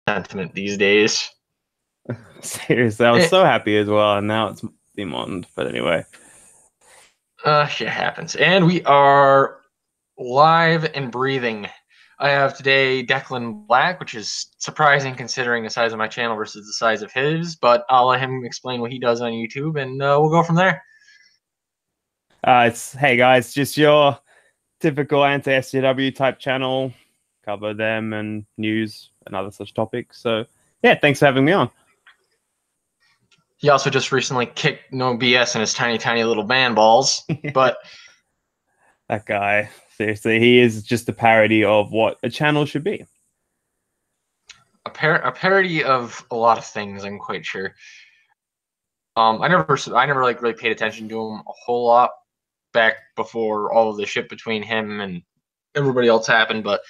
sentiment these days. Seriously, I was so happy as well, and now it's demoned. But anyway, shit happens, and we are live and breathing. I have today Declan Black, which is surprising considering the size of my channel versus the size of his. But I'll let him explain what he does on YouTube, and we'll go from there. it's hey guys, just your typical anti-SJW type channel. Cover them and news and other such topics. So yeah, thanks for having me on. He also just recently kicked No BS in his tiny little man balls. But that guy, seriously, he is just a parody of what a channel should be. A parody of a lot of things, I'm quite sure. I never like really paid attention to him a whole lot back before all of the shit between him and everybody else happened, but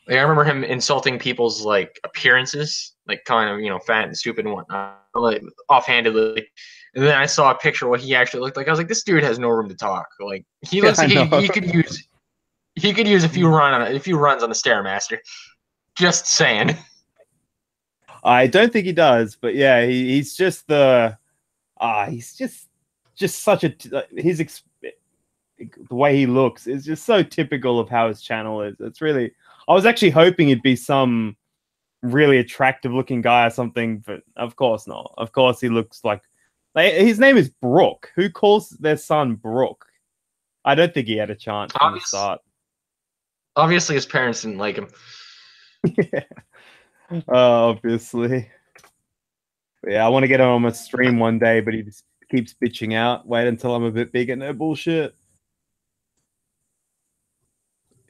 like, I remember him insulting people's like appearances, like kind of fat and stupid and whatnot, like offhandedly. And then I saw a picture of what he actually looked like. I was like, this dude has no room to talk. Like he looks like he could use a few runs on the Stairmaster. Just saying. I don't think he does, but yeah, he's just the he's just such a the way he looks is just so typical of how his channel is. It's really, I was actually hoping it'd be some really attractive looking guy or something, but of course not. Of course he looks like his name is Brooke. Who calls their son Brooke? I don't think he had a chance from the start. Obviously his parents didn't like him. Yeah. Obviously. But yeah, I want to get him on a stream one day, but he just keeps bitching out. Wait until I'm a bit bigger. No bullshit.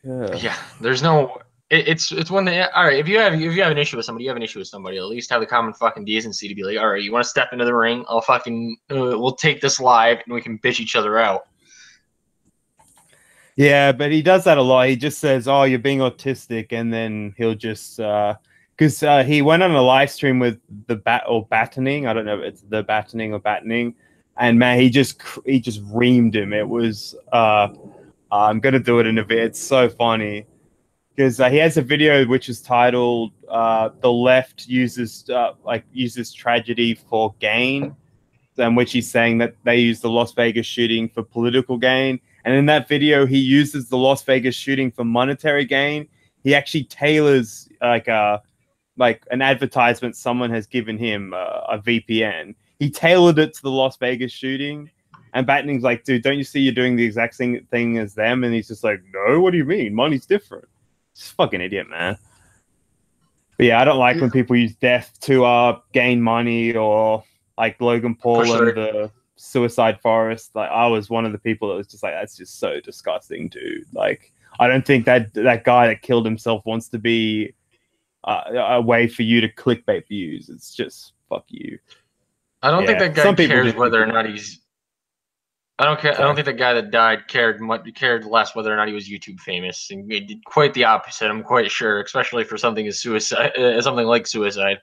Yeah, there's no. It's one thing. All right, if you have an issue with somebody, you have an issue with somebody. At least have the common fucking decency to be like, all right, you want to step into the ring? I'll fucking we'll take this live and we can bitch each other out. Yeah, but he does that a lot. He just says, "Oh, you're being autistic," and then he'll just because he went on a live stream with the battening. I don't know if it's the battening or battening, and man, he just reamed him. It was I'm gonna do it in a bit. It's so funny because he has a video which is titled "The Left uses tragedy for gain," in which he's saying that they use the Las Vegas shooting for political gain. And in that video, he uses the Las Vegas shooting for monetary gain. He actually tailors like an advertisement someone has given him a VPN. He tailored it to the Las Vegas shooting. And Battening's like, dude, don't you see you're doing the exact same thing as them? And he's just like, no, what do you mean? Money's different. He's a fucking idiot, man. But yeah, I don't like when people use death to gain money, or like Logan Paul and the Suicide Forest. Like, I was one of the people that was just like, that's just so disgusting, dude. Like, I don't think that guy that killed himself wants to be a way for you to clickbait views. It's just fuck you. I don't think that guy cares whether or not he's. I don't care. Sorry. I don't think the guy that died cared less whether or not he was YouTube famous. And he did quite the opposite. I'm quite sure, especially for something as something like suicide.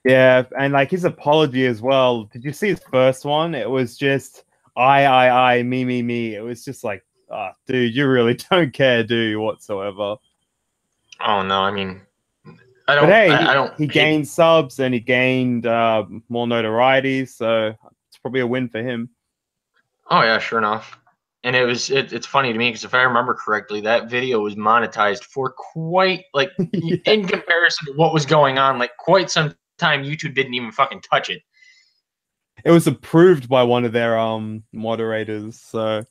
Yeah, and like his apology as well. Did you see his first one? It was just I, me. It was just like, dude, you really don't care, do you, whatsoever? Oh no, I mean, he gained subs and he gained more notoriety, so it's probably a win for him. Oh yeah, sure enough. And it's funny to me because if I remember correctly, that video was monetized for quite like in comparison to what was going on, like quite some time. YouTube didn't even fucking touch it. It was approved by one of their moderators, so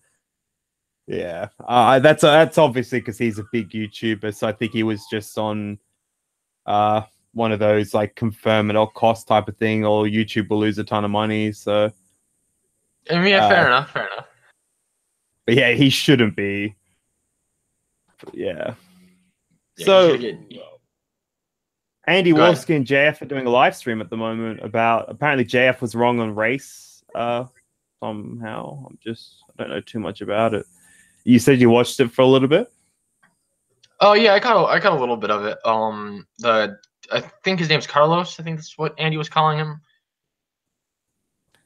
yeah. That's obviously because he's a big YouTuber, so I think he was just on one of those like confirm at all cost type of thing, or YouTube will lose a ton of money. So I mean, yeah, fair enough. But yeah, he shouldn't be. Yeah. So Andy Wolski and JF are doing a live stream at the moment about apparently JF was wrong on race somehow. I don't know too much about it. You said you watched it for a little bit? Oh yeah, I caught a little bit of it. I think his name's Carlos. I think that's what Andy was calling him.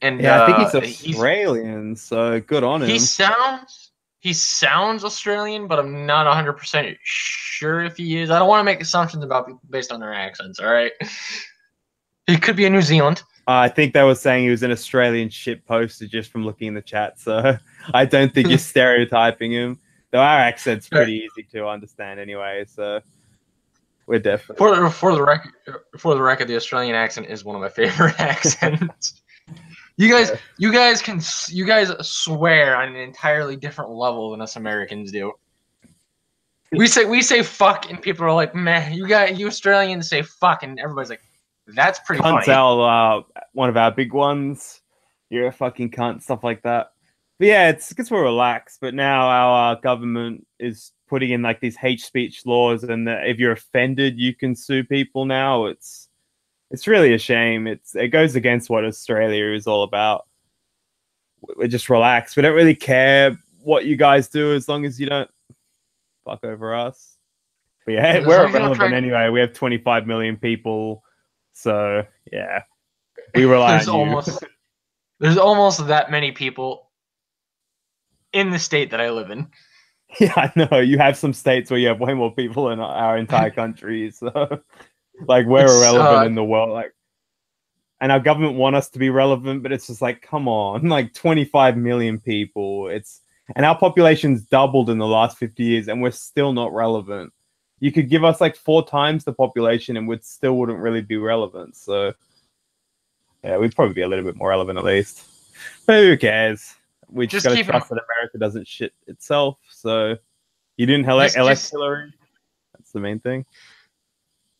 And yeah, I think he's Australian, so good on him. He sounds he sounds Australian, but I'm not 100% sure if he is. I don't want to make assumptions about people based on their accents, all right? He could be in New Zealand. I think they were saying he was an Australian shit poster just from looking in the chat, so I don't think you're stereotyping him. Though our accent's pretty easy to understand anyway, so we're definitely for the record, the Australian accent is one of my favorite accents. You guys swear on an entirely different level than us Americans do. We say fuck and people are like, meh. You Australians say fuck and everybody's like, that's pretty Cunt's funny. One of our big ones. You're a fucking cunt, stuff like that. But yeah, it's because we're relaxed. But now our government is putting in like these hate speech laws, and if you're offended, you can sue people now. It's really a shame. It goes against what Australia is all about. We're just relaxed. We don't really care what you guys do as long as you don't fuck over us. But yeah, we're irrelevant anyway. We have 25 million people. So yeah, we rely on you. There's almost that many people in the state that I live in. Yeah, I know. You have some states where you have way more people in our entire country. So like we're irrelevant in the world. Like, and our government want us to be relevant, but it's just like, come on, like 25 million people. And our population's doubled in the last 50 years, and we're still not relevant. You could give us like 4 times the population and we still wouldn't really be relevant. So yeah, we'd probably be a little bit more relevant at least. But who cares? We just gotta trust that America doesn't shit itself. So you didn't elect Hillary. That's the main thing.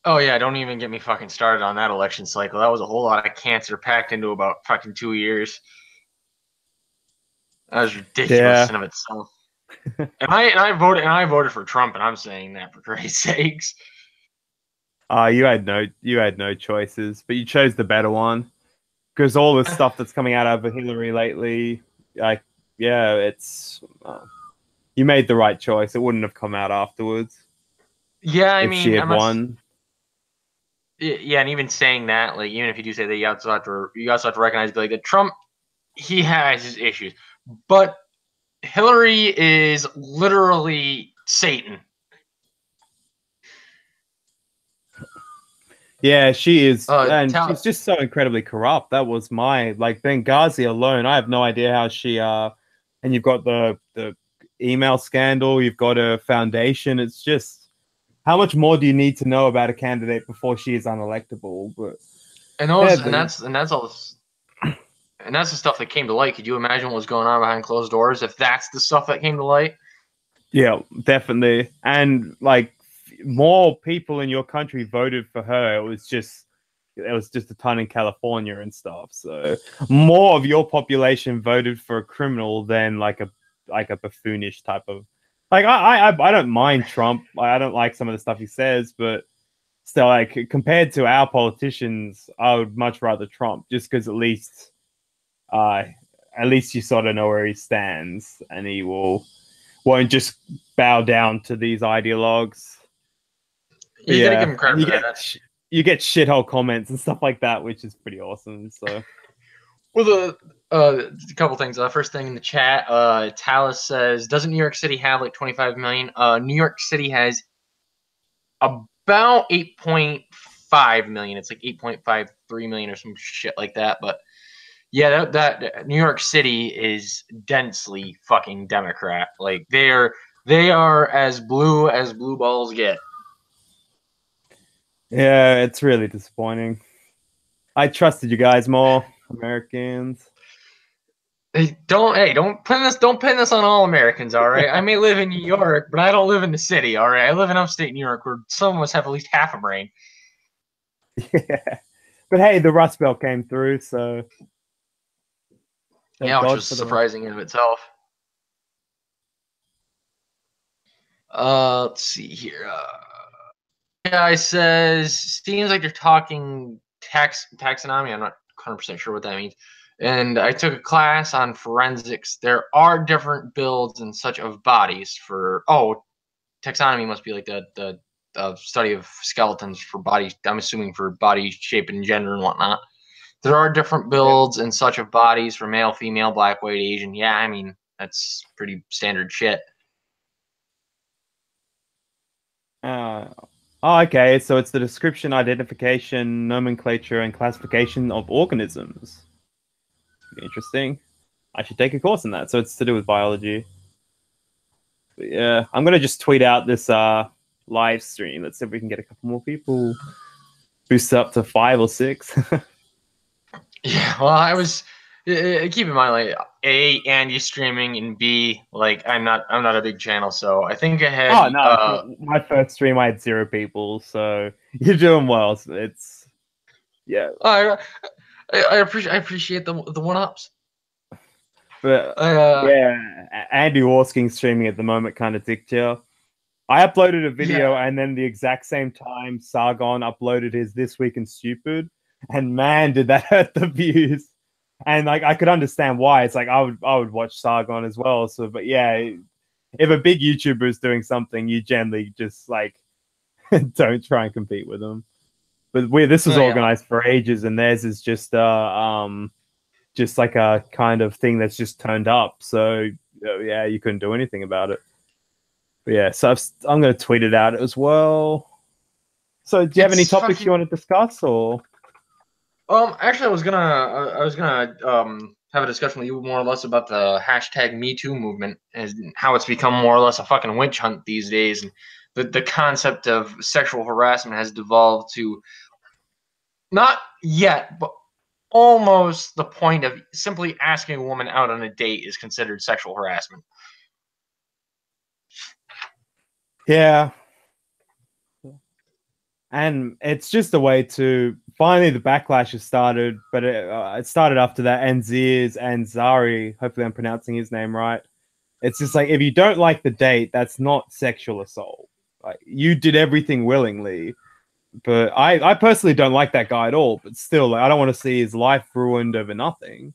Oh yeah, don't even get me fucking started on that election cycle. That was a whole lot of cancer packed into about fucking 2 years. That was ridiculous in of itself. and I voted for Trump, and I'm saying that for Christ's sakes. You had no choices, but you chose the better one because all the stuff that's coming out of Hillary lately, like it's you made the right choice. It wouldn't have come out afterwards. Yeah, I mean, she had won. Yeah, and even saying that, like, even if you do say that, you also have to recognize, like, that Trump, he has his issues, but Hillary is literally Satan. Yeah, she is, and she's just so incredibly corrupt. That was Benghazi alone. I have no idea how she and you've got the email scandal. You've got a foundation. It's just, how much more do you need to know about a candidate before she is unelectable? But and that's the stuff that came to light. Could you imagine what was going on behind closed doors if that's the stuff that came to light? Yeah, definitely. And like, more people in your country voted for her. It was just a ton in California and stuff. So more of your population voted for a criminal than like a buffoonish type of, like, I don't mind Trump. I don't like some of the stuff he says, but still, like, compared to our politicians, I would much rather Trump, just because at least you sort of know where he stands, and he won't just bow down to these ideologues. You gotta give him credit for that. You get shithole comments and stuff like that, which is pretty awesome. So, well, a couple things. First thing in the chat, Talus says, "Doesn't New York City have like 25 million?" New York City has about 8.5 million. It's like 8.53 million or some shit like that. But yeah, that New York City is densely fucking Democrat. Like they are as blue balls get. Yeah, it's really disappointing. I trusted you guys more, Americans. Don't pin this on all Americans, all right? I may live in New York, but I don't live in the city, all right? I live in upstate New York, where some of us have at least half a brain. Yeah, but hey, the Rust Belt came through, so yeah, which was surprising in itself. Let's see here. Guy says, seems like you're talking taxonomy. I'm not 100% sure what that means. And I took a class on forensics. There are different builds and such of bodies for, taxonomy must be like the study of skeletons for bodies. I'm assuming for body shape and gender and whatnot. There are different builds and such of bodies for male, female, black, white, Asian. Yeah, I mean, That's pretty standard shit. Uh, oh, okay. So it's the description, identification, nomenclature, and classification of organisms. Interesting. I should take a course in that. So it's to do with biology. But yeah, I'm gonna just tweet out this live stream. Let's see if we can get a couple more people. Boost up to 5 or 6. Yeah, well, I was keep in mind, like, A, Andy streaming, and B, like, I'm not a big channel, so I think I had Oh no, my first stream I had 0 people, so you're doing well. So it's yeah. I appreciate the one ups. But yeah, Andy Worsking streaming at the moment kind of dicked you. I uploaded a video, yeah. and then the exact same time Sargon uploaded his This Week in Stupid, and man, did that hurt the views. And like I could understand why. It's like I would watch Sargon as well. So, but yeah, if a big YouTuber is doing something, you generally just like don't try and compete with them. But this was organized for ages, and theirs is just like a kind of thing that's just turned up. So yeah, you couldn't do anything about it. But yeah, so I'm going to tweet it out as well. So do you have any topics you want to discuss, or? Actually, I was gonna have a discussion with you more or less about the hashtag Me Too movement and how it's become more or less a fucking witch hunt these days, and the concept of sexual harassment has devolved to not yet, but almost the point of simply asking a woman out on a date is considered sexual harassment. Yeah. And it's just a way to finally the backlash has started, but it started after that. Anzirs and Zari, hopefully I'm pronouncing his name right. It's just like if you don't like the date, that's not sexual assault. Like you did everything willingly, but I personally don't like that guy at all. But still, like, I don't want to see his life ruined over nothing.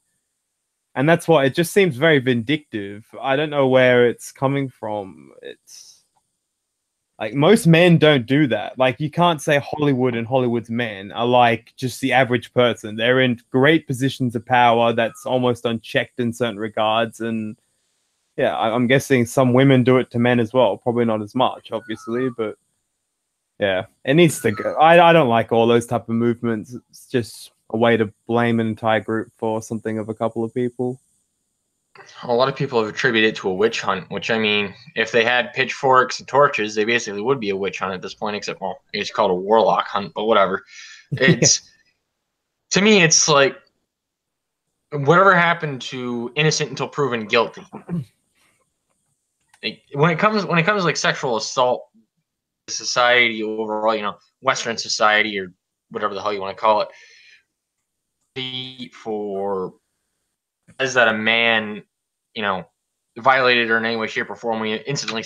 And that's why it just seems very vindictive. I don't know where it's coming from. It's like most men don't do that. Like you can't say Hollywood and Hollywood's men are like just the average person. They're in great positions of power that's almost unchecked in certain regards. And yeah, I'm guessing some women do it to men as well. Probably not as much, obviously, but yeah, it needs to go. I don't like all those type of movements. It's just a way to blame an entire group for something of a couple of people. A lot of people have attributed it to a witch hunt, which, I mean, if they had pitchforks and torches, they basically would be a witch hunt at this point, except, well, it's called a warlock hunt, but whatever. It's, to me, it's like, whatever happened to innocent until proven guilty? Like, when it comes to like sexual assault, society overall, you know, Western society or whatever the hell you want to call it, for is that a man, you know, violated her in any way, shape, or form, we instantly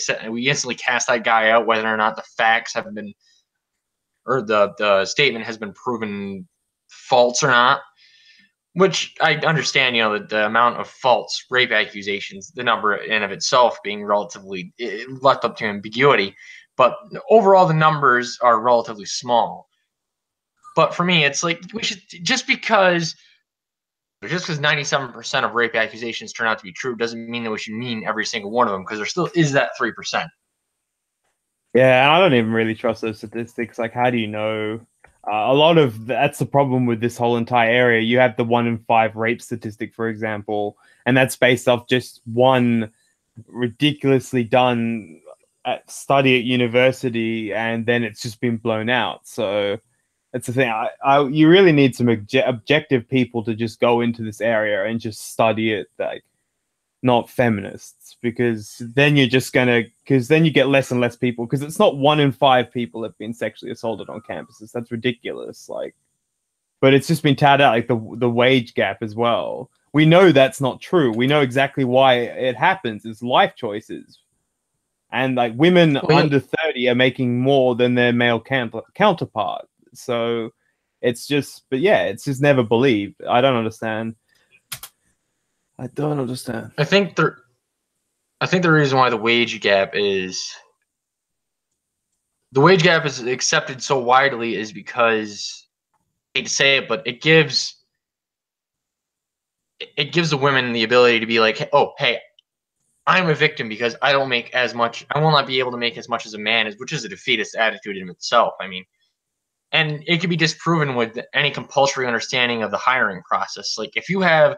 cast that guy out, whether or not the facts have been, or the statement has been proven false or not. Which I understand, you know, the amount of false rape accusations, the number in of itself being relatively left up to ambiguity, but overall the numbers are relatively small. But for me, it's like we should just because 97% of rape accusations turn out to be true doesn't mean that we should mean every single one of them, because there still is that 3%. Yeah, and I don't even really trust those statistics. Like, how do you know? A lot of that's the problem with this whole entire area. You have the 1 in 5 rape statistic, for example, and that's based off just one ridiculously done study at university, and then it's just been blown out. So that's the thing. You really need some objective people to just go into this area and just study it, like not feminists, because then you're just gonna, because then you get less and less people, because it's not 1 in 5 people have been sexually assaulted on campuses. That's ridiculous. Like, but it's just been touted out, like the wage gap as well. We know that's not true. We know exactly why it happens. It's life choices. And like women under 30 are making more than their male counterpart. So it's just, but yeah, it's just never believed. I don't understand. I don't understand. I think the reason why the wage gap is accepted so widely is because, I hate to say it, but it gives the women the ability to be like, oh, hey, I'm a victim because I don't make as much. I will not be able to make as much as a man, which is a defeatist attitude in itself. I mean, and it can be disproven with any compulsory understanding of the hiring process. Like if you have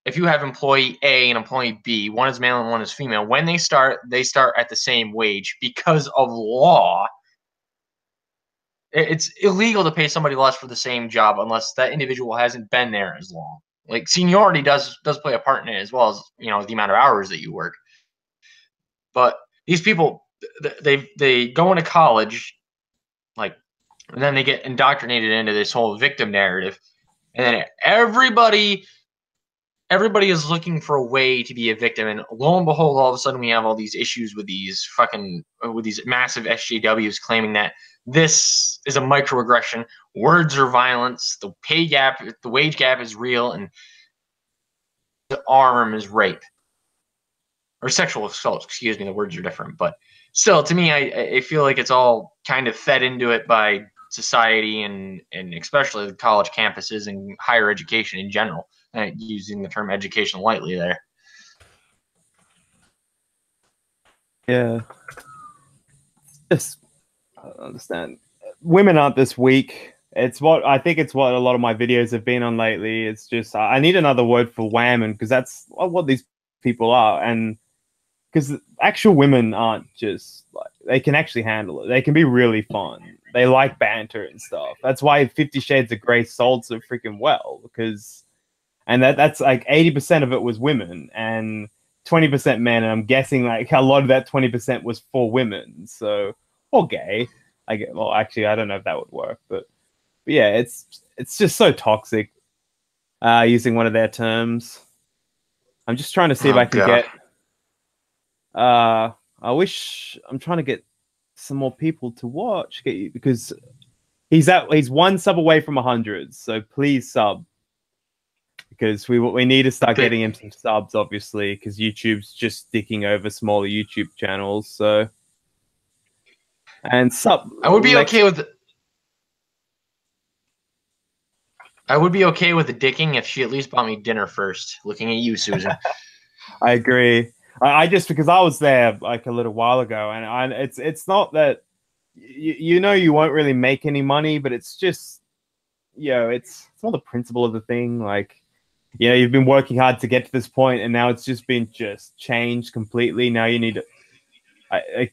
employee A and employee B, one is male and one is female, when they start at the same wage because of law. It's illegal to pay somebody less for the same job unless that individual hasn't been there as long. Like seniority does play a part in it as well as the amount of hours that you work. But these people, they go into college, like, and then they get indoctrinated into this whole victim narrative, and then everybody is looking for a way to be a victim, and lo and behold, all of a sudden we have all these issues with these massive SJWs claiming that this is a microaggression, words are violence, the wage gap is real, and the arm is rape or sexual assault. Excuse me, the words are different, but still, to me, I feel like it's all kind of fed into it by society and especially the college campuses and higher education in general. Using the term education lightly there. Yeah. Just, I don't understand. Women aren't this weak. It's what I think it's what a lot of my videos have been on lately. It's just I need another word for whammon because that's what these people are. And because actual women aren't just like they can actually handle it. They can be really fun. They like banter and stuff. That's why 50 Shades of Grey sold so freaking well because. And that's like 80% of it was women and 20% men. And I'm guessing like a lot of that 20% was for women. So, or gay. Well, actually, I don't know if that would work. But yeah, it's just so toxic using one of their terms. I'm just trying to see if I can get... I'm trying to get some more people to watch because he's one sub away from 100. So please sub. Because we need to start getting him some subs, obviously, because YouTube's just sticking over smaller YouTube channels. So, and sub. I would be okay with the dicking if she at least bought me dinner first. Looking at you, Susan. I agree. I just because I was there like a little while ago, and it's not that you won't really make any money, but it's just it's not the principle of the thing, like. You've been working hard to get to this point, and now it's just been changed completely. Now you need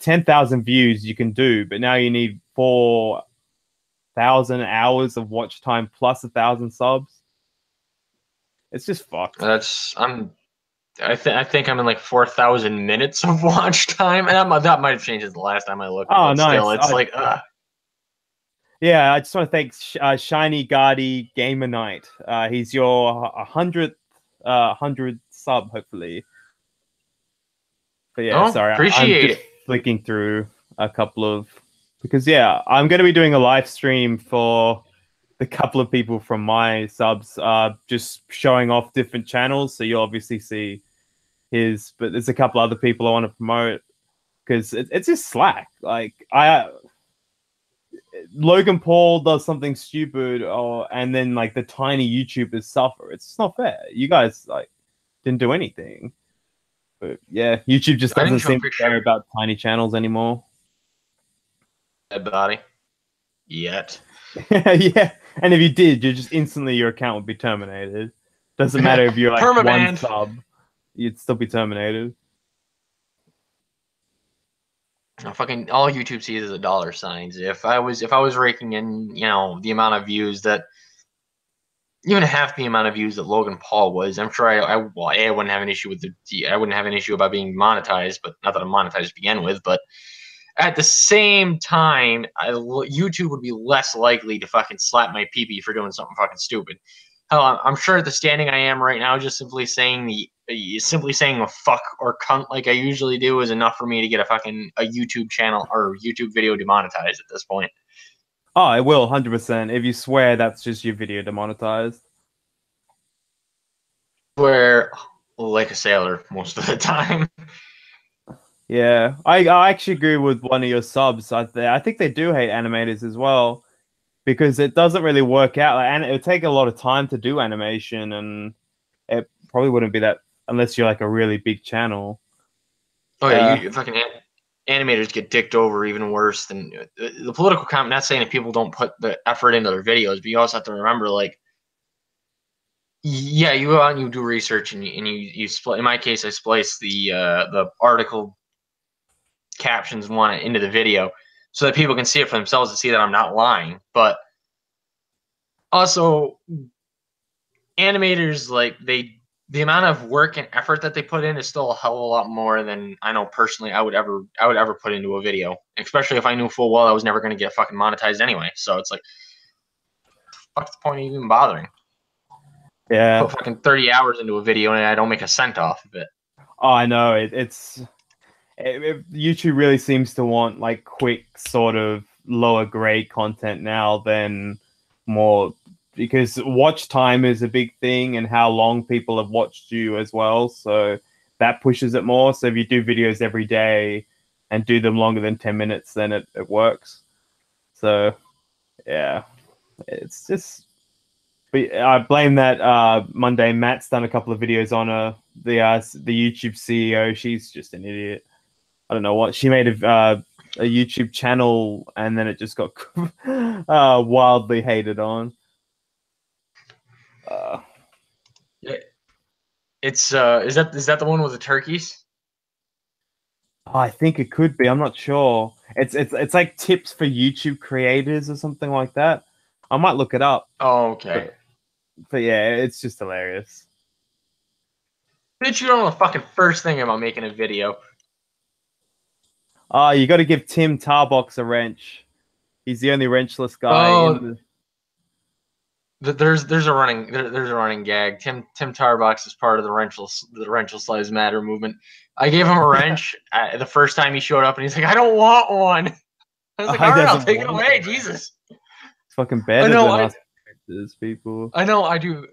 10,000 views you can do, but now you need 4,000 hours of watch time plus 1,000 subs. It's just fucked. I think I'm in like 4,000 minutes of watch time, and that might have changed the last time I looked. Oh, nice. Still, it's like. Yeah, I just want to thank Shiny Guardy Gamer Night. He's your 100th sub, hopefully. But yeah, sorry, I'm just flicking through a couple of because I'm going to be doing a live stream for the couple of people from my subs, just showing off different channels. So you'll obviously see his, but there's a couple other people I want to promote because it's just slack. Like Logan Paul does something stupid, and then like the tiny YouTubers suffer. It's not fair. You guys like didn't do anything, but yeah, YouTube just doesn't seem to care about tiny channels anymore. Everybody, yet. Yeah, and if you did, your account would be terminated. Doesn't matter if you're like one sub, you'd still be terminated. Fucking all YouTube sees is dollar signs. If I was raking in, the amount of views that even half the amount of views that Logan Paul was, I'm sure I wouldn't have an issue with I wouldn't have an issue about being monetized, but not that I'm monetized to begin with. But at the same time, YouTube would be less likely to fucking slap my pee-pee for doing something fucking stupid. Hell, I'm sure at the standing I am right now, just simply saying a fuck or cunt like I usually do is enough for me to get a YouTube channel or YouTube video demonetized at this point. Oh, it will 100%. If you swear, that's just your video demonetized. Swear like a sailor most of the time. Yeah, I actually agree with one of your subs. I think they do hate animators as well. Because it doesn't really work out, and it would take a lot of time to do animation, and it probably wouldn't be that unless you're like a really big channel. Oh yeah, you fucking animators get dicked over even worse than the political comment. Not saying that people don't put the effort into their videos, but you also have to remember, like, yeah, you go out and you do research and you split. In my case, I splice the article captions one into the video so that people can see it for themselves and see that I'm not lying. But also, animators, like, the amount of work and effort that they put in is still a hell of a lot more than I know personally I would ever put into a video, especially if I knew full well I was never going to get fucking monetized anyway. So it's like, what's the point of even bothering? Yeah. Put fucking 30 hours into a video and I don't make a cent off of it. Oh, I know. YouTube really seems to want like quick, sort of lower grade content now than more, because watch time is a big thing and how long people have watched you as well. So that pushes it more. So if you do videos every day and do them longer than 10 minutes, then it works. So yeah, it's just. But I blame that Monday. Matt's done a couple of videos on her. The YouTube CEO. She's just an idiot. I don't know what she made a YouTube channel, and then it just got wildly hated on. Yeah, it's is that the one with the turkeys? I think it could be. I'm not sure. It's like tips for YouTube creators or something like that. I might look it up. Oh, okay. But yeah, it's just hilarious. Bitch, you don't know the fucking first thing about making a video. Oh, you got to give Tim Tarbox a wrench. He's the only wrenchless guy in Oh, the. there's a running gag. Tim Tarbox is part of the wrench lives matter movement. I gave him a wrench the first time he showed up, and he's like, "I don't want one." I was like, He "All right, I'll doesn't take it want away." it. Jesus, It's fucking I better know, than us people. I know, I do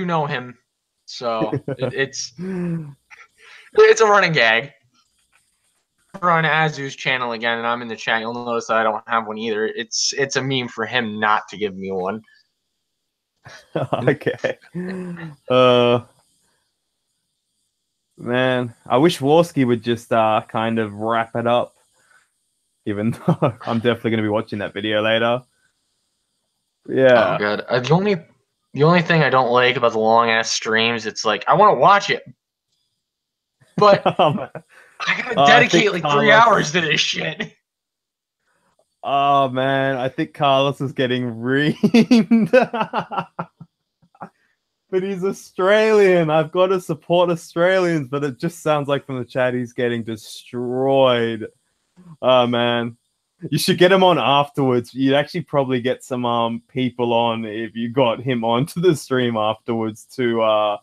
know him, so it's a running gag. We're on Azu's channel again, and I'm in the chat. You'll notice that I don't have one either. It's a meme for him not to give me one. Okay. Uh, Man, I wish Warski would just kind of wrap it up. Even though I'm definitely going to be watching that video later. Oh Yeah. god. The only thing I don't like about the long ass streams, it's like I want to watch it, but I gotta I dedicate think like 3 hours Carlos. to this shit. Oh man, I think Carlos is getting reamed. But he's Australian. I've got to support Australians, but it just sounds like from the chat he's getting destroyed. Oh man. You should get him on afterwards. You'd actually probably get some people on if you got him onto the stream afterwards to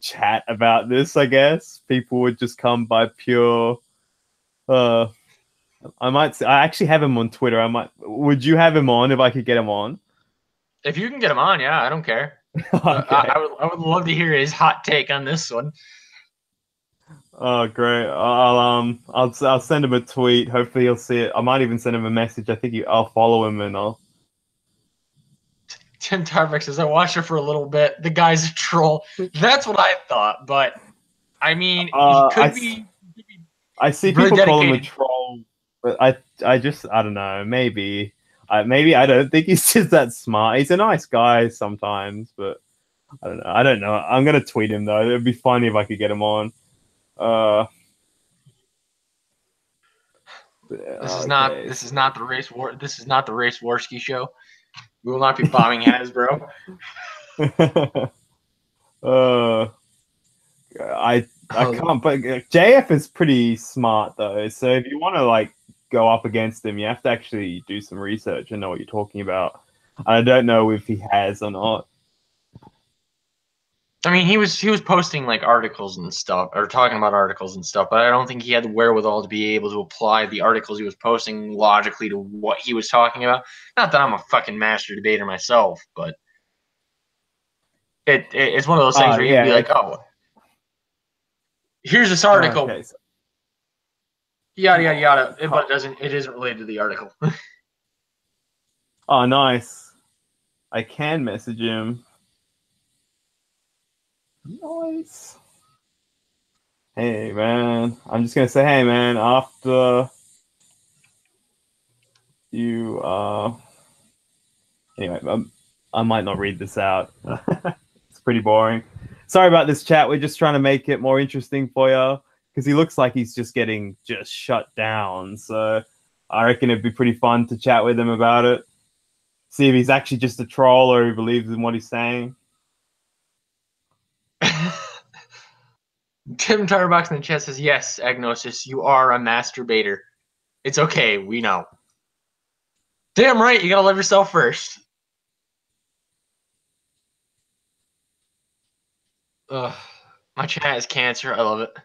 chat about this, I guess. People would just come by pure uh I actually have him on Twitter. Would you have him on if I could get him on? If you can get him on, yeah, I don't care. Okay. I would love to hear his hot take on this one. Oh great. I'll send him a tweet. Hopefully he'll see it. I might even send him a message. I'll follow him and I'll. Tim Tarvik says I watched it for a little bit. The guy's a troll. That's what I thought, but I mean, he could be I see really people call him a dedicated. troll, but I don't know. Maybe I don't think he's just that smart. He's a nice guy sometimes, but I don't know. I don't know. I'm gonna tweet him though. It'd be funny if I could get him on. Okay. This is not the race war. This is not the race Warski show. We will not be bombing Hasbro. uh, I can't. But JF is pretty smart though. So if you want to like go up against him, you have to actually do some research and know what you're talking about. I don't know if he has or not. I mean, he was posting like articles and stuff, or talking about articles and stuff, but I don't think he had the wherewithal to be able to apply the articles he was posting logically to what he was talking about. Not that I'm a fucking master debater myself, but it's one of those things where you'd be Yeah. like, oh, here's this article, Okay. yada yada yada, but it isn't related to the article. Oh, nice. I can message him. Nice. Hey man, I'm just gonna say, hey man, after you anyway, I might not read this out. It's pretty boring. Sorry about this chat. We're just trying to make it more interesting for you because he looks like he's just getting just shut down. So I reckon it'd be pretty fun to chat with him about it. See if he's actually just a troll or he believes in what he's saying. Tim Tarbox in the chat says, yes, Agnosis, you are a masturbator. It's okay, we know. Damn right, you gotta love yourself first. Ugh, my chat has cancer. I love it.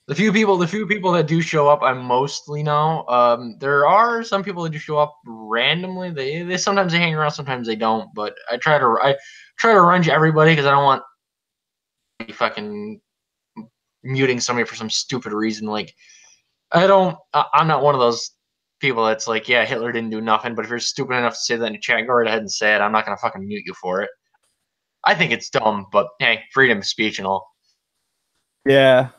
The few people that do show up, I mostly know. There are some people that do show up randomly. They sometimes they hang around, sometimes they don't. But I try to range everybody because I don't want fucking muting somebody for some stupid reason. Like I'm not one of those people that's like, yeah, Hitler didn't do nothing. But if you're stupid enough to say that in the chat, go right ahead and say it. I'm not gonna fucking mute you for it. I think it's dumb, but hey, freedom of speech and all. Yeah.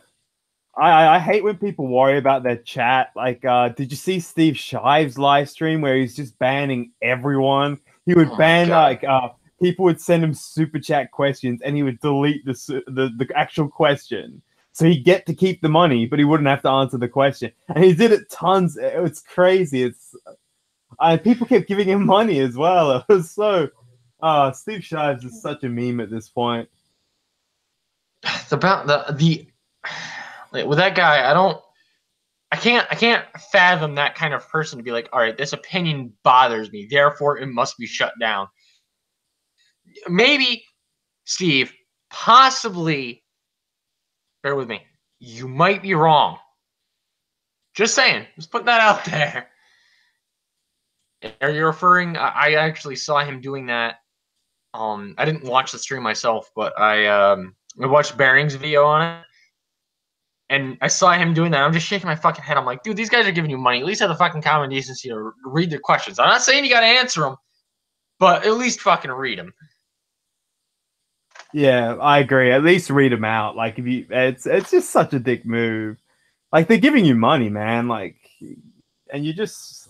I hate when people worry about their chat. Like, did you see Steve Shive's live stream where he's just banning everyone? He would ban people would send him super chat questions and he would delete the actual question. So he'd get to keep the money, but he wouldn't have to answer the question. And he did it tons. It's crazy. People kept giving him money as well. It was so. Steve Shives is such a meme at this point. About the with that guy, I can't fathom that kind of person to be like, all right, this opinion bothers me, therefore it must be shut down. Maybe, Steve, possibly, bear with me, you might be wrong. Just saying, just put that out there. Are you referring? I actually saw him doing that. I didn't watch the stream myself, but I watched Bearing's video on it. And I saw him doing that. I'm just shaking my fucking head. I'm like, dude, these guys are giving you money. At least have the fucking common decency to read their questions. I'm not saying you got to answer them, but at least fucking read them. Yeah, I agree. At least read them out. Like, it's just such a dick move. Like, they're giving you money, man. Like, and you just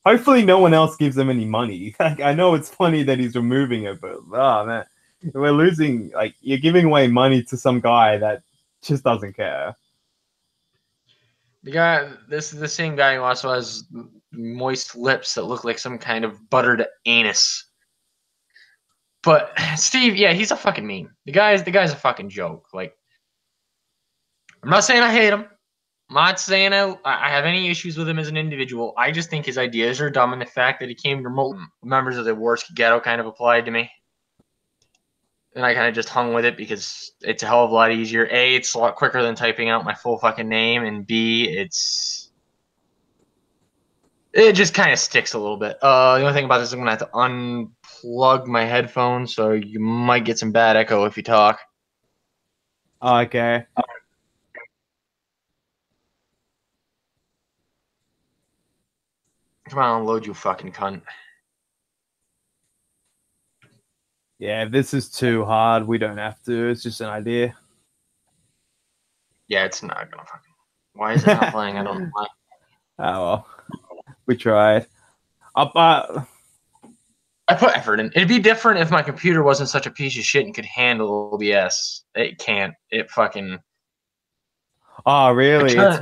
hopefully no one else gives them any money. Like, I know it's funny that he's removing it, but oh man, we're losing. Like, you're giving away money to some guy that just doesn't care. The guy, this is the same guy who also has moist lips that look like some kind of buttered anus. But Steve, yeah, he's a fucking meme. The guy's a fucking joke. Like, I'm not saying I hate him. I'm not saying I have any issues with him as an individual. I just think his ideas are dumb, and the fact that he came to remote members of the worst ghetto kind of applied to me. And I kind of just hung with it because it's a hell of a lot easier. A, it's a lot quicker than typing out my full fucking name, and B, it just kind of sticks a little bit. The only thing about this is I'm gonna have to unplug my headphones, so you might get some bad echo if you talk. Okay. Come on, load you fucking cunt. Yeah, if this is too hard, we don't have to. It's just an idea. Yeah, it's not gonna fucking. Why is it not playing? I don't know why. Oh well, we tried. I put effort in. It'd be different if my computer wasn't such a piece of shit and could handle OBS. It can't. It fucking. Oh really? It's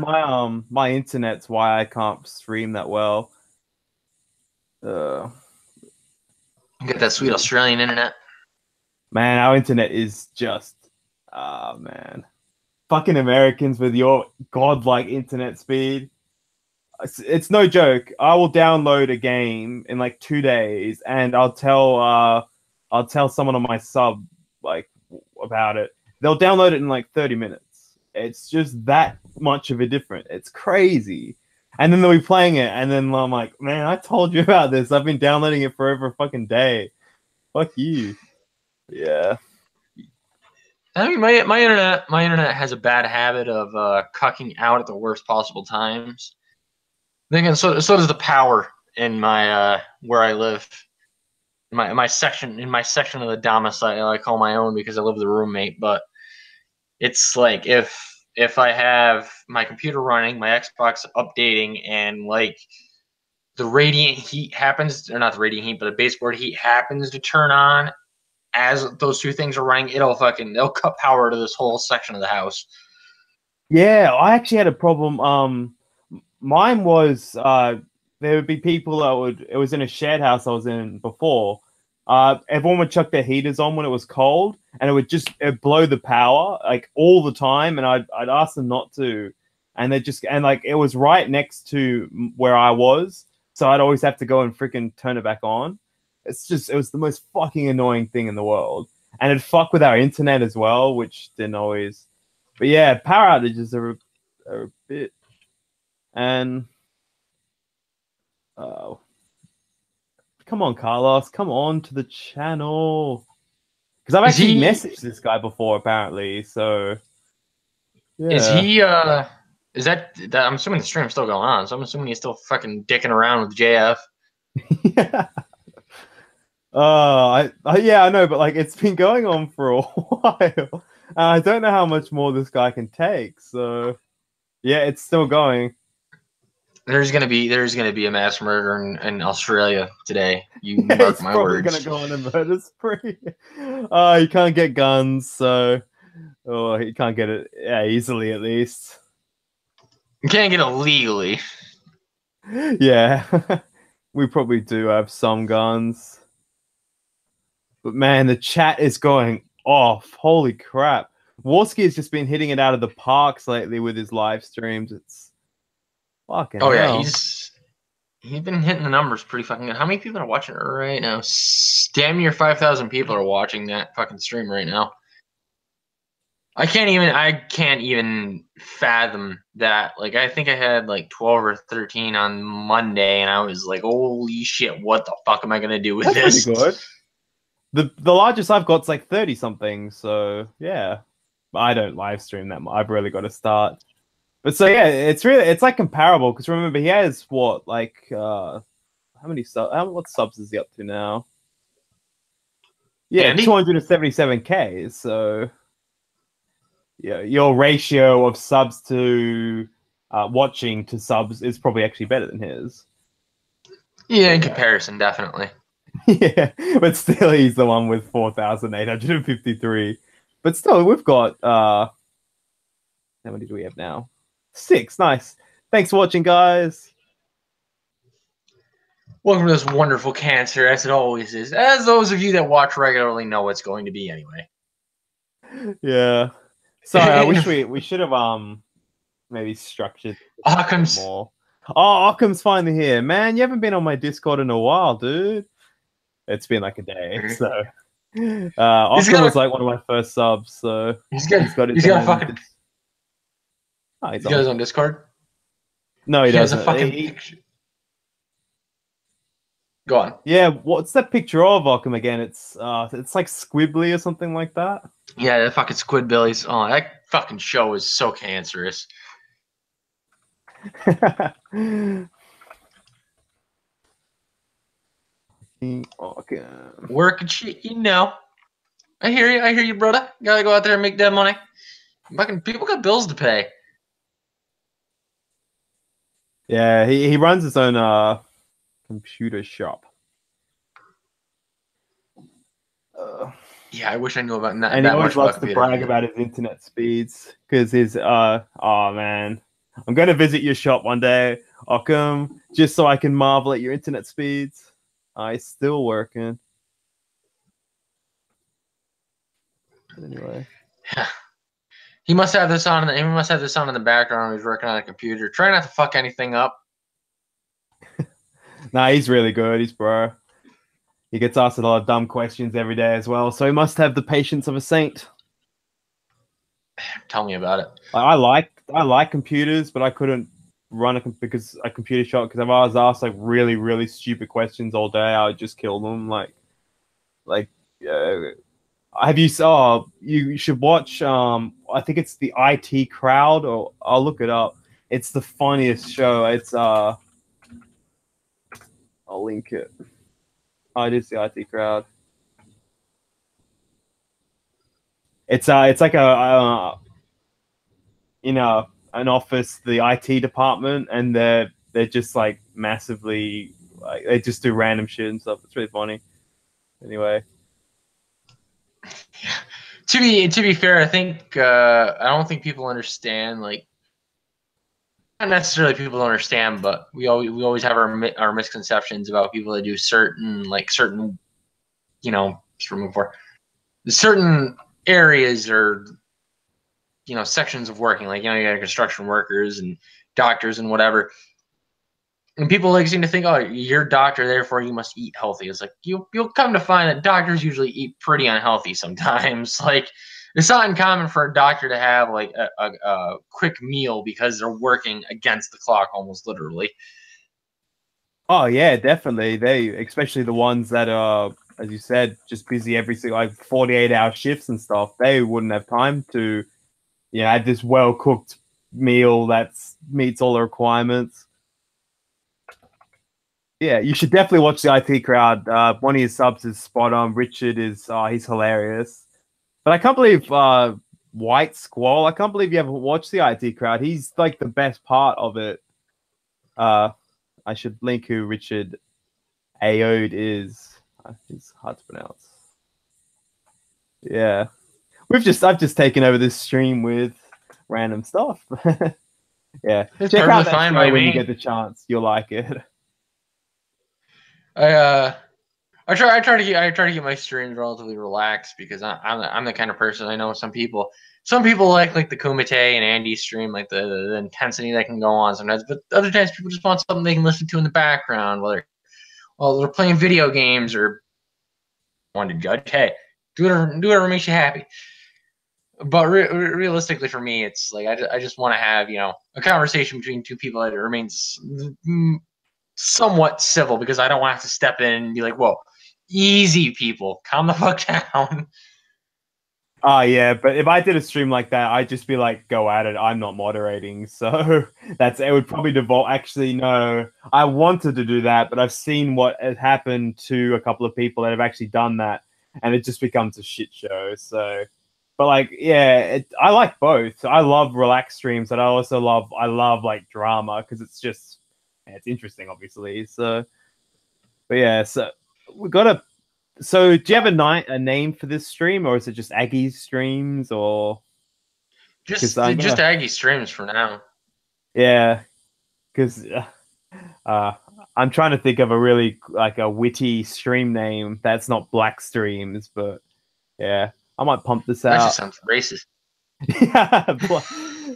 my internet's why I can't stream that well. You get that sweet Australian internet. Man, our internet is just man. Fucking Americans with your godlike internet speed. It's no joke. I will download a game in like 2 days and I'll tell someone on my sub like about it. They'll download it in like 30 minutes. It's just that much of a difference. It's crazy. And then they'll be playing it, and then I'm like, man, I told you about this. I've been downloading it for over a fucking day. Fuck you. Yeah. I mean, my internet has a bad habit of cucking out at the worst possible times. Then again, so does the power in my where I live. My section of the domicile I call my own because I live with a roommate, but It's like if I have my computer running, my Xbox updating, and like the radiant heat happens, or not the radiant heat, but the baseboard heat happens to turn on as those two things are running, it'll cut power to this whole section of the house. Yeah, I actually had a problem. Mine was there would be people that would. It was in a shared house I was in before. Everyone would chuck their heaters on when it was cold, and it'd blow the power like all the time. And I'd ask them not to, and like it was right next to where I was, so I'd always have to go and freaking turn it back on. It was the most fucking annoying thing in the world, and it'd fuck with our internet as well, which didn't always. But yeah, power outages are a bit. And oh, come on, Carlos, come on to the channel. Because I've Is actually he messaged this guy before, apparently. So is yeah, he is that I'm assuming the stream's still going on, so I'm assuming he's still fucking dicking around with JF. yeah. Yeah, I know, but like it's been going on for a while. I don't know how much more this guy can take. So yeah, it's still going. There's gonna be a mass murder in Australia today. You Yeah, mark he's my probably gonna words. go on a murder spree. You can't get guns, so he can't get it easily at least. You can't get it legally. Yeah, we probably do have some guns. But man, the chat is going off. Holy crap. Warski has just been hitting it out of the parks lately with his live streams. It's fucking Oh yeah, hell. he's been hitting the numbers pretty fucking good. How many people are watching it right now? Damn near 5,000 people are watching that fucking stream right now. I can't even fathom that. Like I think I had like 12 or 13 on Monday and I was like, "Holy shit, what the fuck am I going to do with That's pretty this?" good. The largest I've got's like 30 something, so yeah. I don't live stream that much. I've really got to start. But so yeah, it's like comparable because remember he has what like how many what subs is he up to now? Yeah, Andy? 277K. So yeah, your ratio of subs to watching to subs is probably actually better than his. Yeah, in Yeah. comparison, definitely. Yeah, but still, he's the one with 4,853. But still, we've got how many do we have now? 6. Nice. Thanks for watching, guys. Welcome to this wonderful cancer, as it always is. As those of you that watch regularly know it's going to be anyway. Yeah. Sorry, I wish we should have maybe structured a bit Occam's more. Oh, Occam's finally here. Man, you haven't been on my Discord in a while, dude. It's been like a day. So Occam was like one of my first subs, so he's he's got his he's got a own. fucking Oh, he's he's got on. his own Discord. No, he He has a doesn't. fucking picture. Go on. Yeah, what's that picture of Occam again? It's like squibbly or something like that. Yeah, the fucking Squidbillies. Oh, that fucking show is so cancerous. Occam. Work and shit, you know. I hear you, brother. Gotta go out there and make that money. Fucking people got bills to pay. Yeah, he runs his own computer shop. Yeah, I wish I knew about And he that always much about loves to computers. brag about his internet speeds because oh man, I'm gonna visit your shop one day, Occam, just so I can marvel at your internet speeds. I still working. Anyway. He must have this on. He must have this on in the background. When he's working on a computer. Try not to fuck anything up. Nah, he's really good. He's bro. He gets asked a lot of dumb questions every day as well, so he must have the patience of a saint. Tell me about it. I like computers, but I couldn't run a computer shop because if I was asked like really stupid questions all day, I would just kill them. Like have you saw you should watch I think it's the IT Crowd, or I'll look it up. It's the funniest show. It's I'll link it. Oh, it is the IT Crowd. It's like a in an office, the IT department, and they're just like massively like they just do random shit and stuff. It's really funny. Anyway, To be fair, I think I don't think people understand, like, not necessarily people don't understand, but we always have our misconceptions about people that do certain for certain areas or sections of working, like you got construction workers and doctors and whatever. And people like seem to think, oh, you're a doctor, therefore you must eat healthy. It's like you'll come to find that doctors usually eat pretty unhealthy sometimes. Like, it's not uncommon for a doctor to have like a quick meal because they're working against the clock, almost literally. oh yeah, definitely. They, especially the ones that are, as you said, just busy every single like 48-hour shifts and stuff. They wouldn't have time to, have this well cooked meal that meets all the requirements. Yeah, you should definitely watch the IT crowd. One of his subs is spot on. Richard is he's hilarious. But I can't believe White Squall. I can't believe you haven't watched the IT crowd. He's like the best part of it. I should link who Richard Aode is. It's hard to pronounce. Yeah, I've just taken over this stream with random stuff. Yeah, It's check out perfectly that fine show by when you me. get the chance. You'll like it. I try to keep my streams relatively relaxed because I'm the kind of person. I know some people like the Kumite and Andy stream, like the intensity that can go on sometimes, but other times people just want something they can listen to in the background while they're playing video games or want to judge. Hey, do whatever makes you happy. But realistically, for me, it's like I just want to have a conversation between two people that remains somewhat civil, because I don't want to have to step in and be like, whoa, easy, people, calm the fuck down. Oh yeah, but if I did a stream like that, I'd just be like, go at it. I'm not moderating, so it would probably devolve. Actually, no, I wanted to do that, but I've seen what has happened to a couple of people that have actually done that, and it just becomes a shit show. So, but like, yeah, I like both. I love relaxed streams, but I love like drama because it's interesting, obviously. So, but yeah, so we got a so, do you have a name for this stream, or is it just Aggy's streams, or because Just Aggie streams for now. yeah, because uh, I'm trying to think of a really like a witty stream name that's not Black Streams, but yeah, I might pump this That out. just sounds racist.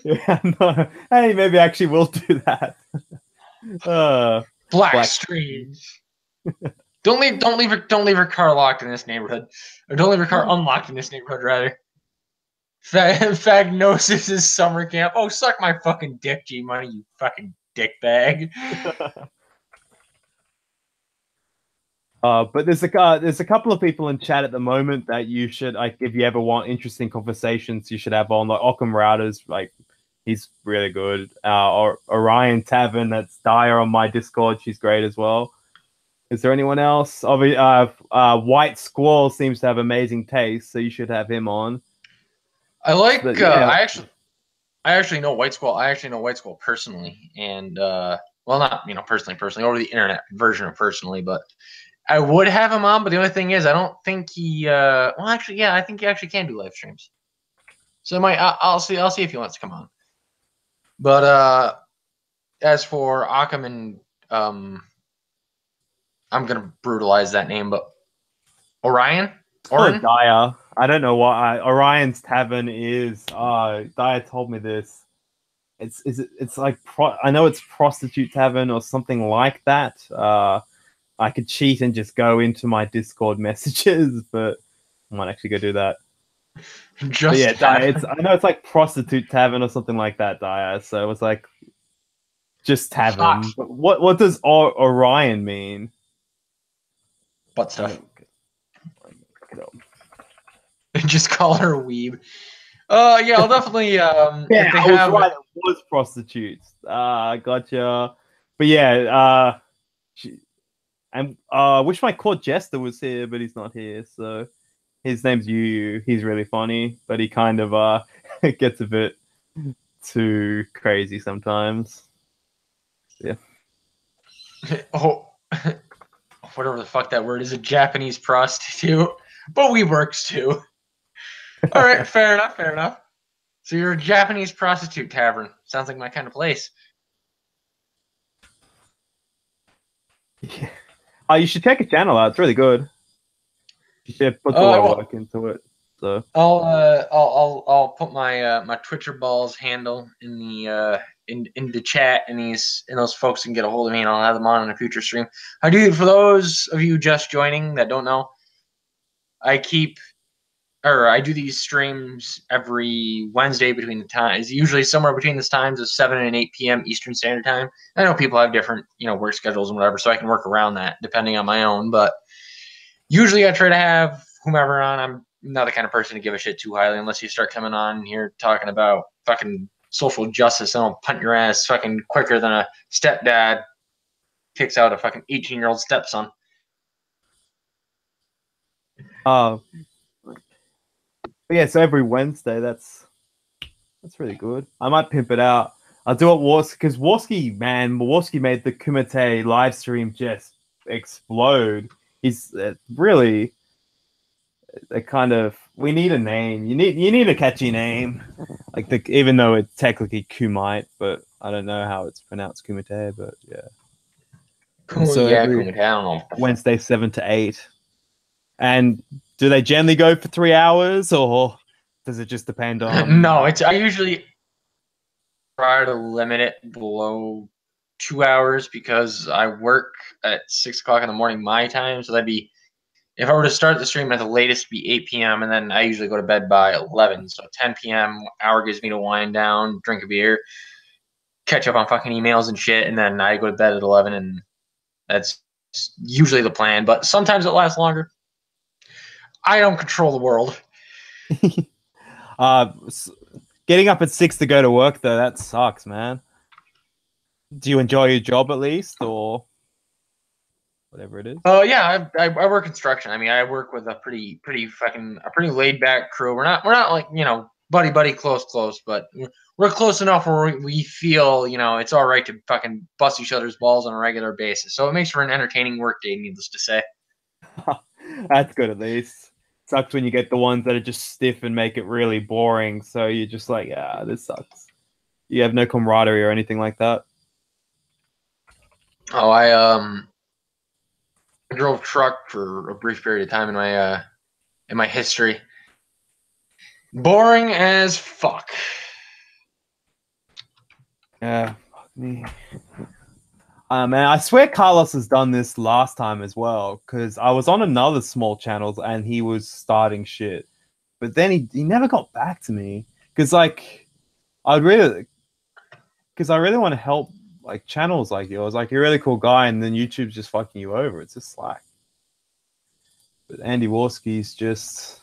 Yeah, no. Hey, maybe I actually will do that. Black Black streams. Don't leave her car locked in this neighborhood, or don't leave her car unlocked in this neighborhood, rather. Fagnosis is summer camp. Oh, suck my fucking dick, G Money, you fucking dickbag. But there's a couple of people in chat at the moment that you should, like, if you ever want interesting conversations, you should have on, like Occam Routers, like he's really good. Or Orion Tavern, that's Dyer on my Discord, she's great as well. Is there anyone else? White Squall seems to have amazing taste, so you should have him on. I like. But, yeah. I actually know White Squall. I actually know White Squall personally, and well, not personally over the internet version of personally, but I would have him on. But the only thing is, I don't think he. Well, actually, yeah, I think he actually can do live streams. So I'll see if he wants to come on. But as for Occam and I'm gonna brutalize that name, but Orion. Dyer. I don't know what Orion's Tavern is. Dyer told me this. It's like I know it's Prostitute Tavern or something like that. I could cheat and just go into my Discord messages, but I might actually go do that. But yeah, Dyer, I know it's like Prostitute Tavern or something like that, Dyer. So it was like just tavern. But what does Orion mean? Butt stuff. Just call her a weeb. Yeah, I'll definitely. Yeah, if they I have... was right. It was prostitutes. Gotcha. But yeah, wish my court jester was here, but he's not here. So his name's Yu. He's really funny, but he kind of gets a bit too crazy sometimes. Yeah. Oh, whatever the fuck that word is, a Japanese prostitute. But we works too. All right, fair enough, fair enough. So you're a Japanese prostitute tavern. Sounds like my kind of place. Yeah. Oh, you should check his channel out. It's really good. He puts a lot of work into it. So I'll put my Twitcher balls handle in the chat, and those folks can get a hold of me, and I'll have them on in a future stream. For those of you just joining that don't know, I do these streams every Wednesday between the times, usually somewhere between the times of 7 and 8 p.m. Eastern Standard Time. I know people have different, work schedules and whatever, so I can work around that depending on my own. But usually I try to have whomever on. I'm not the kind of person to give a shit too highly unless you start coming on here talking about fucking social justice, and I'll punt your ass fucking quicker than a stepdad kicks out a fucking 18-year-old stepson. But yeah, so every Wednesday, that's really good. I might pimp it out. I'll do it Warski, because Warski made the Kumite live stream just explode. He's really a kind of, we need a name. You need a catchy name, like even though it's technically Kumite, but I don't know how it's pronounced Kumite, but yeah. So yeah, Kumite. I don't know. Wednesday 7 to 8, and do they generally go for 3 hours, or does it just depend on? No, I usually try to limit it below 2 hours because I work at 6 o'clock in the morning my time. So that'd be, if I were to start the stream at the latest, be 8 p.m. and then I usually go to bed by 11. So 10 p.m. hour gives me to wind down, drink a beer, catch up on fucking emails and shit, and then I go to bed at 11, and that's usually the plan. But sometimes it lasts longer. I don't control the world. Getting up at 6 to go to work though, that sucks, man. Do you enjoy your job at least, or whatever it is? Yeah, I work construction. I mean, I work with a pretty laid back crew. We're not like, buddy close, but we're close enough where we feel, it's all right to fucking bust each other's balls on a regular basis. So it makes for an entertaining work day, needless to say. That's good at least. Sucks when you get the ones that are just stiff and make it really boring. So you're just like, this sucks. You have no camaraderie or anything like that. Oh, I drove truck for a brief period of time in my history. Boring as fuck. Yeah, fuck me. Man, I swear Carlos has done this last time as well, because I was on another small channel and he was starting shit, but then he never got back to me, because I really want to help like channels like yours. Like, you're a really cool guy, and then YouTube's just fucking you over. It's just slack. But Andy Warski's just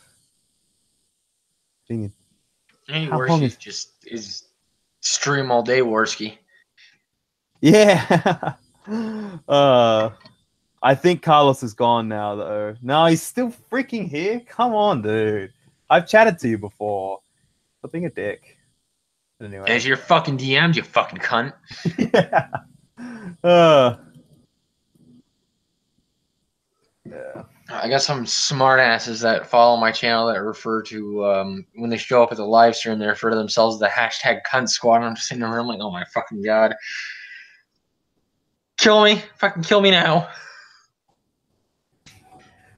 Andy Warski is stream all day, Warski. Yeah. I think Carlos is gone now, though. No, he's still freaking here. Come on, dude. I've chatted to you before. Stop being a dick. But anyway. As your fucking DMs, you fucking cunt. Yeah. Yeah. I got some smart asses that follow my channel that refer to, when they show up at the live stream, they refer to themselves as the hashtag cunt squad. And I'm just sitting there, I'm like, oh my fucking god. Kill me. Fucking kill me now.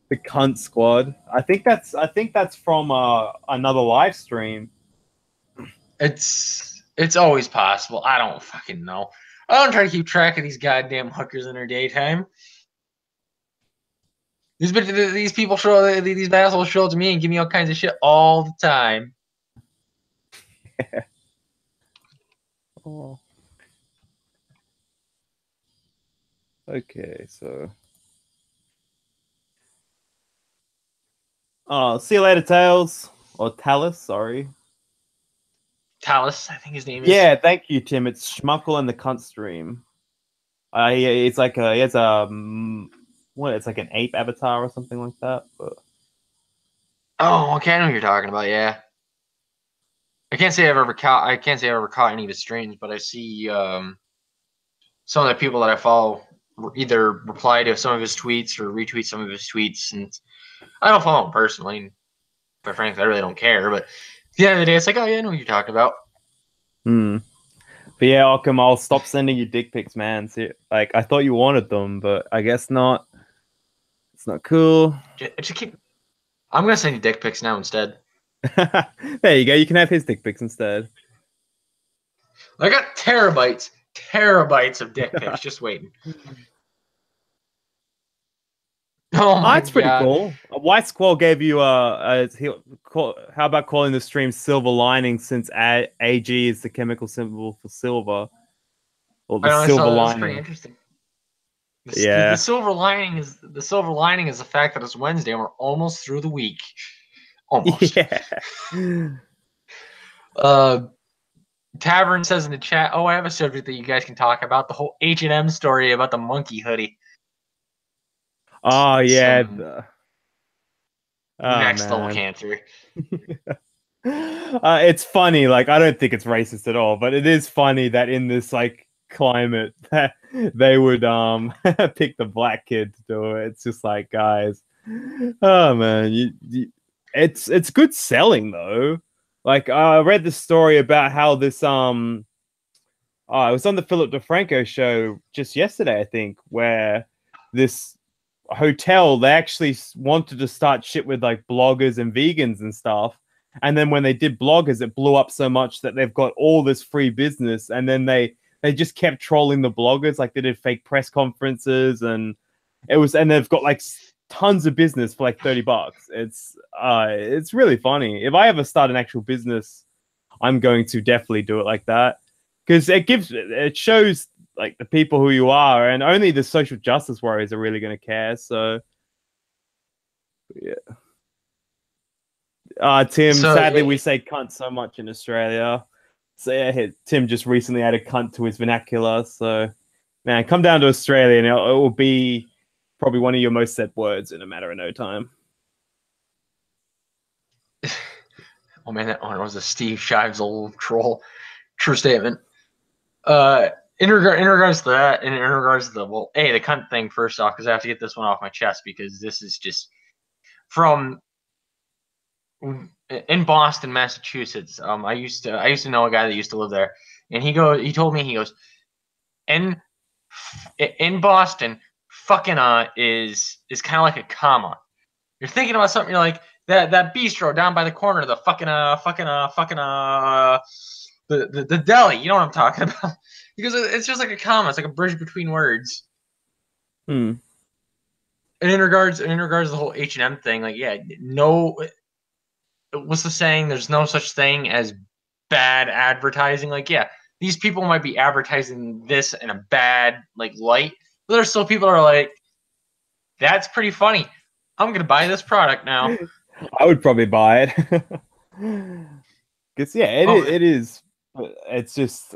The cunt squad. I think that's from another live stream. It's always possible. I don't fucking know. I don't try to keep track of these goddamn hookers in their daytime. These people these assholes show up to me and give me all kinds of shit all the time. Oh. Okay, so. Oh, see you later, Tails. Or Talus, sorry. Talus, I think his name is. Yeah, thank you, Tim. It's Schmuckle and the Cunt Stream. It's like it's like an ape avatar or something like that. But oh, okay, I know what you're talking about. Yeah. I can't say I've ever caught any of his streams, but I see some of the people that I follow either reply to some of his tweets or retweet some of his tweets, and I don't follow him personally. And quite frankly, I really don't care. But at the end of the day, it's like, oh yeah, I know what you're talking about. Hmm. But yeah, Occam, I'll stop sending you dick pics, man. See, like I thought you wanted them, but I guess not. It's not cool. Just keep. I'm gonna send you dick pics now instead. There you go. You can have his dick pics instead. I got terabytes of dick pics just waiting. Oh my That's pretty god! cool. White Squall gave you how about calling the stream Silver Lining, since Ag is the chemical symbol for silver, or I the know I silver saw that. That's pretty lining. interesting. The Yeah. silver lining is the fact that it's Wednesday and we're almost through the week. Almost. Yeah. Tavern says in the chat, "Oh, I have a subject that you guys can talk about: the whole H&M story about the monkey hoodie." Oh yeah. Some Oh next level man. cancer. It's funny. Like I don't think it's racist at all, but it is funny that in this like climate that they would pick the black kid to do it. It's just like, guys, oh man, it's good selling though. Like I read the story about how this it was on the Philip DeFranco show just yesterday, I think, where this hotel, they actually wanted to start shit with like bloggers and vegans and stuff. And then when they did bloggers, it blew up so much that they've got all this free business. And then they just kept trolling the bloggers. Like they did fake press conferences, and they've got like tons of business for like $30. It's really funny. If I ever start an actual business, I'm going to definitely do it like that, because it shows like the people who you are, and only the social justice warriors are really going to care. So yeah. Tim, So sadly we say cunt so much in Australia. So yeah, Tim just recently added cunt to his vernacular. So man, come down to Australia and it will be probably one of your most said words in a matter of no time. oh man, that one was a Steve Shives old troll. True statement. In regards to that, and in regards to the cunt thing first off, because I have to get this one off my chest, because this is just from in Boston, Massachusetts. I used to know a guy that used to live there, and he told me, he goes, in Boston, fucking is kind of like a comma. You're thinking about something, you're like that bistro down by the corner, the the deli. You know what I'm talking about? Because it's just like a comma. It's like a bridge between words. Hmm. And in regards to the whole H&M thing, like, yeah, no, what's the saying? There's no such thing as bad advertising. Like, yeah, these people might be advertising this in a bad like light, but there's still people that are like, that's pretty funny. I'm gonna buy this product now. I would probably buy it. Because yeah, it is. It's just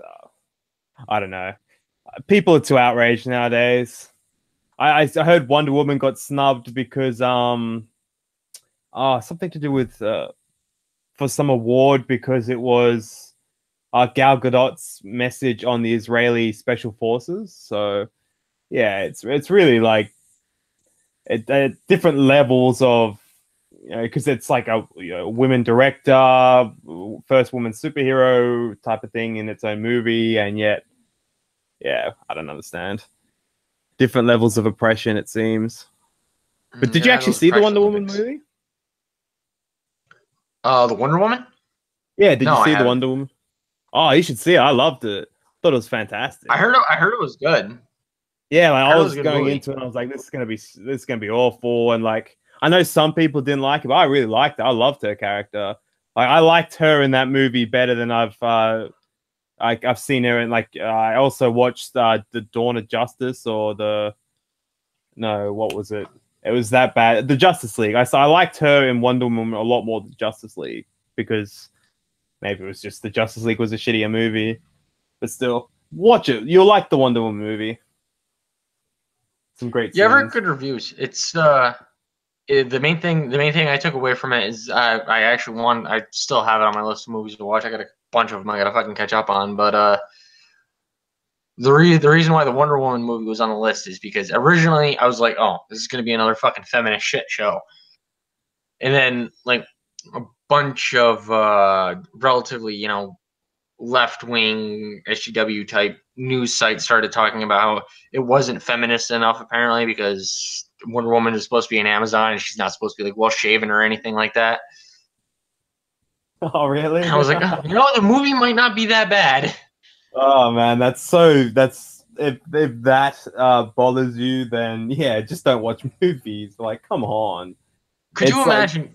I don't know. People are too outraged nowadays. I heard Wonder Woman got snubbed because something to do with for some award, because it was Gal Gadot's message on the Israeli special forces. So yeah, it's really like different levels of, because it's like a women director, first woman superhero type of thing in its own movie, and yet, yeah, I don't understand. Different levels of oppression, it seems. But did you Yeah, actually those see the Precious Wonder Woman Olympics. movie? The Wonder Woman? Yeah, did No, you I see the haven't. Wonder Woman? Oh, you should see it. I loved it. Thought it was fantastic. I heard it was good. Yeah, like I I heard it was was a good going movie. into it, and I was like, this is gonna be awful. And like, I know some people didn't like it, but I really liked it. I loved her character. Like, I liked her in that movie better than I've seen her in, like, I also watched the Dawn of Justice, or what was it? It was that bad. The Justice League. I liked her in Wonder Woman a lot more than Justice League, because maybe it was just the Justice League was a shittier movie, but still, watch it. You'll like the Wonder Woman movie. Some great Yeah, I've heard scenes. good reviews. It's the main thing I took away from it is I actually I still have it on my list of movies to watch. I got a bunch of them I gotta fucking catch up on, but the reason why the Wonder Woman movie was on the list is because originally I was like, oh, this is gonna be another fucking feminist shit show, and then like a bunch of relatively left wing SGW type news sites started talking about how it wasn't feminist enough apparently because Wonder Woman is supposed to be an Amazon and she's not supposed to be like well shaven or anything like that. Oh, really? And I was like, oh, the movie might not be that bad. Oh man, that's if that bothers you, then yeah, just don't watch movies. Like, come on. Could you It's like imagine?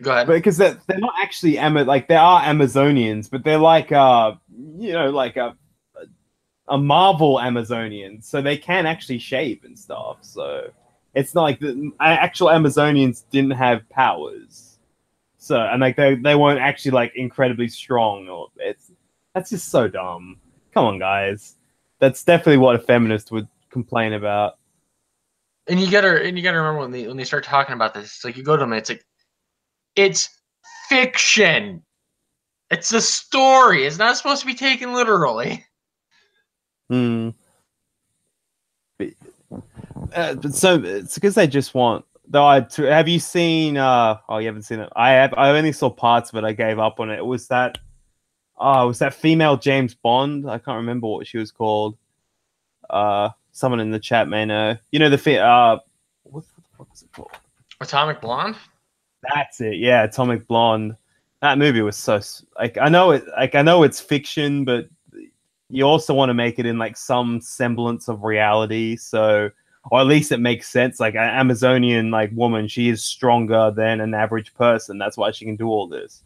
Go ahead. because they're not actually like they are Amazonians, but they're like like a Marvel Amazonian, so they can actually shape and stuff. So it's not like the actual Amazonians didn't have powers. So and like they weren't actually like incredibly strong or that's just so dumb. Come on, guys. That's definitely what a feminist would complain about. And you gotta remember when they start talking about this, it's like you go to them, it's like it's fiction. It's a story. It's not supposed to be taken literally. Hmm. But so it's because they just want. Though have you seen? Oh, you haven't seen it. I have. I only saw parts of it. I gave up on it. Was that? Oh, was that female James Bond? I can't remember what she was called. Someone in the chat may know. You know what the fuck is it called? Atomic Blonde? That's it. Yeah, Atomic Blonde. That movie was so like I know it. Like I know it's fiction, but you also want to make it in like some semblance of reality. So, or at least it makes sense. Like an Amazonian like woman, she is stronger than an average person. That's why she can do all this.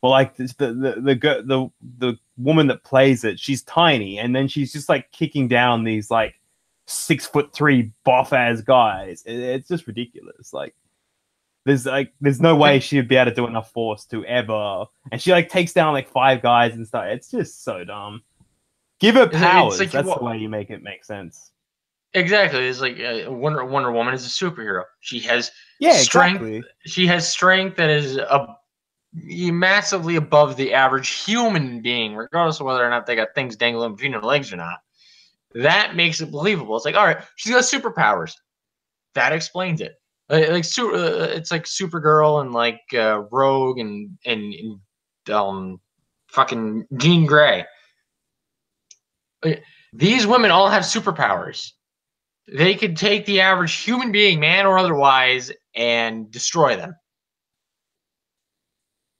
But like the woman that plays it, she's tiny, and then she's just like kicking down these like 6'3" buff ass guys. It's just ridiculous. Like there's no way she'd be able to do enough force to ever. And she like takes down like 5 guys and stuff. It's just so dumb. Give her powers. Like, that's the way you make it make sense. Exactly. It's like Wonder Woman is a superhero. She has strength. Exactly. She has strength that is massively above the average human being, regardless of whether or not they got things dangling between their legs or not. That makes it believable. It's like, all right, she's got superpowers. That explains it. It's like Supergirl and like Rogue and fucking Jean Grey. These women all have superpowers. They could take the average human being, man or otherwise, and destroy them.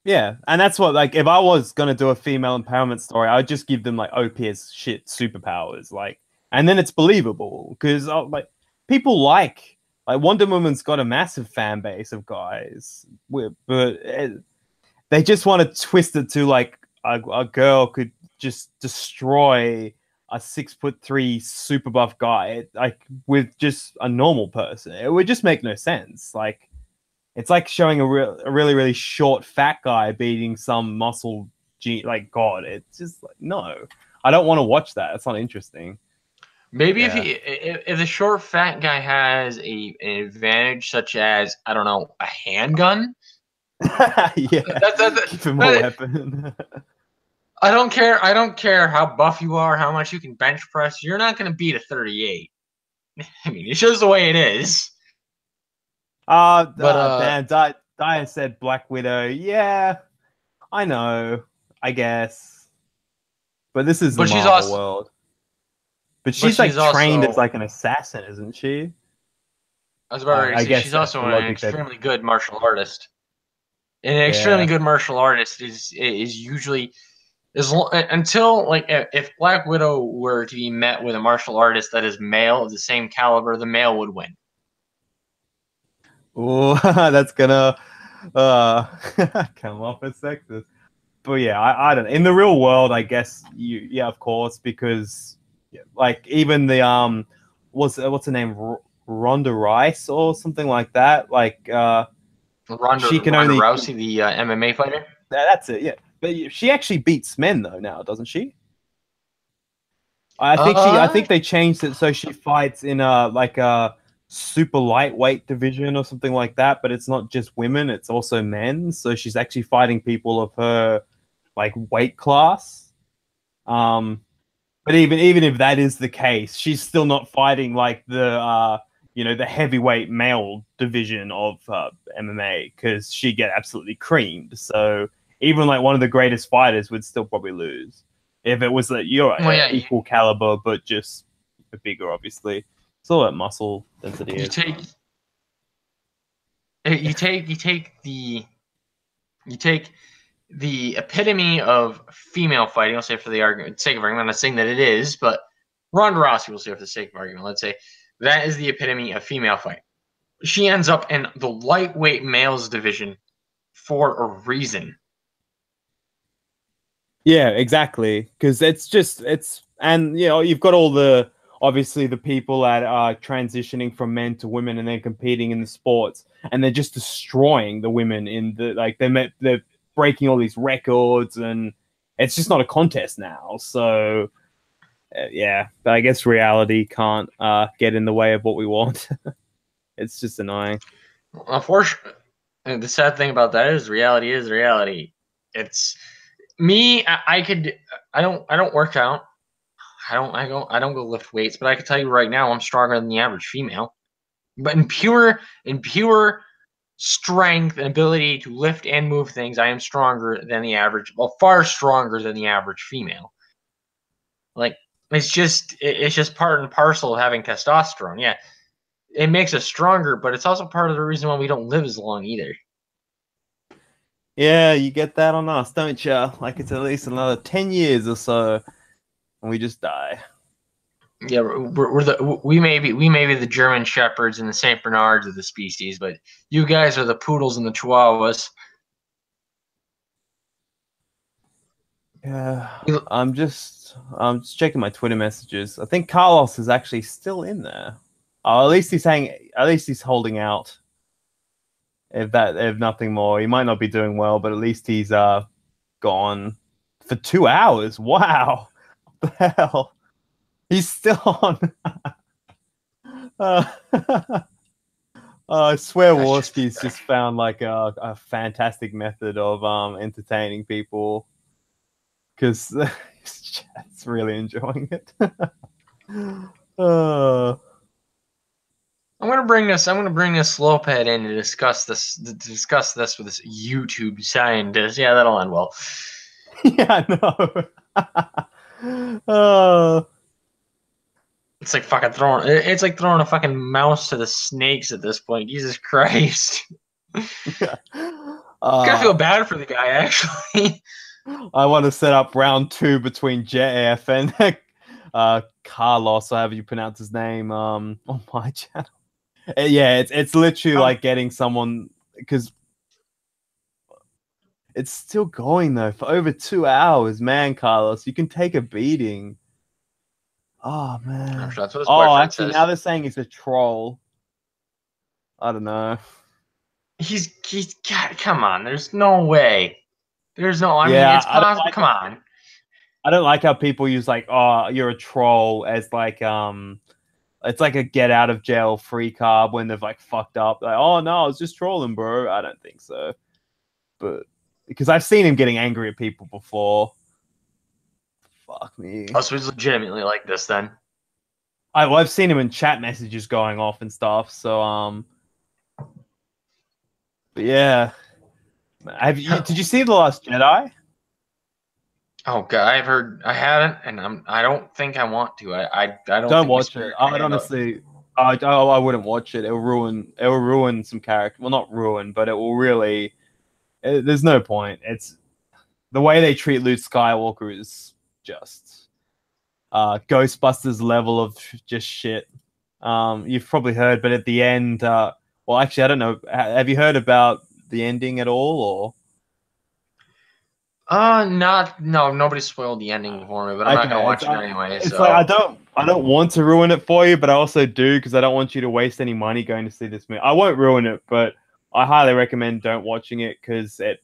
Yeah, and that's what like if I was gonna do a female empowerment story, I'd just give them like OP as shit superpowers, like, and then it's believable because like people like Wonder Woman's got a massive fan base of guys, but they just want to twist it to like a girl could just destroy a 6'3" super buff guy like with just a normal person. It would just make no sense. Like it's like showing a really really short fat guy beating some muscle like god. It's just like no, I don't want to watch that. It's not interesting. Maybe Yeah. if the short fat guy has an advantage, such as I don't know, a handgun. Yeah, give him a weapon. I don't care. I don't care how buff you are, how much you can bench press. You're not going to beat a 38. I mean, it shows the way it is. Damn, Diane said Black Widow. Yeah, I know. I guess, but this is the but she's Marvel also, world. But but she's like she's trained also. as like an assassin, isn't she? I was about to I say guess she's that's also the an logic that. extremely good martial artist. And an extremely Yeah. good martial artist is usually until like if Black Widow were to be met with a martial artist that is male of the same caliber, the male would win. Oh, that's gonna uh come off as sexist. But yeah, I don't know. In the real world, I guess yeah, of course, because like even the what's her name, Ronda Rice or something like that. Like she can Ronda only Rousey, the MMA fighter. that's it. Yeah, but she actually beats men though now, doesn't she? I Uh, think they changed it so she fights in like super lightweight division or something like that, but it's not just women, it's also men. So she's actually fighting people of her like weight class. But even if that is the case, she's still not fighting like the heavyweight male division of MMA, because she get absolutely creamed. So even like one of the greatest fighters would still probably lose if it was that you're Well, yeah, equal caliber, but just bigger, obviously. It's all that muscle density you is. take you take you take the epitome of female fighting. I'll say for the sake of argument, I'm not saying that it is, but Ronda Rousey will say for the sake of argument. Let's say that is the epitome of female fight. She ends up in the lightweight males division for a reason. Yeah, exactly. Because and you've got all the obviously the people that are transitioning from men to women and then competing in the sports, and they're just destroying the women in the like they're breaking all these records, and it's just not a contest now. So yeah, but I guess reality can't get in the way of what we want. It's just annoying. Unfortunately, the sad thing about that is reality is reality. It's me. I don't work out. I don't go lift weights, but I can tell you right now, I'm stronger than the average female. But in pure strength and ability to lift and move things, I am stronger than the average. Well, far stronger than the average female. Like it's just part and parcel of having testosterone. Yeah, it makes us stronger, but it's also part of the reason why we don't live as long either. Yeah, you get that on us, don't you? Like it's at least another 10 years or so, and we just die. Yeah, we may be the German shepherds and the Saint Bernards of the species, but you guys are the poodles and the chihuahuas. Yeah, I'm just checking my Twitter messages. I think Carlos is actually still in there. Oh, at least he's holding out. If nothing more, he might not be doing well, but at least he's gone for 2 hours. Wow, what the hell? He's still on. uh, I swear That's just Warski's just found like a fantastic method of entertaining people, because it's really enjoying it. uh, I'm gonna bring this. I'm gonna bring this sloped in to discuss this with this YouTube scientist. Yeah, that'll end well. yeah, no. It's like fucking throwing. It's like throwing a fucking mouse to the snakes at this point. Jesus Christ. Gotta feel bad for the guy actually. I want to set up round 2 between JF and Carlos, or however you pronounce his name, on my channel. Yeah, it's literally like getting someone, because it's still going though for over 2 hours, man. Carlos, you can take a beating. Oh man. I'm sure that's what his Oh, boyfriend actually, says. now they're saying he's a troll. I don't know. He's God, come on. There's no way. There's no. I mean, Yeah, it's possible. Come on. I don't like how people use like, oh, you're a troll as like it's like a get out of jail free card when they've like fucked up. Like, oh no, I was just trolling, bro. I don't think so. But because I've seen him getting angry at people before. Fuck me. Oh, so he's legitimately like this then. I've seen him in chat messages going off and stuff. So but yeah. Did you see The Last Jedi? Oh god, I've heard. I haven't, and I don't think I want to. I don't Don't think my watch it. spirit can I'd handle it. honestly I wouldn't watch it. It will ruin some character. Well, not ruin, but it will really there's no point. It's the way they treat Luke Skywalker is just Ghostbusters level of just shit. You've probably heard, but at the end, well, actually, I don't know. Have you heard about the ending at all, or? No, nobody spoiled the ending for me, but I'm not gonna Okay, watch it anyway. it's like So I don't want to ruin it for you, but I also do, because I don't want you to waste any money going to see this movie. I won't ruin it, but I highly recommend don't watching it, because it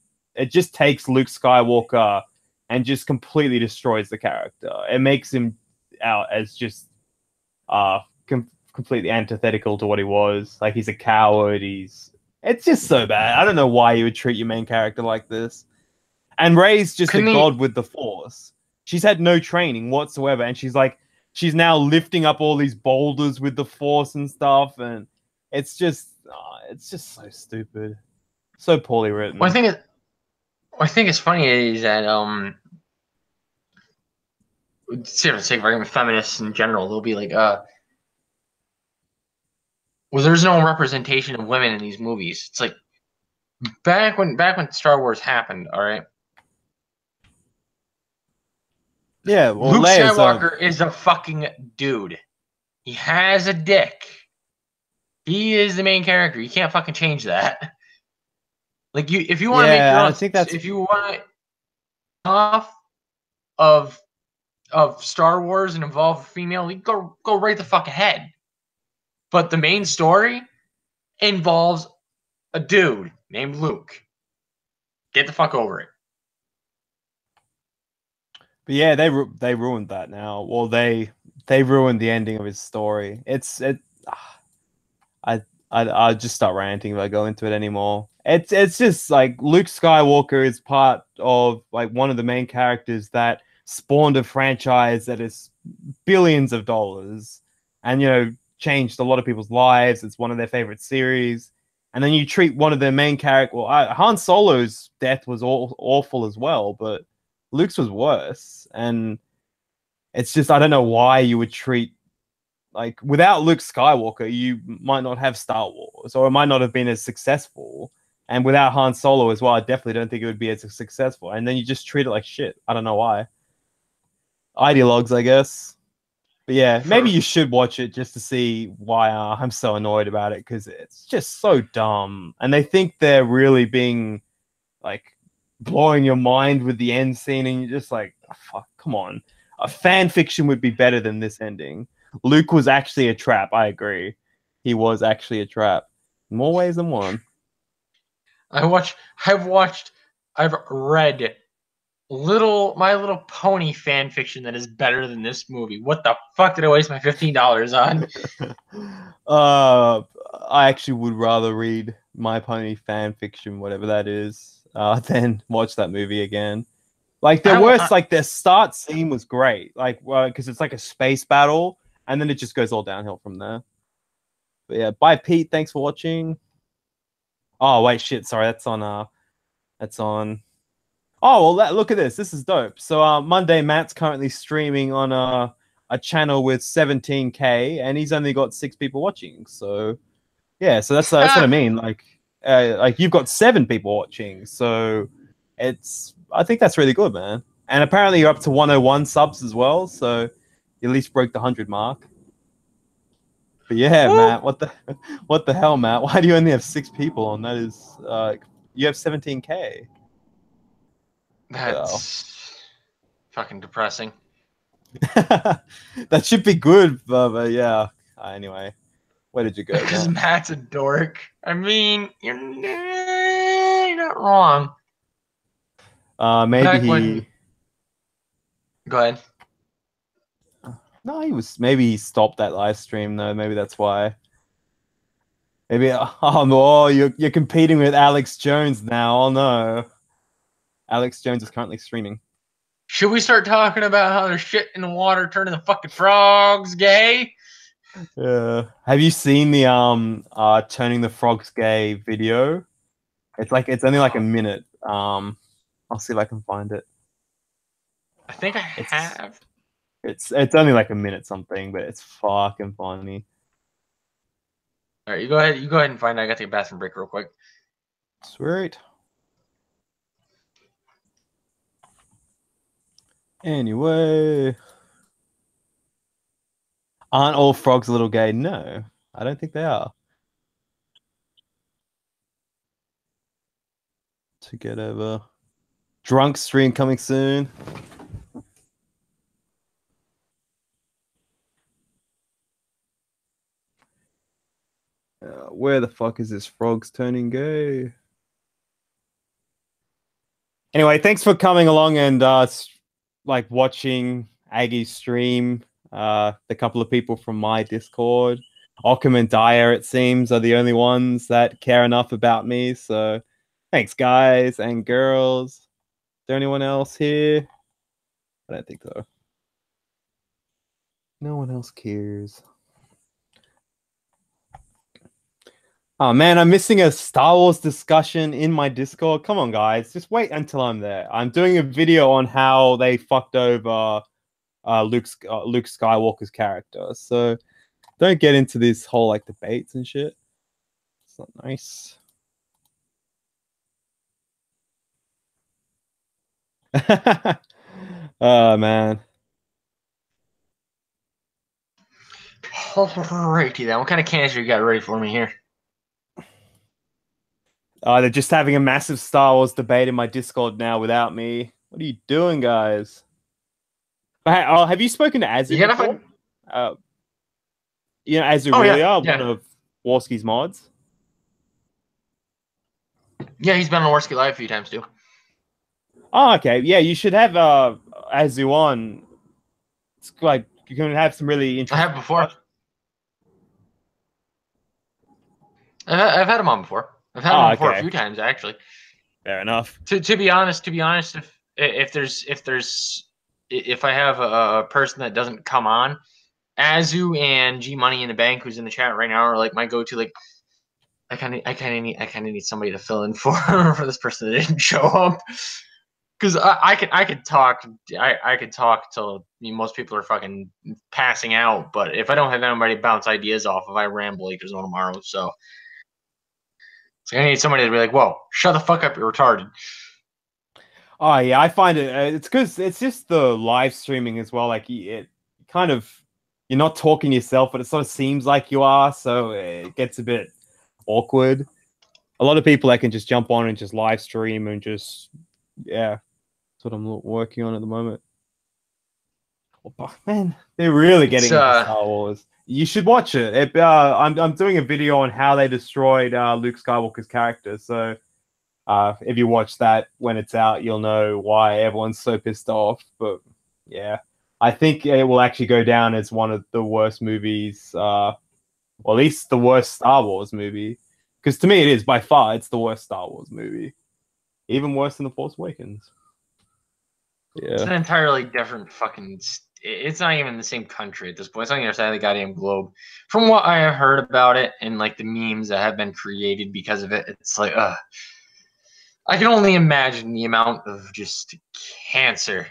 just takes Luke Skywalker and just completely destroys the character. It makes him out as just completely antithetical to what he was. Like he's a coward. It's just so bad. I don't know why you would treat your main character like this. And Rey's just a Couldn't he? god with the Force. She's had no training whatsoever, and she's now lifting up all these boulders with the Force and stuff, and it's just so stupid, so poorly written. One thing is funny is that for sake of argument, feminists in general, they'll be like, well, there's no representation of women in these movies. It's like back when Star Wars happened, all right. Yeah, well, Luke Leia's Skywalker is a fucking dude. He has a dick. He is the main character. You can't fucking change that. Like if you want to make your own, I think that's if you want off of Star Wars and involve a female, you go right the fuck ahead. But the main story involves a dude named Luke. Get the fuck over it. But yeah, they ruined that now. Well, they ruined the ending of his story. I'll just start ranting if I go into it anymore. It's just like Luke Skywalker is part of like one of the main characters that spawned a franchise that is billions of dollars, and changed a lot of people's lives. It's one of their favorite series, and then you treat one of their main characters. Well, Han Solo's death was awful as well, but Luke's was worse, and it's just I don't know why you would treat like without Luke Skywalker, you might not have Star Wars, or it might not have been as successful. And without Han Solo as well, I definitely don't think it would be as successful. And then you just treat it like shit. I don't know why. Ideologues, I guess. But yeah, maybe you should watch it just to see why I'm so annoyed about it, because it's just so dumb. And they think they're really being like blowing your mind with the end scene, and you're just like, oh, fuck, come on. A fan fiction would be better than this ending. Luke was actually a trap. I agree. He was actually a trap. In more ways than one. I've read My Little Pony fan fiction that is better than this movie. What the fuck did I waste my $15 on? I actually would rather read My Pony fan fiction, whatever that is, than watch that movie again. Like their start scene was great, like because it's like a space battle, and then it just goes all downhill from there. But yeah, bye Pete. Thanks for watching. Oh wait, shit. Sorry, that's on. Oh well, look at this. This is dope. So Monday Matt's currently streaming on a channel with 17K, and he's only got 6 people watching. So yeah, so that's what I mean. Like you've got 7 people watching. So I think that's really good, man. And apparently you're up to 101 subs as well. So you at least broke the 100 mark. But yeah, Woo! Matt, what the hell, Matt? Why do you only have 6 people on? That is, you have 17K. That's fucking depressing. That should be good, but yeah. Anyway, where did you go? Because Matt's a dork. I mean, you're not wrong. Maybe Go ahead. No, maybe he stopped that live stream though. Maybe that's why. Maybe you're competing with Alex Jones now. Oh no. Alex Jones is currently streaming. Should we start talking about how there's shit in the water turning the fucking frogs gay? Have you seen the turning the frogs gay video? It's only like a minute. I'll see if I can find it. I think I have. It's only like a minute something, but it's fucking funny. All right, you go ahead. You go ahead and find it. I got to take a bathroom break real quick. Sweet. Anyway, aren't all frogs a little gay? No, I don't think they are. To get over. Drunk stream coming soon. Where the fuck is this frogs turning gay? Anyway, thanks for coming along and like watching Aggy stream. The couple of people from my Discord. Occam and Dyer, it seems, are the only ones that care enough about me. So thanks, guys and girls. Is there anyone else here? I don't think so. No one else cares. Oh man, I'm missing a Star Wars discussion in my Discord. Come on, guys, just wait until I'm there. I'm doing a video on how they fucked over Luke Skywalker's character. So don't get into this whole like debates and shit. It's not nice. Oh man. Alrighty then. What kind of cancer you got ready for me here? They're just having a massive Star Wars debate in my Discord now without me. What are you doing, guys? Have you spoken to Azu before? You know Azurelia, one of Warski's mods. Yeah, he's been on Warski Live a few times too. Oh, okay. Yeah, you should have Azu on. It's like you're going to have some really interesting. I have before. I've had him on before. I've had him on before a few times actually. Fair enough. To be honest, if I have a person that doesn't come on, Azu and G Money in the Bank, who's in the chat right now, are like my go-to. Like, I kind of need somebody to fill in for for this person that didn't show up. Because I could talk till most people are fucking passing out. But if I don't have anybody to bounce ideas off of, I ramble like there's no tomorrow. So I need somebody to be like, "Whoa, shut the fuck up, you're retarded." Oh yeah, I find it. It's because it's just the live streaming as well. Like it kind of, you're not talking yourself, but it sort of seems like you are. So it gets a bit awkward. A lot of people that can just jump on and just live stream and just that's what I'm working on at the moment. Oh, man, they're really getting into Star Wars. You should watch it. I'm doing a video on how they destroyed Luke Skywalker's character. So if you watch that when it's out, you'll know why everyone's so pissed off. But yeah, I think it will actually go down as one of the worst movies, or at least the worst Star Wars movie. Because to me, it is by far, it's the worst Star Wars movie. Even worse than The Force Awakens. Yeah. It's an entirely different fucking... It's not even the same country at this point. It's on the other side of the goddamn globe. From what I have heard about it and like the memes that have been created because of it, it's like, I can only imagine the amount of just cancer.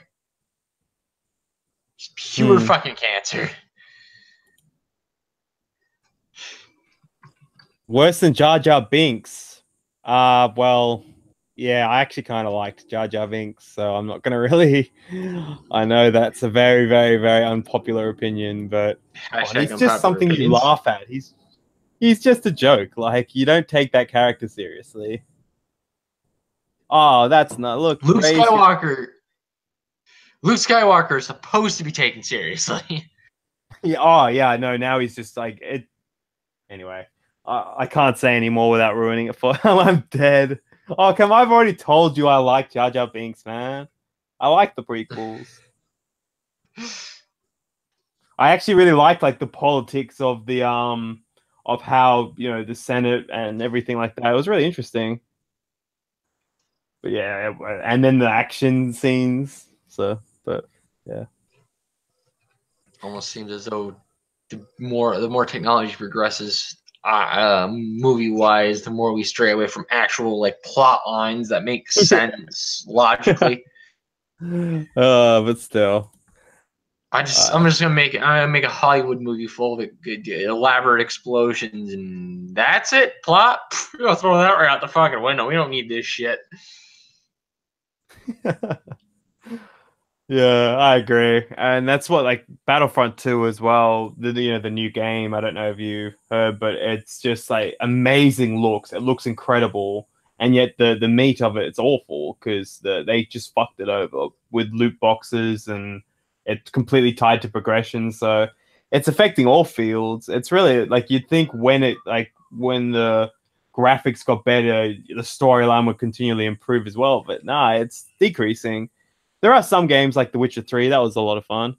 Just pure fucking cancer. Worse than Jar Jar Binks. Well, yeah, I actually kind of liked Jar Jar Binks, so I'm not going to really... I know that's a very, very, very unpopular opinion, but he's just something you laugh at. He's just a joke. Like, you don't take that character seriously. Oh, that's not... Look, Luke Skywalker is supposed to be taken seriously. Yeah. Oh, yeah, no, now he's just like... it. Anyway, I can't say anymore without ruining it for him. I'm dead. Oh, come! I've already told you I like Jar Jar Binks, man. I like the prequels. I actually really liked like the politics of the of how, you know, the Senate and everything like that. It was really interesting. But yeah, and then the action scenes. So, but yeah, almost seems as though the more technology progresses, movie wise, the more we stray away from actual like plot lines that make sense logically. But still, I'm just gonna make a Hollywood movie full of elaborate explosions and that's it. Plot, I'll throw that right out the fucking window. We don't need this shit. Yeah, I agree, and that's what like Battlefront 2 as well. The new game. I don't know if you heard, but it's just like amazing looks. It looks incredible, and yet the meat of it's awful because they just fucked it over with loot boxes, and it's completely tied to progression. So it's affecting all fields. It's really like you'd think when the graphics got better, the storyline would continually improve as well. But nah, it's decreasing. There are some games like The Witcher 3. That was a lot of fun.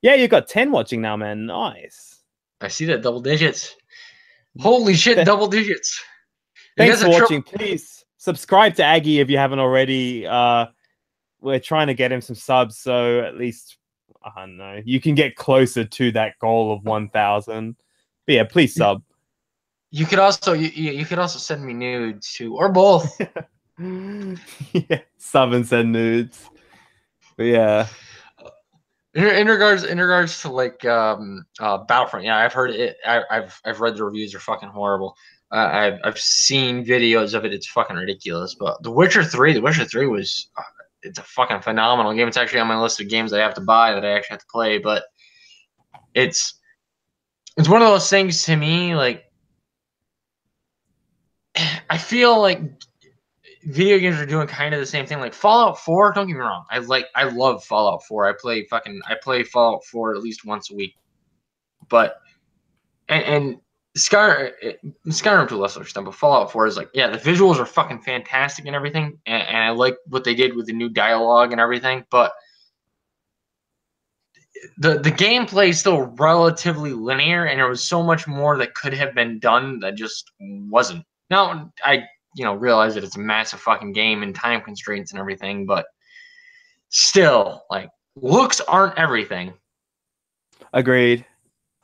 Yeah, you got 10 watching now, man. Nice. I see that double digits. Holy shit, double digits. You Thanks guys for are watching. Please subscribe to Aggy if you haven't already. We're trying to get him some subs, so at least I don't know, you can get closer to that goal of 1,000. But yeah, please sub. You could also you could also send me nudes too, or both. Yeah, sub and send nudes. But yeah. In regards to like Battlefront, yeah, I've heard it. I've read the reviews are fucking horrible. I've seen videos of it. It's fucking ridiculous. But The Witcher 3 was it's a fucking phenomenal game. It's actually on my list of games I have to buy that I actually have to play. But it's it's one of those things to me. Like I feel like video games are doing kind of the same thing. Like Fallout 4, don't get me wrong. I love Fallout 4. I play Fallout 4 at least once a week. But and Skyrim to a lesser extent, but Fallout 4 is like, yeah, the visuals are fucking fantastic and everything, and I like what they did with the new dialogue and everything, but the gameplay is still relatively linear, and there was so much more that could have been done that just wasn't. Now I realize that it's a massive fucking game and time constraints and everything, but still, like looks aren't everything. Agreed.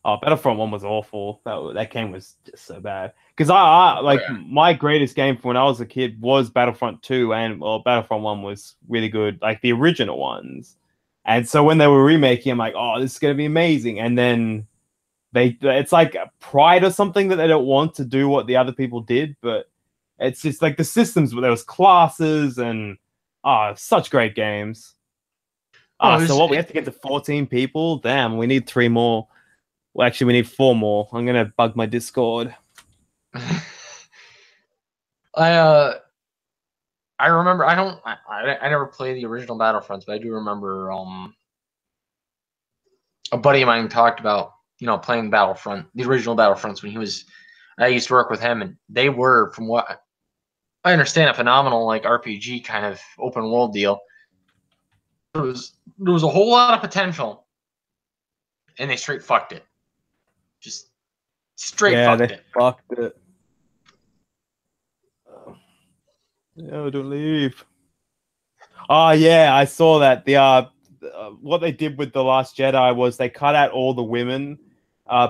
Oh, Battlefront 1 was awful. That game was just so bad. Because I Oh like yeah. my greatest game from when I was a kid was Battlefront 2, and well, Battlefront 1 was really good, like the original ones. And so when they were remaking, I'm like, oh, this is gonna be amazing. And then it's like pride or something that they don't want to do what the other people did, but it's just like the systems where there was classes and such great games. Oh, So what we have to get to 14 people? Damn, we need 3 more. Well, actually, we need 4 more. I'm gonna bug my Discord. I I remember I never played the original Battlefronts, but I do remember a buddy of mine talked about playing Battlefront, the original Battlefronts when I used to work with him, and they were, from what I understand, a phenomenal like RPG kind of open world deal. There was a whole lot of potential, and they straight fucked it. Just straight Yeah, fucked they it. fucked it. No, don't leave. Oh yeah, I saw that. What they did with The Last Jedi was they cut out all the women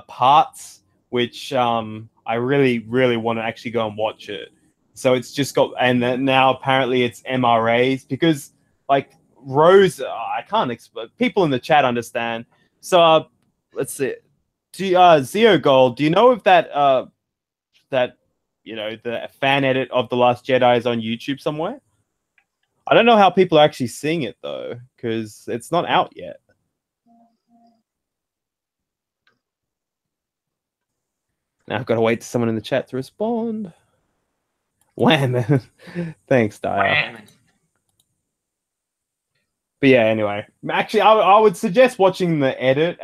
parts, which I really, really want to actually go and watch it. So it's just got, and then now apparently it's MRAs because like Rose, I can't explain. People in the chat understand. So let's see. Zeo Gold, do you know if that the fan edit of The Last Jedi is on YouTube somewhere? I don't know how people are actually seeing it though, because it's not out yet. Now I've got to wait for someone in the chat to respond. Wham! Thanks, Dyer. But yeah, anyway, actually, I would suggest watching the edit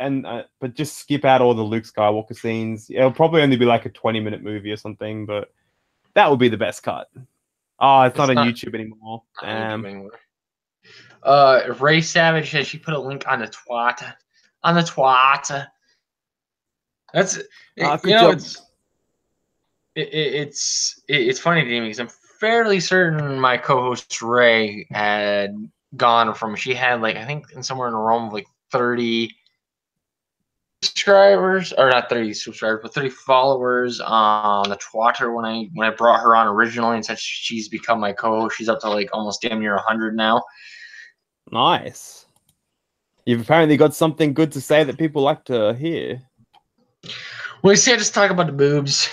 but just skip out all the Luke Skywalker scenes. It'll probably only be like a 20-minute movie or something, but that would be the best cut. Oh, it's not on YouTube anymore. Damn. Ray Savage says she put a link on the twat. On the twat. That's Good job. It's funny to me because I'm fairly certain my co-host Ray had gone from, she had like, I think somewhere in the realm of like 30 subscribers, or not 30 subscribers, but 30 followers on the Twitter when I brought her on originally, and since she's become my co-host, she's up to like almost damn near 100 now. Nice. You've apparently got something good to say that people like to hear. Well, you see, I just talk about the boobs.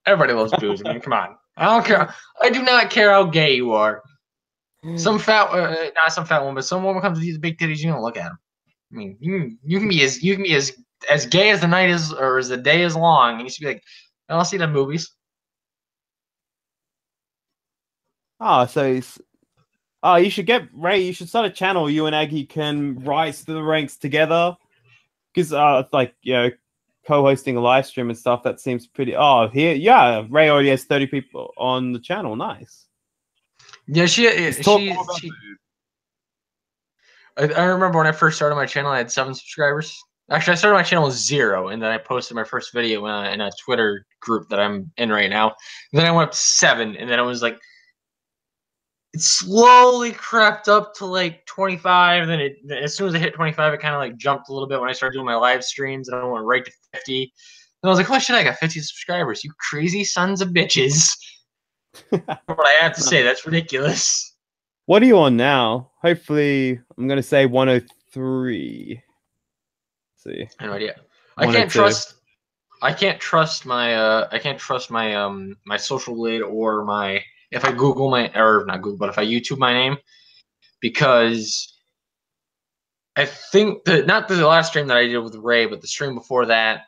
Everybody loves boobs. I mean, come on. I don't care. I do not care how gay you are. Some fat, not some fat woman, but some woman comes with these big titties. You don't look at them. I mean, you can be as gay as the night is, or as the day is long, and you should be like, I'll see the movies. Oh, so you should get Ray. You should start a channel. You and Aggy can rise to the ranks together. Because co-hosting a live stream and stuff, that seems pretty. Oh, yeah. Ray already has 30 people on the channel. Nice. Yeah, I remember when I first started my channel, I had 7 subscribers. Actually, I started my channel with 0, and then I posted my first video in a Twitter group that I'm in right now. And then I went up to 7, and then it was like it slowly crept up to like 25. Then as soon as I hit 25, it kind of like jumped a little bit when I started doing my live streams, and I went right to 50. And I was like, "Oh shit, I got 50 subscribers! You crazy sons of bitches!" What I have to say, that's ridiculous. What are you on now? Hopefully, I'm gonna say 103. Let's see, I have no idea. I can't 102. trust. I can't trust my. I can't trust my my social blade or my. If I Google my or not Google, but if I YouTube my name, because I think that not the last stream that I did with Ray, but the stream before that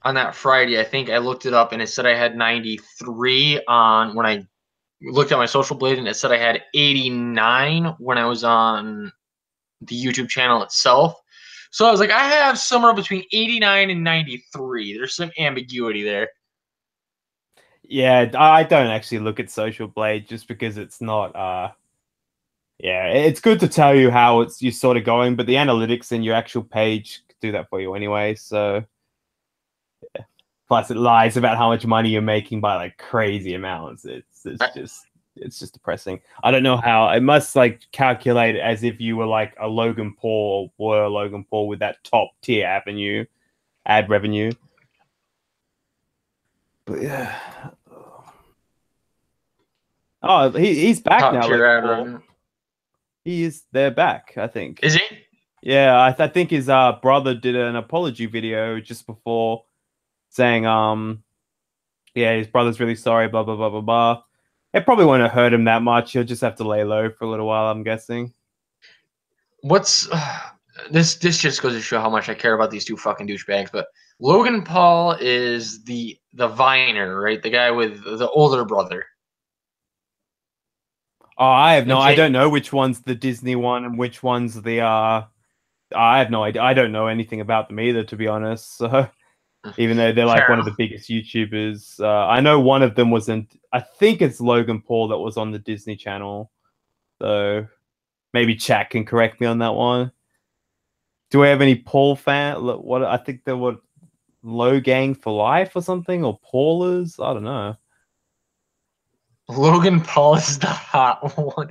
on that Friday, I think I looked it up and it said I had 93 on when I looked at my social blade, and it said I had 89 when I was on the YouTube channel itself. So I was like, I have somewhere between 89 and 93. There's some ambiguity there. Yeah, I don't actually look at Social Blade just because it's not. Yeah, it's good to tell you how you're sort of going, but the analytics in your actual page do that for you anyway. So, yeah. Plus, it lies about how much money you're making by like crazy amounts. It's just depressing. I don't know how it must like calculate it as if you were like a Logan Paul or were Logan Paul with that top tier ad revenue. But yeah. Oh, he's back Top now, tier Logan ad Paul. revenue. They're back, I think. Is he? Yeah, I think his brother did an apology video just before saying yeah, his brother's really sorry, blah blah blah blah blah. It probably won't hurt him that much. He'll just have to lay low for a little while, I'm guessing. What's this? This just goes to show how much I care about these two fucking douchebags. But Logan Paul is the Viner, right? The guy with the older brother. Oh, I Okay. don't know which one's the Disney one and which one's the I have no idea. I don't know anything about them either, to be honest. So even though they're like Fair one of enough. the biggest YouTubers, I know one of them wasn't. I think it's Logan Paul that was on the Disney Channel. So maybe chat can correct me on that one. Do we have any Paul fan? What I think they were Low Gang for Life or something, or Paulers. I don't know. Logan Paul is the hot one.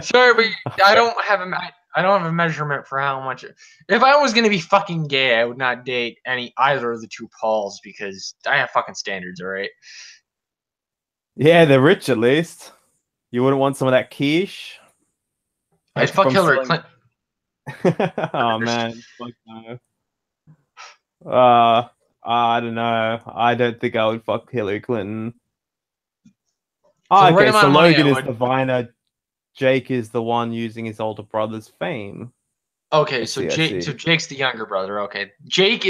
Sorry, but I don't have a measurement for how much. If I was gonna be fucking gay, I would not date either of the two Pauls because I have fucking standards. All right. Yeah, they're rich at least. You wouldn't want some of that quiche? I'd fuck From Hillary selling... Clinton. Oh man, fuck no. I don't know. I don't think I would fuck Hillary Clinton. For Oh, the right okay, amount so of money, I Logan is would. the Viner. Jake is the one using his older brother's fame. Okay, I so see, I see. Jake's the younger brother. Okay, Jake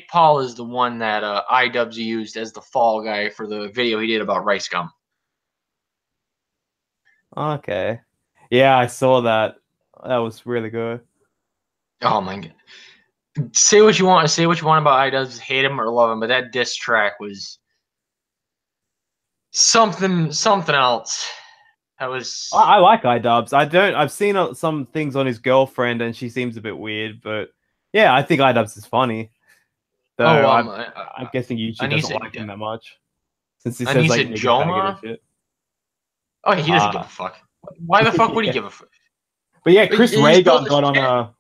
Paul is the one that iDubbbz used as the fall guy for the video he did about rice gum. Okay. Yeah, I saw that. That was really good. Oh my god. Say what you want. Say what you want about iDubbbz. Hate him or love him, but that diss track was something else. That was. I like iDubbbz. I've seen some things on his girlfriend and she seems a bit weird, but yeah, I think iDubbbz is funny. Oh, Though I'm guessing YouTube doesn't Anissa, like him that much. Since he says like nigga faggot and Joma. shit. Oh, he doesn't give a fuck. Why the fuck would he Yeah. give a fuck? But yeah, He's built his channel.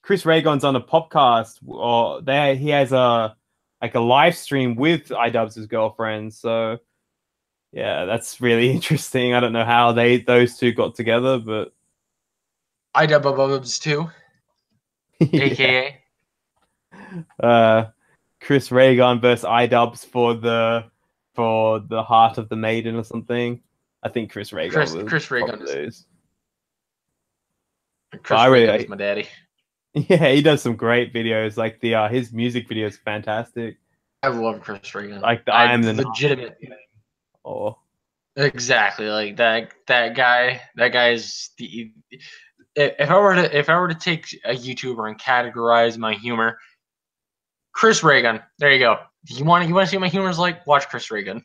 Chris Raygon's on a podcast, or there he has a live stream with iDubbbz's girlfriend. So yeah, that's really interesting. I don't know how those two got together, but iDubbbz too, yeah. aka. Chris Raygon versus iDubbbz for the Heart of the Maiden or something. I think Chris Raygon will Chris Raygun probably is lose. Chris Raygun is my daddy. Yeah, he does some great videos. Like his music video is fantastic. I love Chris Raygun. Like the I am the legitimate. Or Exactly, like that guy. That guy's the. If I were to take a YouTuber and categorize my humor, Chris Raygun. There you go. You want to see what my humor is like? Watch Chris Raygun.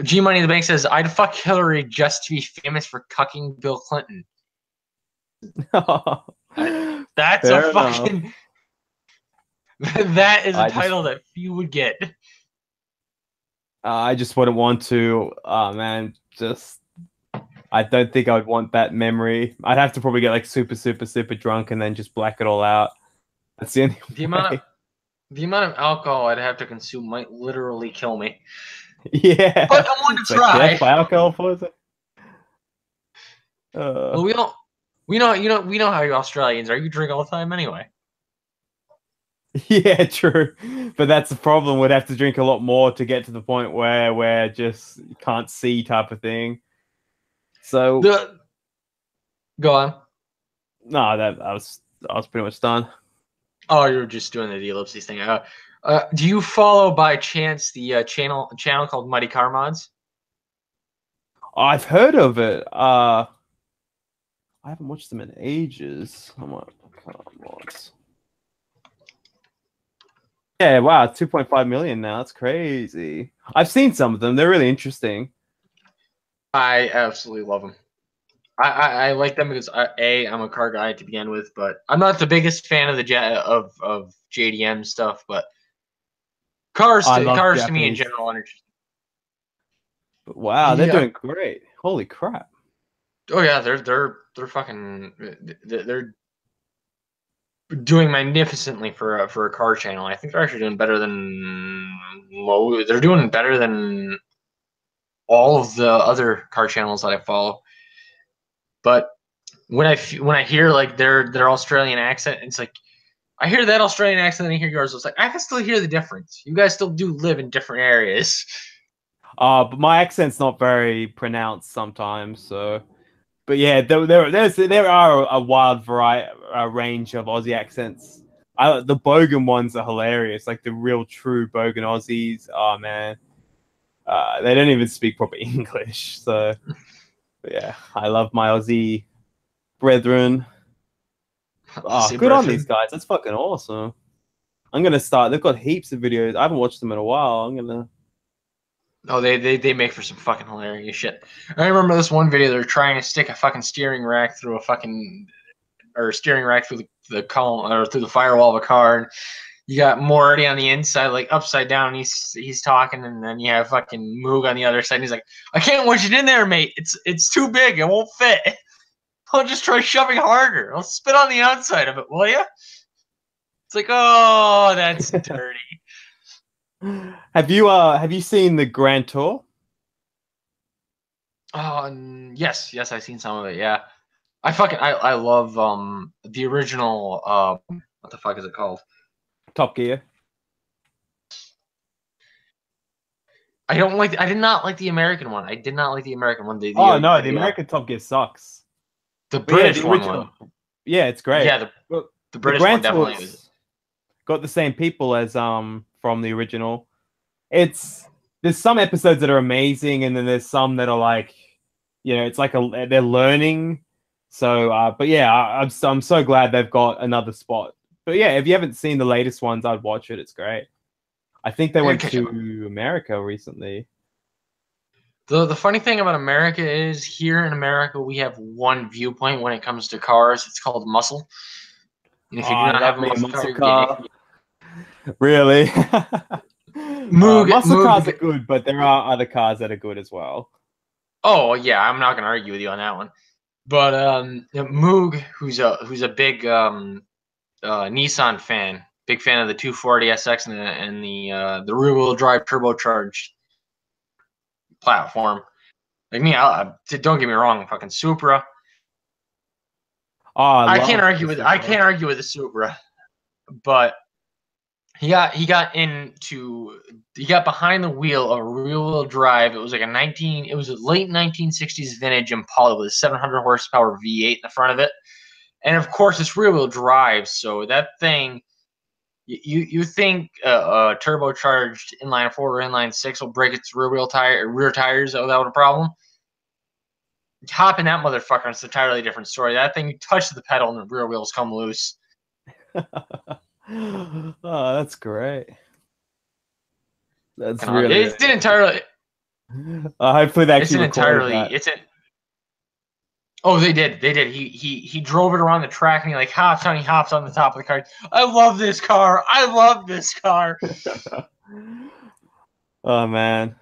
G Money in the Bank says I'd fuck Hillary just to be famous for cucking Bill Clinton. That's a Fair enough. fucking. That is a I just title that few would get. I just wouldn't want to. Oh man, just I don't think I would want that memory. I'd have to probably get like super, super, super drunk and then just black it all out. That's the only The amount of way. the amount of alcohol I'd have to consume might literally kill me. But Yeah, I want it's to like death try. by alcohol poisoning. Well, we know how you Australians are. You drink all the time anyway. Yeah, true. But that's the problem. We'd have to drink a lot more to get to the point where we're just can't see type of thing. So The Go on. no, that I was pretty much done. Oh, you're just doing the ellipses thing. Do you follow by chance the channel called Mighty Car Mods? I've heard of it. I haven't watched them in ages. I'm on, come on. Yeah, wow, 2.5 million now. That's crazy. I've seen some of them. They're really interesting. I absolutely love them. I like them because I'm a car guy to begin with, but I'm not the biggest fan of of JDM stuff. But I love cars to me in Japanese. general are interesting. But wow, they're Yeah. doing great. Holy crap. Oh yeah, they're fucking they're doing magnificently for a car channel. I think they're actually doing better than they're doing better than all of the other car channels that I follow. But when I hear like their Australian accent, it's like I hear that Australian accent and I hear yours. It's like I can still hear the difference. You guys still do live in different areas. But my accent's not very pronounced sometimes, so but yeah, there are a wild variety, a range of Aussie accents. The Bogan ones are hilarious, like the real true Bogan Aussies. Oh man, they don't even speak proper English. So but yeah, I love my Aussie brethren. Oh, Aussie good on these brethren. guys. That's fucking awesome. I'm gonna start. They've got heaps of videos. I haven't watched them in a while. I'm gonna. Oh, they make for some fucking hilarious shit. I remember this one video they're trying to stick a fucking steering rack through a fucking or steering rack through the column or through the firewall of a car. And you got Morty on the inside, like upside down. He's talking, and then you have fucking Moog on the other side. And he's like, "I can't wedge it in there, mate. It's too big. It won't fit. I'll just try shoving harder. I'll spit on the outside of it, will you?" It's like, oh, that's dirty. Have you seen the Grand Tour? Oh, yes, I've seen some of it. Yeah, I love the original what the fuck is it called? Top Gear. I did not like the American one. I did not like the American one. Oh no, the American Top Gear sucks. The But yeah, British the one was. original. Yeah, it's great. Yeah, Well, the the British one Grand definitely was. Tour's got the same people as from the original. It's there's some episodes that are amazing, and then there's some that are like, it's like they're learning. So, but yeah, I'm so glad they've got another spot. But yeah, if you haven't seen the latest ones, I'd watch it. It's great. I think they I gotta went catch up. to America recently. The funny thing about America is here in America we have one viewpoint when it comes to cars. It's called muscle. And Oh, if you do I not have love a me a muscle car, muscle you're gay. car. Really? Moog Muscle cars are Moog. good, but there are other cars that are good as well. Oh yeah, I'm not gonna argue with you on that one. But Moog, who's a big Nissan fan, big fan of the 240 SX and the rear wheel drive turbocharged platform. Like me, don't get me wrong, fucking Supra. Oh, I love the I Supra. can't argue with the Supra, but he got behind the wheel of a rear wheel drive. It was a late 1960s vintage Impala with a 700 horsepower V8 in the front of it, and of course it's rear wheel drive. So that thing, you think a turbocharged inline four or inline six will break its rear tires without a problem? Hop in that motherfucker, it's an entirely different story. That thing, you touch the pedal and the rear wheels come loose. Oh, that's great. That's really, It's an really entirely hopefully they it's actually an recorded entirely that. it's an Oh, they did. They did. He drove it around the track and he hops on. He hops on the top of the car. I love this car. I love this car. Oh man.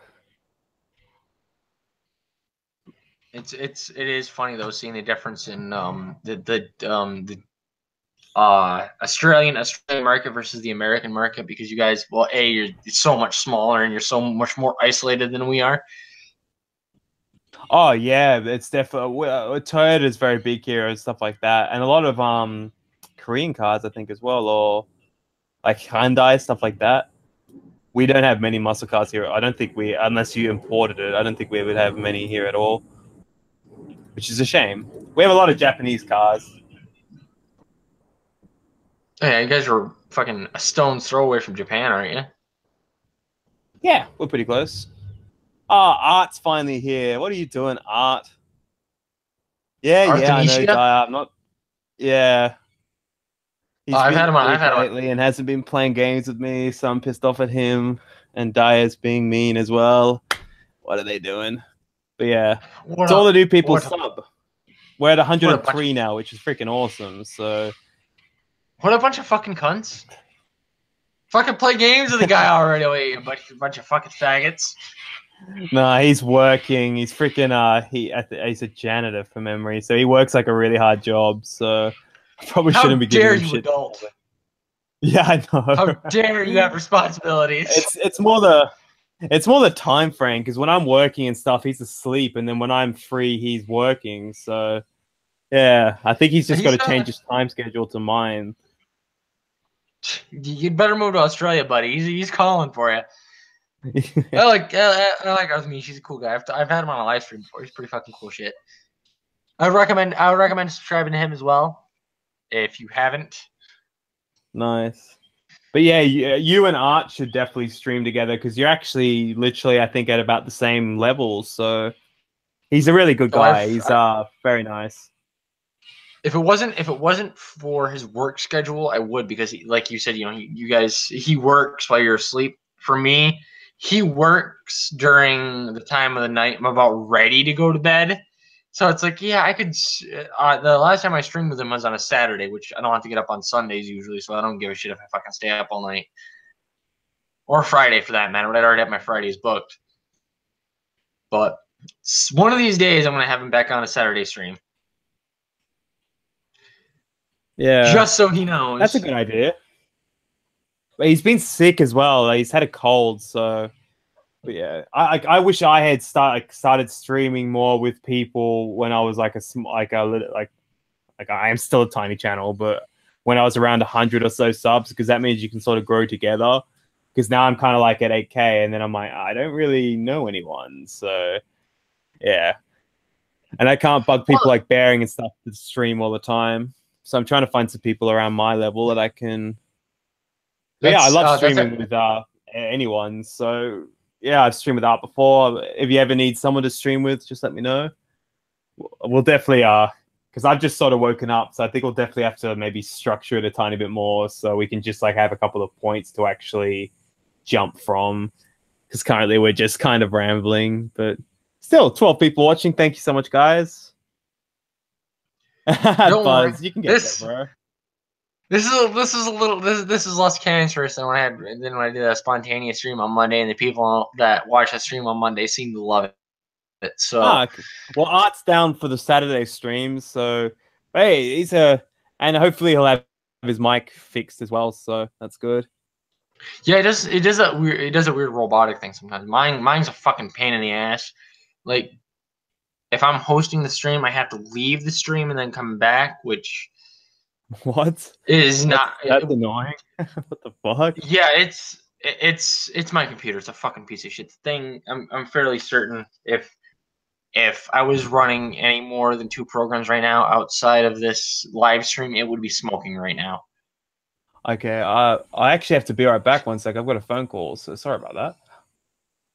It is funny though seeing the difference in the Australian market versus the American market because you guys, well, you're so much smaller and you're so much more isolated than we are. Oh yeah, it's definitely Toyota is very big here and stuff like that, and a lot of Korean cars I think as well, or like Hyundai stuff like that. We don't have many muscle cars here. I don't think we, unless you imported it, I don't think we would have many here at all, which is a shame. We have a lot of Japanese cars. Yeah, you guys are fucking a stone's throw away from Japan, aren't you? Yeah, we're pretty close. Oh, Art's finally here. What are you doing, Art? Yeah, I know, Artemisia? Daya. I'm not. Yeah, he's I've been had him on. I've sick had him on. lately and hasn't been playing games with me, so I'm pissed off at him. And Daya's being mean as well. What are they doing? But yeah, What it's all a the new people what a sub. We're at what a bunch 103 now, which is freaking awesome. So what a bunch of fucking cunts. Fucking play games with the guy already. Wait, a bunch of fucking faggots. no, he's working. He's freaking he's a janitor from memory, so he works like a really hard job. So I probably How shouldn't be giving dare him you, shit. adult? Yeah, I How know. dare you have responsibilities? It's more the time frame because when I'm working and stuff, he's asleep, and then when I'm free, he's working. So yeah, I think he's just got He's to change his time schedule to mine. You'd better move to Australia, buddy. He's calling for you. I like Arthur. She's a cool guy. I've had him on a live stream before. He's pretty fucking cool shit. I would recommend subscribing to him as well if you haven't. Nice. But yeah, you and Art should definitely stream together because you're actually literally, I think, at about the same level. So he's a really good So guy. He's very nice. if it wasn't for his work schedule, I would because like you said, he works while you're asleep. For me, he works during the time of the night I'm about ready to go to bed. So it's like, yeah, I could. The last time I streamed with him was on a Saturday, which I don't have to get up on Sundays usually, so I don't give a shit if I fucking stay up all night. Or Friday for that matter, but I'd already have my Fridays booked. But one of these days, I'm gonna have him back on a Saturday stream, Yeah, just so he that's a knows. good idea. But he's been sick as well. Like, he's had a cold, so. But yeah, I wish I had started streaming more with people when I was like I am still a tiny channel, but when I was around 100 or so subs, because that means you can sort of grow together. Because now I'm kind of like at 8K, and then I'm like, I don't really know anyone, so yeah. And I can't bug people like Bearing and stuff to stream all the time. So I'm trying to find some people around my level that I can. But yeah, I love streaming with anyone. So yeah, I've streamed with Art before. If you ever need someone to stream with, just let me know. We'll definitely because I've just sort of woken up, so I think we'll definitely have to maybe structure it a tiny bit more so we can just like have a couple of points to actually jump from. Because currently we're just kind of rambling, but still 12 people watching. Thank you so much, guys. Don't worry. Buzz, you can get there, bro. This is less cancerous than when I did a spontaneous stream on Monday, and the people that watch that stream on Monday seem to love it. So well, Art's down for the Saturday streams, so hey, and hopefully he'll have his mic fixed as well, so that's good. yeah, it does a weird robotic thing sometimes. Mine's a fucking pain in the ass. Like if I'm hosting the stream, I have to leave the stream and then come back, which What? is not That's annoying. What the fuck? Yeah, it's my computer. It's a fucking piece of shit thing. I'm fairly certain if I was running any more than 2 programs right now outside of this live stream, it would be smoking right now. Okay, I actually have to be right back 1 sec. I've got a phone call, so sorry about that.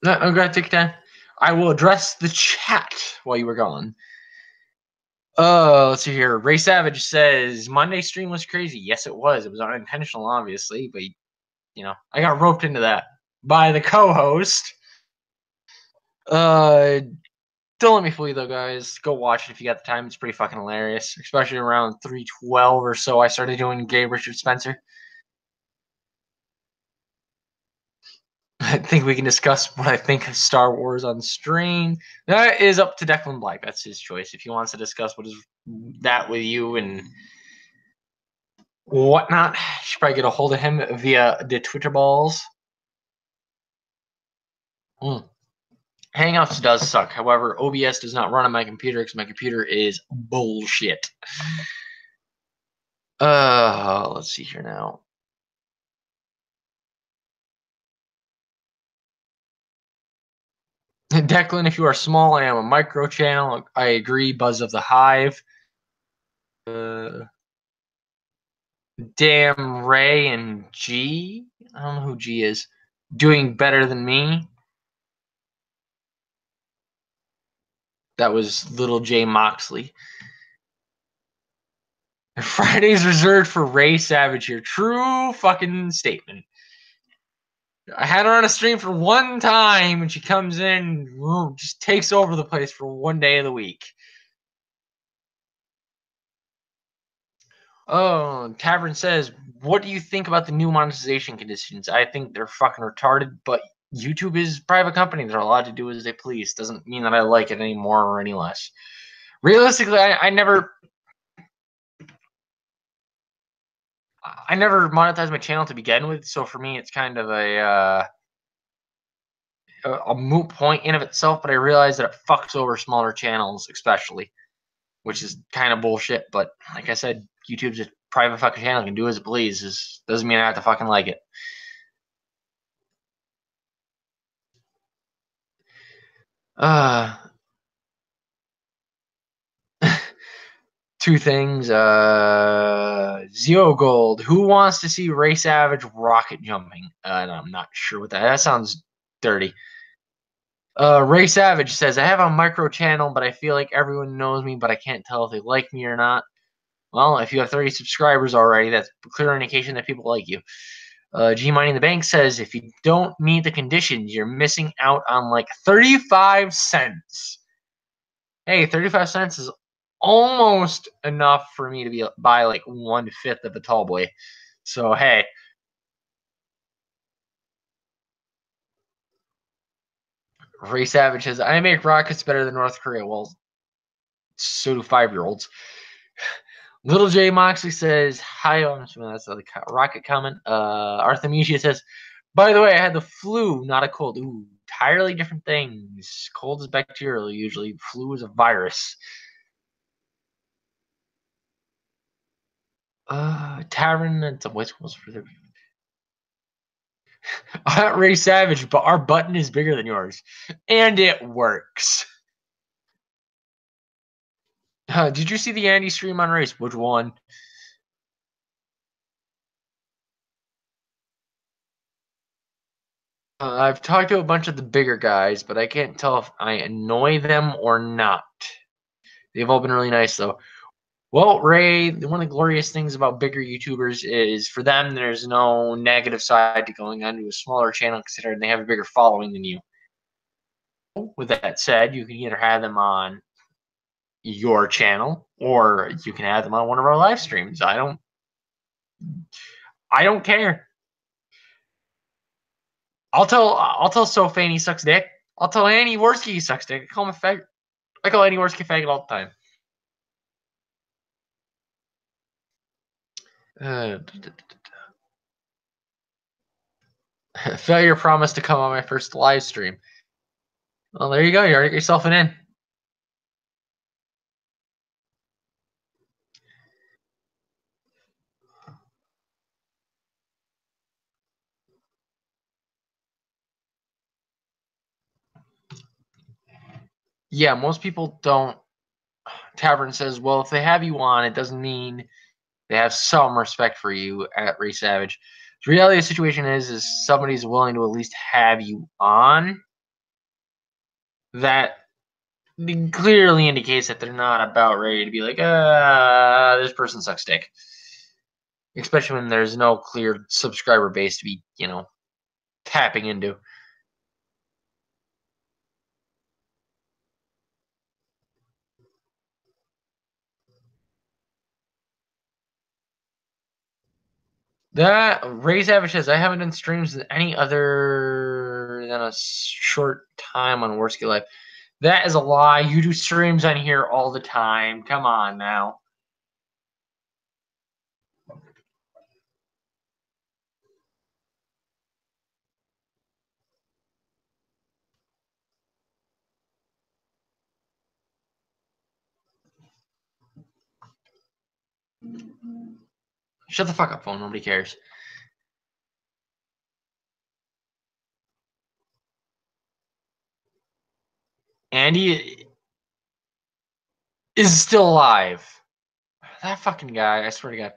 No, go ahead, take your time. I will address the chat while you were gone. Let's see here. Ray Savage says Monday stream was crazy. Yes, it was. It was unintentional, obviously, but I got roped into that by the co-host. Don't let me fool you though, guys. Go watch it if you got the time. It's pretty fucking hilarious, especially around 3:12 or so. I started doing Gay Richard Spencer. I think we can discuss what I think of Star Wars on stream. That is up to Declan Black. That's his choice. If he wants to discuss what is that with you and whatnot, you should probably get a hold of him via the Twitter balls. Hangouts does suck. However, OBS does not run on my computer because my computer is bullshit. Let's see here now. Declan, if you are small, I am a micro channel. I agree. Buzz of the Hive. Damn Ray and G. I don't know who G is. Doing better than me. That was little J Moxley. Friday's reserved for Ray Savage here. True fucking statement. I had her on a stream for one time, and she comes in, just takes over the place for one day of the week. Oh, Tavern says, what do you think about the new monetization conditions? I think they're fucking retarded, but YouTube is a private company. They're allowed to do as they please. Doesn't mean that I like it any more or any less. Realistically, I never monetized my channel to begin with, so for me, it's kind of a moot point in of itself, but I realize that it fucks over smaller channels, especially, which is kind of bullshit. But like I said, YouTube's a private fucking channel, can do as it pleases. Doesn't mean I have to fucking like it. Two things. Zero Gold. Who wants to see Ray Savage rocket jumping? I'm not sure what that sounds dirty. Ray Savage says, I have a micro channel, but I feel like everyone knows me, but I can't tell if they like me or not. Well, if you have 30 subscribers already, that's a clear indication that people like you. G Money in the Bank says, if you don't meet the conditions, you're missing out on like 35 cents. Hey, 35 cents is almost enough for me to buy like 1/5 of a tall boy. So, hey. Ray Savage says, I make rockets better than North Korea. Well, so do 5-year-olds. Little J Moxley says, hi, I'm assuming that's the rocket comment. Arthemesia says, by the way, I had the flu, not a cold. Ooh, entirely different things. Cold is bacterial usually. Flu is a virus. Tavern and some West Coast for their Ray Savage, but our button is bigger than yours. And it works. Did you see the Andy stream on Race? Which one? I've talked to a bunch of the bigger guys, but I can't tell if I annoy them or not. They've all been really nice, though. Well, Ray, one of the glorious things about bigger YouTubers is for them, there's no negative side to going onto a smaller channel, considering they have a bigger following than you. With that said, you can either have them on your channel or you can have them on one of our live streams. I don't care. I'll tell Sophane he sucks dick. I'll tell Annie Worski he sucks dick. I call him a faggot. I call Annie Worski a faggot all the time. Failure promise to come on my first live stream. Well, there you go. You already got yourself an in. Yeah, most people don't. Tavern says, well, if they have you on, it doesn't mean they have some respect for you at Ray Savage. The reality of the situation is somebody's willing to at least have you on. That clearly indicates that they're not about ready to be like, this person sucks dick. Especially when there's no clear subscriber base to be, tapping into. That Ray Savage says I haven't done streams in any other than a short time on Worski Life. That is a lie. You do streams on here all the time. Come on now. Shut the fuck up, phone. Nobody cares. Andy is still alive. That fucking guy, I swear to God.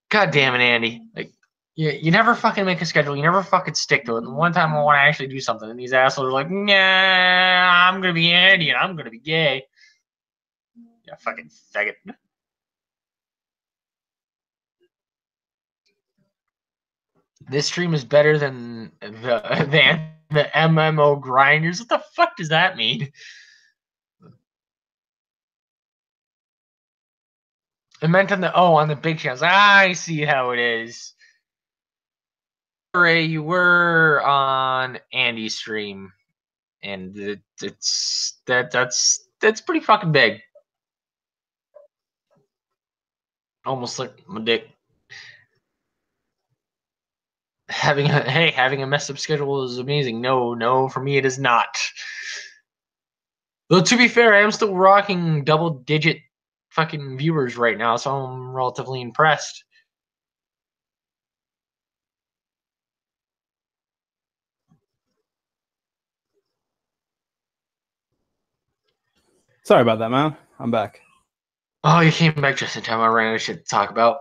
God damn it, Andy. Like, you never fucking make a schedule. You never fucking stick to it. And one time I want to actually do something, and these assholes are like, nah, I'm going to be Andy, and I'm going to be gay. Yeah, fucking faggot. This stream is better than the MMO grinders. What the fuck does that mean? It meant on the big channels. I see how it is. Ray, you were on Andy's stream, and that's pretty fucking big. Almost like my dick. Having a messed up schedule is amazing. No, for me it is not. Though to be fair, I am still rocking double-digit fucking viewers right now, so I'm relatively impressed. Sorry about that, man. I'm back. Oh, you came back just in time. I ran out of shit to talk about.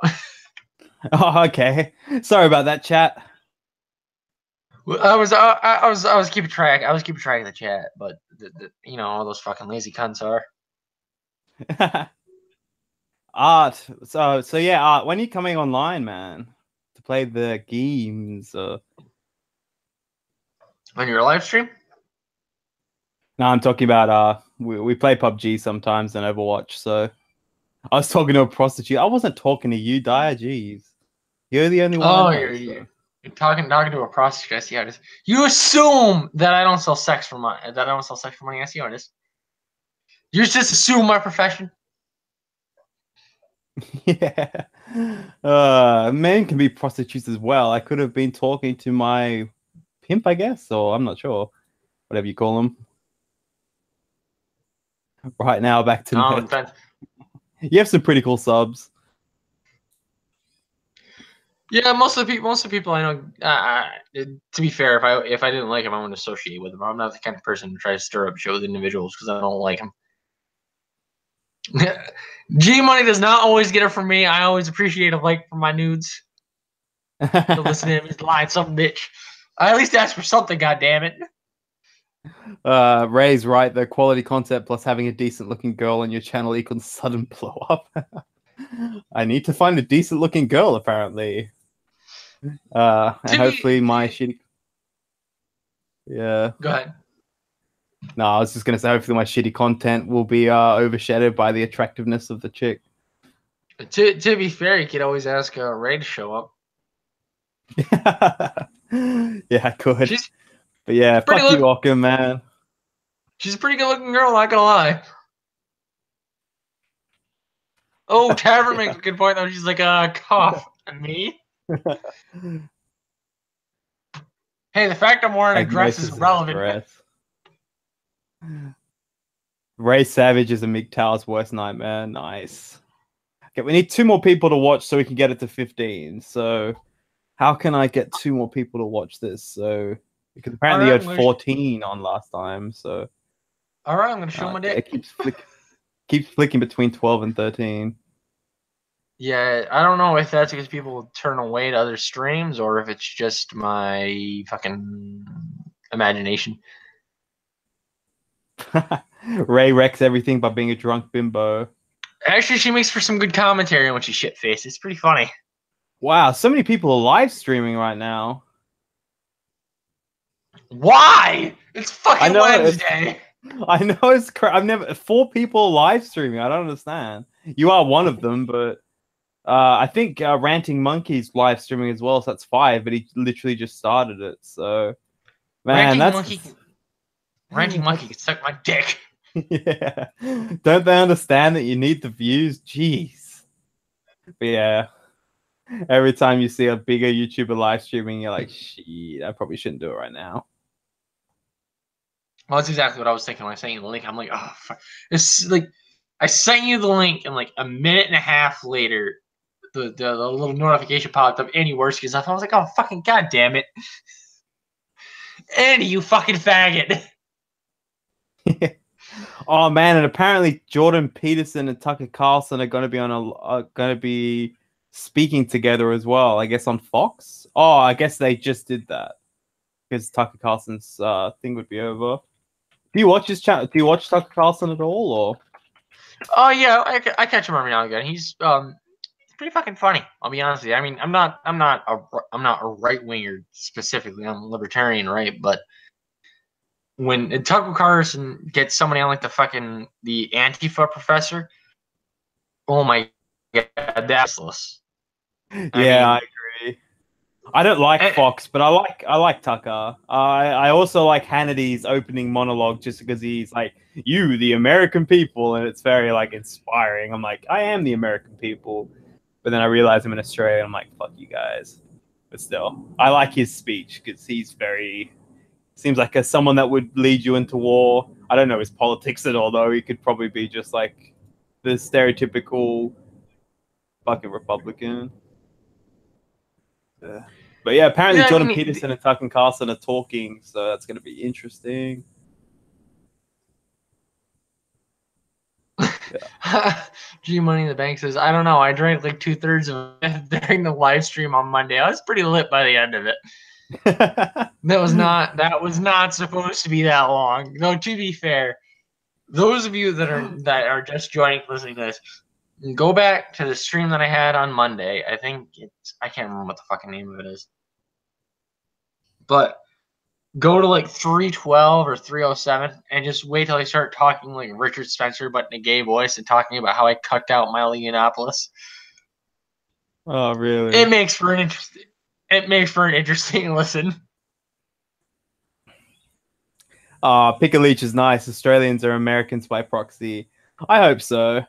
Oh, okay. Sorry about that, chat. I was keeping track. I was keeping track of the chat, but you know all those fucking lazy cunts are. Art. So yeah, Art. When are you coming online, man, to play the games? On your live stream? No, I'm talking about we play PUBG sometimes and Overwatch. So I was talking to a prostitute. I wasn't talking to you, Dyer. Jeez, you're the only one. Oh, I know, you're talking to a prostitute. I see how it is. You assume that I don't sell sex for money. I see how it is. You just assume my profession. Yeah. Men can be prostitutes as well. I could have been talking to my pimp, I guess, or I'm not sure. Whatever you call them. Right now, back to nerd. You have some pretty cool subs. Yeah, most of the people I know. To be fair, if I didn't like him, I wouldn't associate with him. I'm not the kind of person to try to stir up shit with individuals because I don't like him. G Money does not always get it from me. I always appreciate a like for my nudes. To listen to him, he's lying, some bitch. I at least ask for something. God damn it. Ray's right. The quality content plus having a decent looking girl on your channel equals sudden blow up. I need to find a decent looking girl, apparently. And hopefully my shitty. Yeah. Go ahead. No, I was just gonna say hopefully my shitty content will be overshadowed by the attractiveness of the chick. To be fair, you could always ask Ray to show up. Yeah, I could. But yeah, fuck you, Ockham, man. She's a pretty good looking girl, not gonna lie. Oh, Tavern makes a good point though. She's like, cough. And me? Hey, the fact I'm wearing a dress is relevant. Ray Savage is a MGTOW's worst nightmare. Nice. Okay, we need 2 more people to watch so we can get it to 15. So how can I get 2 more people to watch this? So because apparently you had 14 on last time. So all right, I'm gonna show my dick. It keeps flicking between 12 and 13. Yeah, I don't know if that's because people turn away to other streams or if it's just my fucking imagination. Ray wrecks everything by being a drunk bimbo. Actually, she makes for some good commentary when she's shit-faced. It's pretty funny. Wow, so many people are live streaming right now. Why? It's fucking Wednesday. I know it's crazy. I've never 4 people live streaming. I don't understand. You are one of them, but I think Ranting Monkey's live streaming as well, so that's 5, but he literally just started it. So, man, Ranting that's monkey, ranting monkey can suck my dick. yeah. Don't they understand that you need the views? Jeez. But yeah, every time you see a bigger YouTuber live streaming, you're like, shit, I probably shouldn't do it right now. Well, that's exactly what I was thinking when I sent you the link. I'm like, oh, fuck. It's like I sent you the link, and like a minute and a half later, the little notification popped up. Any worse? Because I was like, oh, fucking goddamn it, Andy, you fucking faggot. Oh man, and apparently Jordan Peterson and Tucker Carlson are going to be speaking together as well. I guess on Fox. Oh, I guess they just did that because Tucker Carlson's thing would be over. Do you watch his channel? Do you watch Tucker Carlson at all, or? Oh yeah, I catch him every now and again. He's pretty fucking funny. I'll be honest with you. I mean, I'm not a right winger specifically. I'm a libertarian, right? But when Tucker Carlson gets somebody on like the Antifa professor, oh my god, that's useless. Yeah, I agree. I don't like Fox, but I like Tucker. I also like Hannity's opening monologue just because he's like, "You, the American people," and it's very like inspiring. I'm like, I am the American people, but then I realize I'm in Australia. And I'm like, fuck you guys. But still, I like his speech because he's very seems like someone that would lead you into war. I don't know his politics at all, though. He could probably be just like the stereotypical fucking Republican. But yeah, apparently yeah, I Jordan mean, Peterson and Tucker Carlson are talking, so that's going to be interesting. G Money in the Bank says, I don't know. I drank like 2/3 of it during the live stream on Monday. I was pretty lit by the end of it. That was not supposed to be that long. Though to be fair, those of you that are just joining listening to this, go back to the stream that I had on Monday. I can't remember what the fucking name of it is. But go to like 312 or 307 and just wait till I start talking like Richard Spencer, but in a gay voice and talking about how I cucked out Miley Yiannopoulos. Oh, really? It makes for an interesting listen. Pick a leech is nice. Australians are Americans by proxy. I hope so.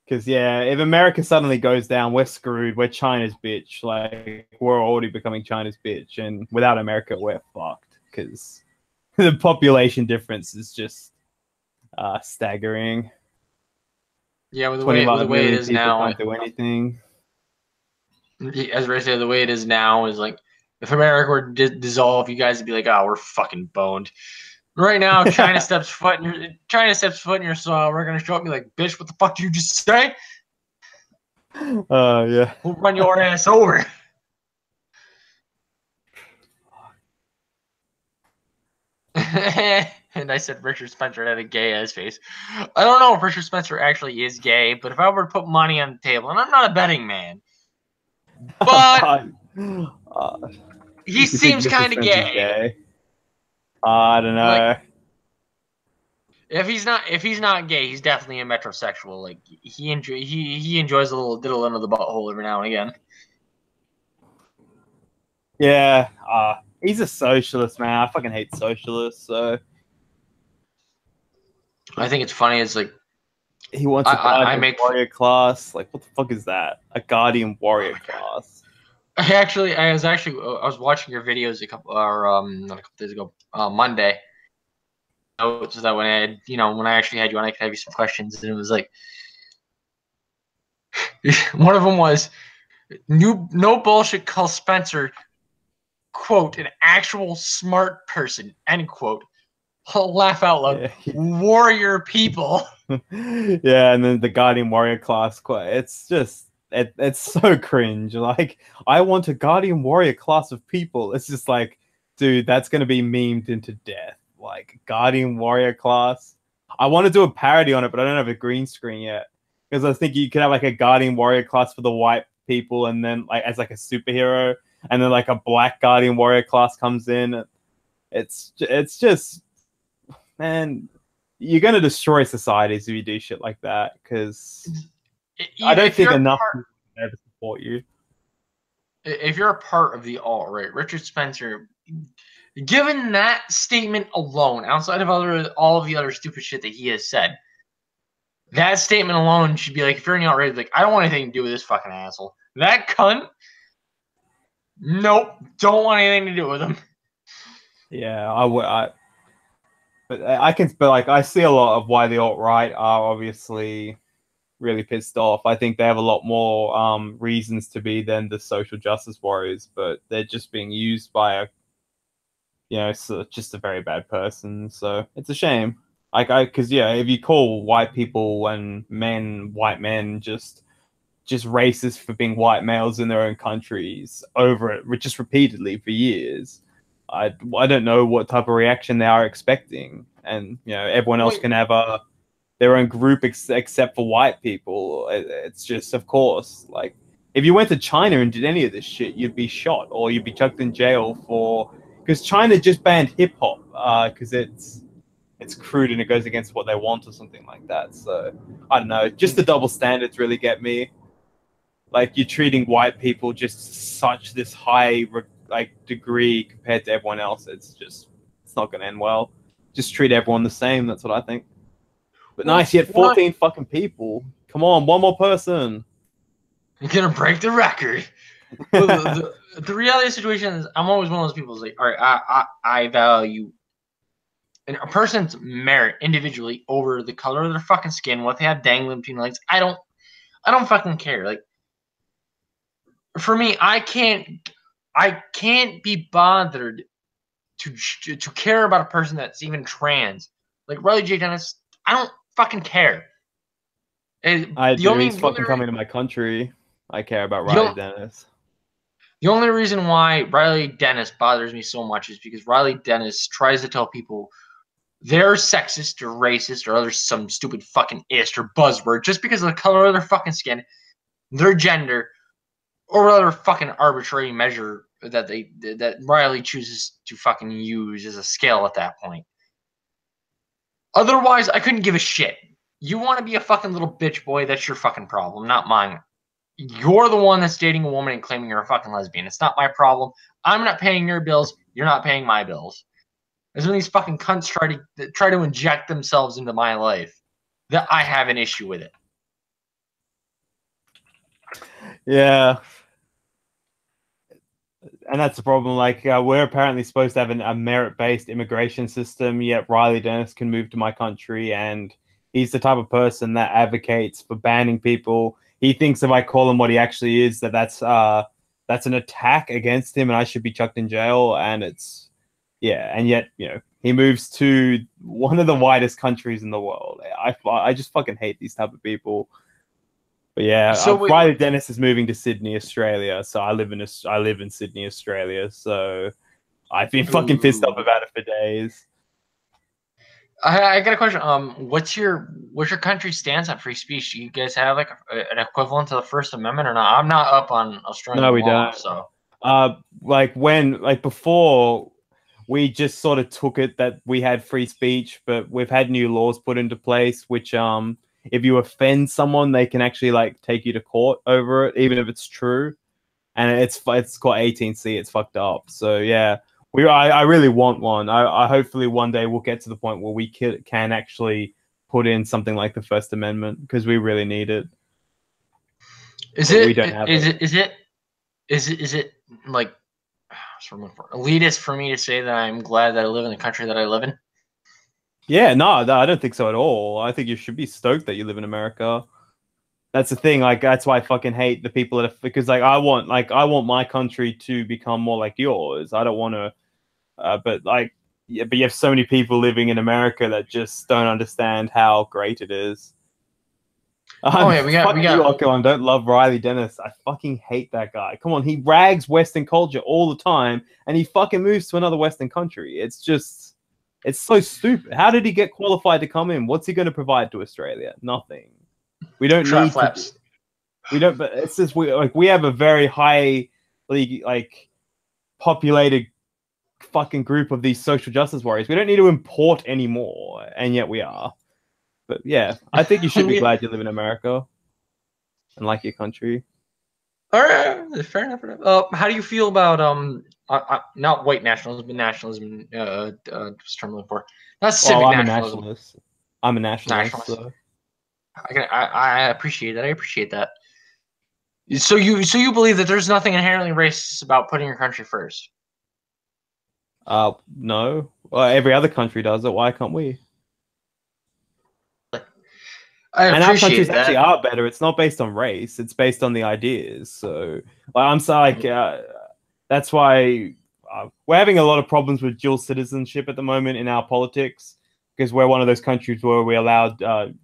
Because, yeah, if America suddenly goes down, we're screwed. We're China's bitch. Like, we're already becoming China's bitch. And without America, we're fucked. Because the population difference is just staggering. Yeah, with the way it is now, can't do anything. As I say, the way it is now is like, if America were to dissolve, you guys would be like, oh, we're fucking boned. Right now, China steps foot in your soil. We're gonna show up and be like, bitch, what the fuck did you just say? Yeah. We'll run your ass over. And I said Richard Spencer had a gay ass face. I don't know if Richard Spencer actually is gay, but if I were to put money on the table, and I'm not a betting man, but he seems kind of gay. I don't know. Like, if he's not gay, he's definitely a metrosexual. Like he enjoys a little diddle under the butthole every now and again. Yeah, he's a socialist, man. I fucking hate socialists. So I think it's funny. It's like he wants a guardian warrior class. Like, what the fuck is that? A guardian warrior class. I was watching your videos not a couple days ago, Monday. So that when I actually had you on, I could have you some questions, and it was like one of them was no bullshit. Call Spencer, quote, an actual smart person, end quote. I'll laugh out loud. Yeah. Warrior people. Yeah, and then the Guardian Warrior class. It's just it's so cringe. Like, I want a Guardian Warrior class of people. It's just like, dude, that's gonna be memed into death. Like, Guardian Warrior class. I want to do a parody on it, but I don't have a green screen yet. Because I think you could have like a Guardian Warrior class for the white people, and then like as like a superhero, and then like a black Guardian Warrior class comes in. It's just, man, you're gonna destroy societies if you do shit like that. Because I don't think enough people ever support you. If you're a part of the alt-right, Richard Spencer, given that statement alone, outside of all of the other stupid shit that he has said, that statement alone should be like, if you're in the alt-right, like, I don't want anything to do with this fucking asshole. That cunt, nope, don't want anything to do with him. Yeah, but I see a lot of why the alt-right are obviously really pissed off. I think they have a lot more reasons to be than the social justice warriors, but they're just being used by just a very bad person. So it's a shame. Because if you call white people and white men, just racist for being white males in their own countries over it, just repeatedly for years, I don't know what type of reaction they are expecting. And everyone else can have their own group except for white people. It's just, of course, like, if you went to China and did any of this shit, you'd be shot or you'd be chucked in jail because China just banned hip hop because it's crude and it goes against what they want or something like that. So I don't know. Just the double standards really get me. Like, you're treating white people just such this high degree compared to everyone else. It's not going to end well. Just treat everyone the same. That's what I think. But nice, you had 14 fucking people. Come on, one more person. You're gonna break the record. the reality of the situation is, I'm always one of those people who's like, all right, I value a person's merit individually over the color of their fucking skin, what they have dangling between legs. I don't fucking care. Like, for me, I can't be bothered to care about a person that's even trans. Like Riley J. Dennis, I don't fucking care. He's fucking coming to my country. I care about Riley Dennis. The only reason why Riley Dennis bothers me so much is because Riley Dennis tries to tell people they're sexist or racist or some stupid fucking ist or buzzword just because of the color of their fucking skin, their gender, or other fucking arbitrary measure that Riley chooses to fucking use as a scale at that point. Otherwise, I couldn't give a shit. You want to be a fucking little bitch boy, that's your fucking problem, not mine. You're the one that's dating a woman and claiming you're a fucking lesbian. It's not my problem. I'm not paying your bills. You're not paying my bills. As when these fucking cunts try to inject themselves into my life, that I have an issue with it. Yeah. And that's the problem. Like, we're apparently supposed to have a merit-based immigration system, yet Riley Dennis can move to my country, and he's the type of person that advocates for banning people. He thinks if I call him what he actually is, that's an attack against him, and I should be chucked in jail. And and yet he moves to one of the whitest countries in the world. I just fucking hate these type of people. But yeah, so Riley Dennis is moving to Sydney, Australia. So I live in Sydney, Australia. So I've been fucking pissed off about it for days. I got a question. What's your country's stance on free speech? Do you guys have like an equivalent to the First Amendment or not? I'm not up on Australian law, don't. So before, we just sort of took it that we had free speech, but we've had new laws put into place, which if you offend someone, they can actually take you to court over it, even if it's true. And it's called 18C. It's fucked up. So yeah, I really want one. I hopefully one day we'll get to the point where we can actually put in something like the First Amendment, because we really need it. We don't have it. Is it like elitist for me to say that I'm glad that I live in the country that I live in? Yeah, no, I don't think so at all. I think you should be stoked that you live in America. That's the thing. That's why I fucking hate the people because I want my country to become more like yours. I don't want to, but you have so many people living in America that just don't understand how great it is. We got. Don't love Riley Dennis. I fucking hate that guy. Come on, he rags Western culture all the time, and he fucking moves to another Western country. It's so stupid. How did he get qualified to come in? What's he going to provide to Australia? Nothing. We don't need flaps. We don't. But it's just we have a very highly populated fucking group of these social justice warriors. We don't need to import anymore, and yet we are. But yeah, I think you should be glad you live in America and like your country. All right, fair enough. How do you feel about not white nationalism, but nationalism? What's the term I'm looking for? Not Well, civic I'm a nationalism. nationalist. I'm a nationalist, Nationalist. so I appreciate that. I appreciate that. So you believe that there's nothing inherently racist about putting your country first? no. Well, every other country does it. Why can't we? I And our countries appreciate actually that. are better. It's not based on race. It's based on the ideas. So, like, that's why we're having a lot of problems with dual citizenship at the moment in our politics because we're one of those countries where we allowed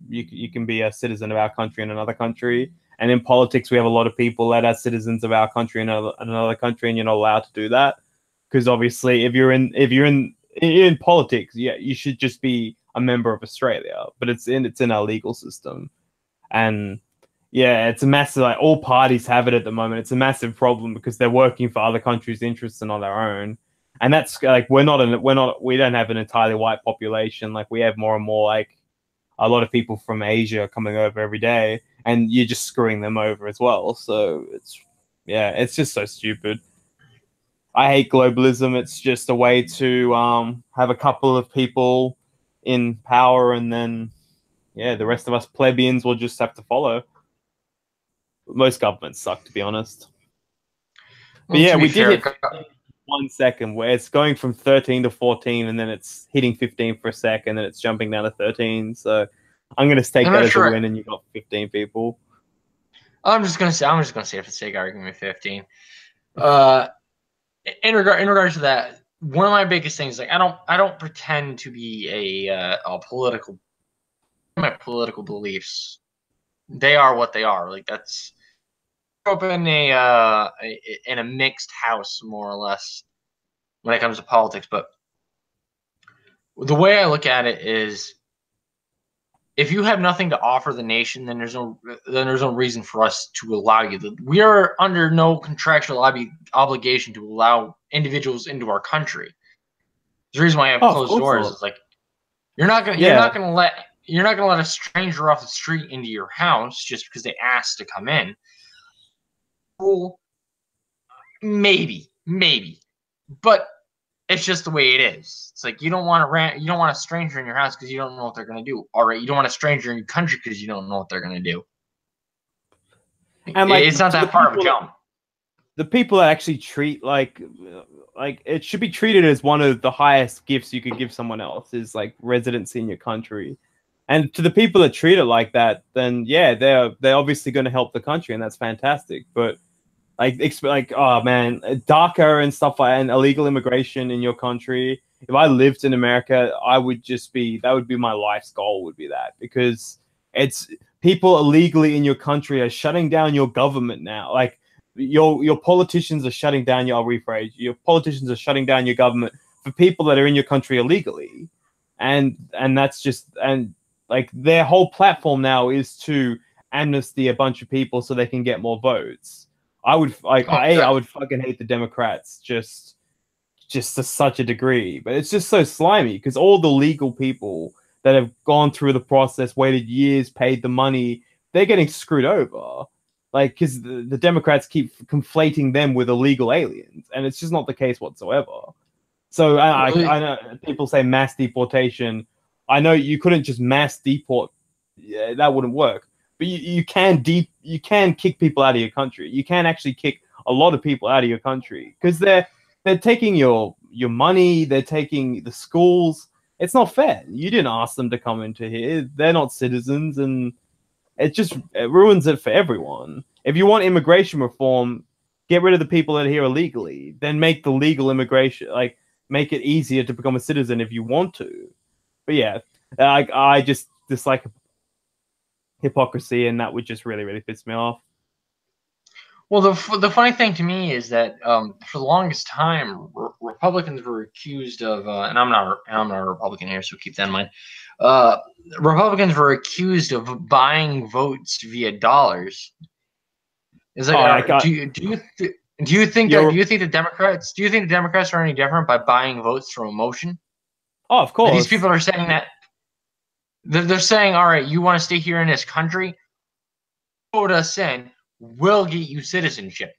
you can be a citizen of our country in another country. And in politics, we have a lot of people that are citizens of our country in another country, and you're not allowed to do that because obviously, if you're in politics, yeah, you should just be a member of Australia, but it's in our legal system, and yeah, it's a massive like all parties have it at the moment. It's a massive problem because they're working for other countries' interests and not our own, and that's like we don't have an entirely white population. Like we have more and more like a lot of people from Asia coming over every day, and you're just screwing them over as well. So it's just so stupid. I hate globalism. It's just a way to have a couple of people in power, and then the rest of us plebeians will just have to follow. Most governments suck, to be honest. But Well, yeah, to be we did fair, hit 1 second where it's going from 13 to 14, and then it's hitting 15 for a second, and then it's jumping down to 13. So I'm going to take I'm that not as a sure. win, and you got 15 people. I'm just gonna say for the sake of argument, 15. Uh, in regards to that, one of my biggest things, like I don't pretend to be a political. My political beliefs, they are what they are. Like that's grew up in a mixed house, more or less, when it comes to politics. But the way I look at it is, if you have nothing to offer the nation, then there's no reason for us to allow you. We are under no contractual obligation to allow individuals into our country. The reason why I have Oh, of closed course doors not. is like you're not gonna you're Yeah. not gonna let you're not gonna let a stranger off the street into your house just because they asked to come in. Well, maybe, but it's just the way it is. It's like you don't want a stranger in your house because you don't know what they're gonna do. All right, you don't want a stranger in your country because you don't know what they're gonna do. And It's like not to the that far of a people that jump. actually treat like it should be treated as one of the highest gifts you could give someone else is like residency in your country. And to the people that treat it like that, then yeah, they're obviously going to help the country, and that's fantastic. But like oh man, DACA and stuff like and illegal immigration in your country. If I lived in America, I would just be that would be my life's goal would be that because it's people illegally in your country are shutting down your government now. Like your politicians are shutting down your I'll rephrase your politicians are shutting down your government for people that are in your country illegally, and that's just and like their whole platform now is to amnesty a bunch of people so they can get more votes. I would fucking hate the Democrats just to such a degree, but it's just so slimy because all the legal people that have gone through the process, waited years, paid the money, they're getting screwed over. Like, because the Democrats keep conflating them with illegal aliens, and it's just not the case whatsoever. So I know people say mass deportation. I know you couldn't just mass deport. Yeah, that wouldn't work. But you can kick people out of your country. You can actually kick a lot of people out of your country because they're taking your money. They're taking the schools. It's not fair. You didn't ask them to come into here. They're not citizens, and it ruins it for everyone. If you want immigration reform, get rid of the people that are here illegally. Then make the legal immigration make it easier to become a citizen if you want to. But yeah, I just dislike hypocrisy, and that would just really really piss me off. Well, the funny thing to me is that for the longest time, Republicans were accused of, and I'm not a Republican here, so keep that in mind. Uh, Republicans were accused of buying votes via dollars. It's Oh, like, I got do you think that you're. do you think the Democrats are any different by buying votes through emotion? Oh, of Like these people course. are saying that they're saying, all right, you want to stay here in this country, vote us in. will get you citizenship.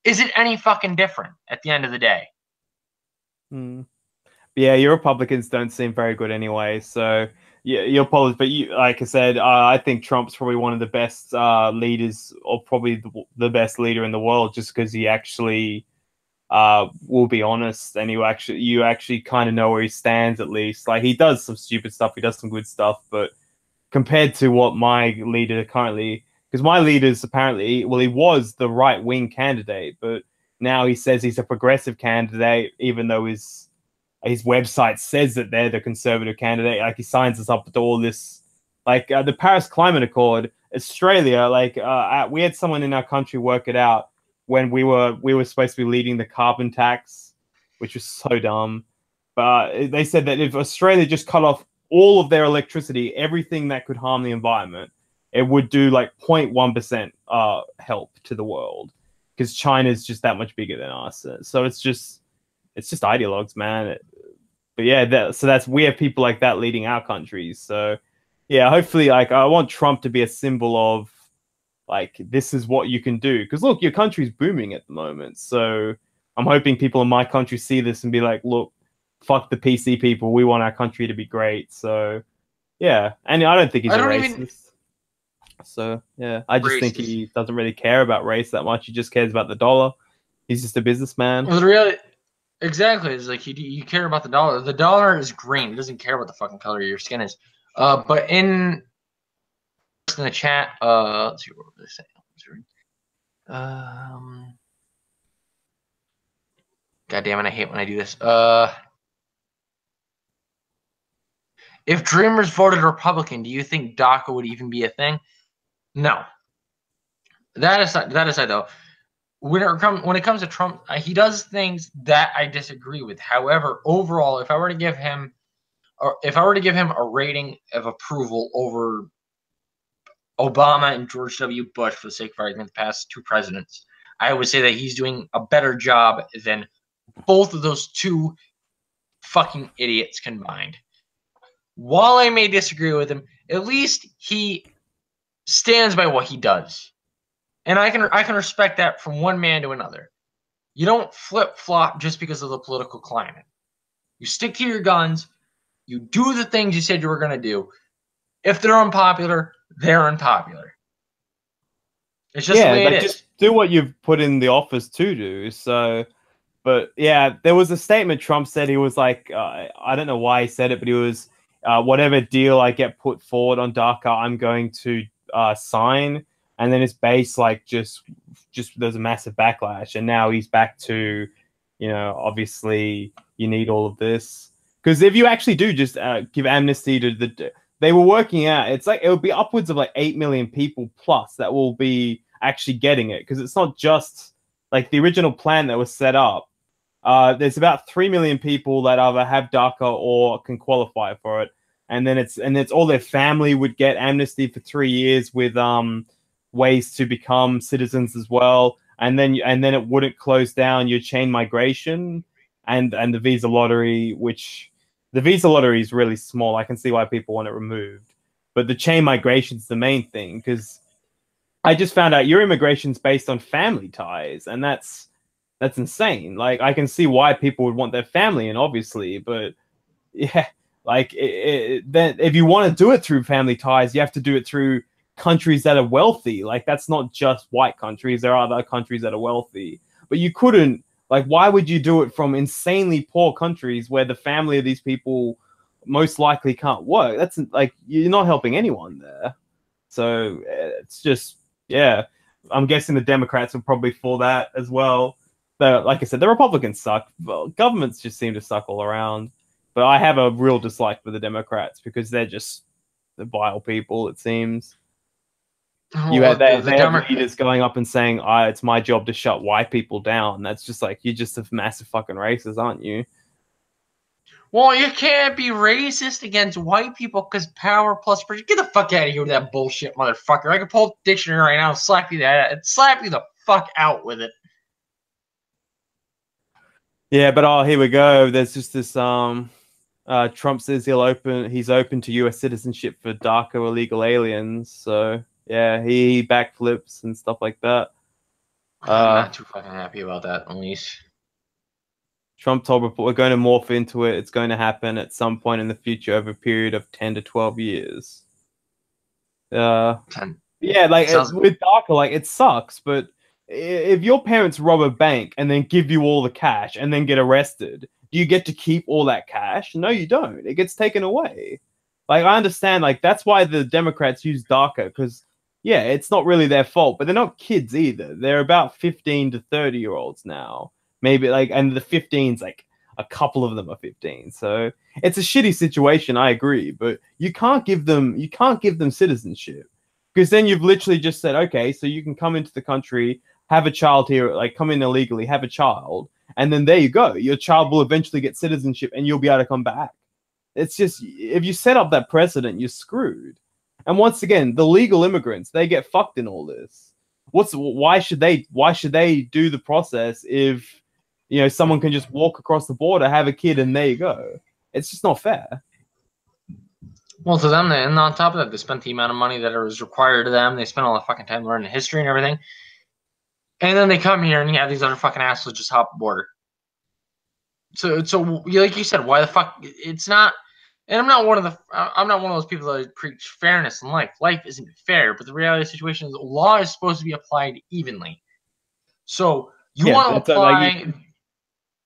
Is it any fucking different at the end of the day? Yeah, your Republicans don't seem very good anyway. So yeah, your politics. But you, like I said, I think Trump's probably one of the best leaders, or probably the best leader in the world, just because he actually will be honest, and you actually kind of know where he stands at least. Like he does some stupid stuff, he does some good stuff, but compared to what my leader currently, because my leader's apparently, well, he was the right wing candidate, but now he says he's a progressive candidate, even though his website says that they're the conservative candidate. Like he signs us up to all this, like the Paris Climate Accord, Australia. Like we had someone in our country work it out when we were supposed to be leading the carbon tax, which was so dumb. But they said that if Australia just cut off all of their electricity, everything that could harm the environment, it would do like 0.1% help to the world, because China's just that much bigger than us. So it's just ideologues, man. But yeah, we have people like that leading our countries. So yeah, hopefully, like I want Trump to be a symbol of like this is what you can do. Because look, your country's booming at the moment. So I'm hoping people in my country see this and be like, look, fuck the PC people. We want our country to be great. So yeah, and I don't think he's a racist. So yeah, I just think he doesn't really care about race that much. He just cares about the dollar. He's just a businessman. Well, really, exactly. It's like you care about the dollar. The dollar is green. It doesn't care what the fucking color of your skin is. But in the chat, let's see what they say. God damn it, I hate when I do this. If Dreamers voted Republican, do you think DACA would even be a thing? No. That aside though, when it comes to Trump, he does things that I disagree with. However, overall, if I were to give him a rating of approval over Obama and George W. Bush, for the sake of argument, the past two presidents, I would say that he's doing a better job than both of those two fucking idiots combined. While I may disagree with him, at least he stands by what he does. And I can respect that from one man to another. You don't flip-flop just because of the political climate. You stick to your guns. You do the things you said you were going to do. If they're unpopular, they're unpopular. It's just the way it is. Just do what you've put in the office to do. So, but yeah, there was a statement Trump said. He was like, I don't know why he said it, but he was, whatever deal I get put forward on DACA, I'm going to sign. And then it's based like just there's a massive backlash, and now he's back to, obviously you need all of this, because if you actually do just give amnesty to they were working out, it's like it would be upwards of like 8 million people plus that will be actually getting it, because it's not just like the original plan that was set up. There's about 3 million people that either have DACA or can qualify for it, and then it's all their family would get amnesty for 3 years with ways to become citizens as well, and then it wouldn't close down your chain migration and the visa lottery, which the visa lottery is really small. I can see why people want it removed, but the chain migration is the main thing, because I just found out your immigration's based on family ties, and that's insane. Like I can see why people would want their family in, obviously, but yeah, like then if you want to do it through family ties, you have to do it through countries that are wealthy. Like that's not just white countries. There are other countries that are wealthy, but you couldn't, like, why would you do it from insanely poor countries where the family of these people most likely can't work? That's like, you're not helping anyone there. So it's just, yeah, I'm guessing the Democrats are probably for that as well. But like I said, the Republicans suck. Well, governments just seem to suck all around. But I have a real dislike for the Democrats because they're just the vile people, it seems. They have leaders going up and saying, it's my job to shut white people down. That's just like, you're just a massive fucking racist, aren't you? Well, you can't be racist against white people because power plus pressure. Get the fuck out of here with that bullshit, motherfucker. I can pull up the dictionary right now and slap you the fuck out with it. Yeah, but here we go. There's just this Trump says he's open to US citizenship for DACA illegal aliens. So Yeah, he backflips and stuff like that. I'm not too fucking happy about that, at least. Trump told we're going to morph into it. It's going to happen at some point in the future over a period of 10 to 12 years. Ten. Yeah, like Sounds. with DACA, like it sucks, but if your parents rob a bank and then give you all the cash and then get arrested, do you get to keep all that cash? No, you don't. It gets taken away. Like I understand, like that's why the Democrats use DACA because yeah, it's not really their fault, but they're not kids either. They're about 15 to 30-year-olds now. Maybe like, and the 15s, like a couple of them are 15. So it's a shitty situation, I agree, but you can't give them citizenship. Because then you've literally just said, okay, so you can come into the country, have a child here, like come in illegally, have a child, and then there you go. Your child will eventually get citizenship and you'll be able to come back. It's just, if you set up that precedent, you're screwed. And once again, the legal immigrants, they get fucked in all this. Why should they do the process if someone can just walk across the border, have a kid, and there you go? It's just not fair. Well, to them, and on top of that, they spent the amount of money that was required of them. They spent all the fucking time learning history and everything. And then they come here and you have these other fucking assholes just hop the border. So like you said, why the fuck? It's not. And I'm not one of those people that preach fairness in life. Life isn't fair, but the reality of the situation is law is supposed to be applied evenly. So you want to apply. Like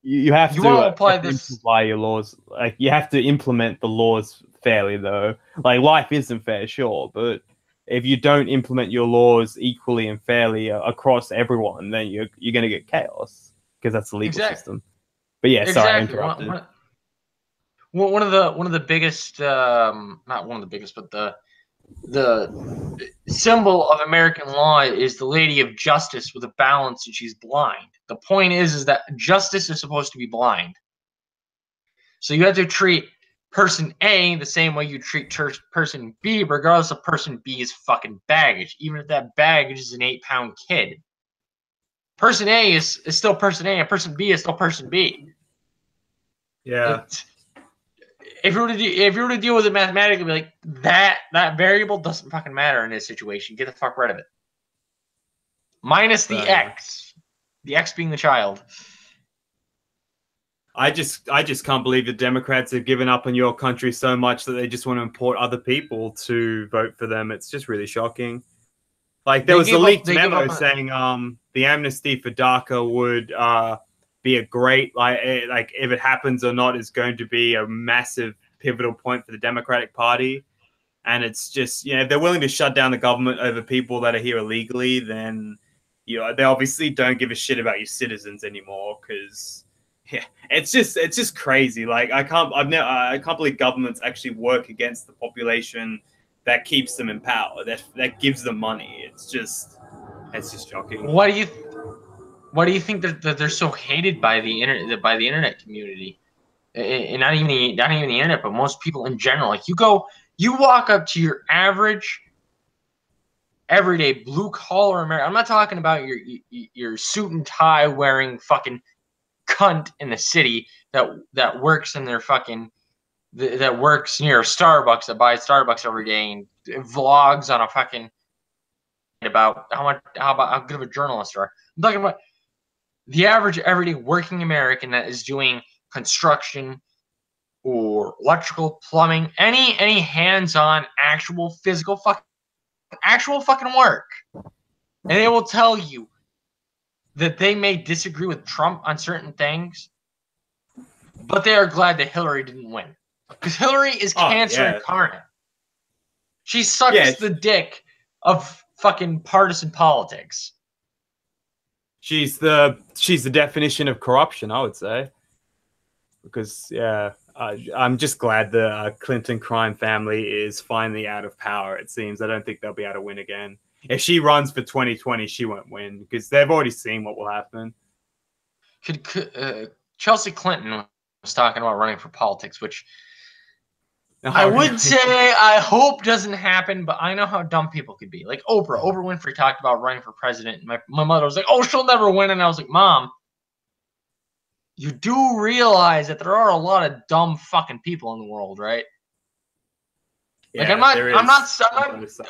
you have to apply this. Apply your laws. Like you have to implement the laws fairly, though. Like life isn't fair, sure, but if you don't implement your laws equally and fairly across everyone, then you're going to get chaos because that's the legal system. But yeah, sorry, I interrupted. One of the biggest, not one of the biggest, but the symbol of American law is the Lady of Justice with a balance, and she's blind. The point is that justice is supposed to be blind. So you have to treat person A the same way you treat person B, regardless of person B's fucking baggage, even if that baggage is an 8-pound kid. Person A is still person A, and person B is still person B. Yeah. If you were to deal with it mathematically, be like that variable doesn't fucking matter in this situation. Get the fuck rid of it. Minus the X. The X being the child. I just can't believe the Democrats have given up on your country so much that they just want to import other people to vote for them. It's just really shocking. Like there was a leaked memo saying the amnesty for DACA would be a great like if it happens or not is going to be a massive pivotal point for the Democratic Party. And it's just, if they're willing to shut down the government over people that are here illegally, then they obviously don't give a shit about your citizens anymore because it's just crazy. Like I can't believe governments actually work against the population that keeps them in power, that gives them money. It's just shocking. Why do you think that they're so hated by the internet community? And not even the internet, but most people in general. Like you walk up to your average everyday blue collar American. I'm not talking about your suit and tie wearing fucking cunt in the city that works in their fucking that works near Starbucks, that buys Starbucks every day and vlogs on a fucking about how good of a journalist you are. I'm talking about the average everyday working American that is doing construction or electrical, plumbing, any hands-on actual physical fucking work. And they will tell you that they may disagree with Trump on certain things, but they are glad that Hillary didn't win. Because Hillary is cancer incarnate. She sucks the dick of fucking partisan politics. She's the definition of corruption, I would say. Because I'm just glad the Clinton crime family is finally out of power. It seems I don't think they'll be able to win again. If she runs for 2020, she won't win because they've already seen what will happen. Chelsea Clinton was talking about running for politics, which I would say I hope doesn't happen, but I know how dumb people could be. Like Oprah Winfrey talked about running for president. And my mother was like, "Oh, she'll never win," and I was like, "Mom, you do realize that there are a lot of dumb fucking people in the world, right?" Like Yeah, there is. I'm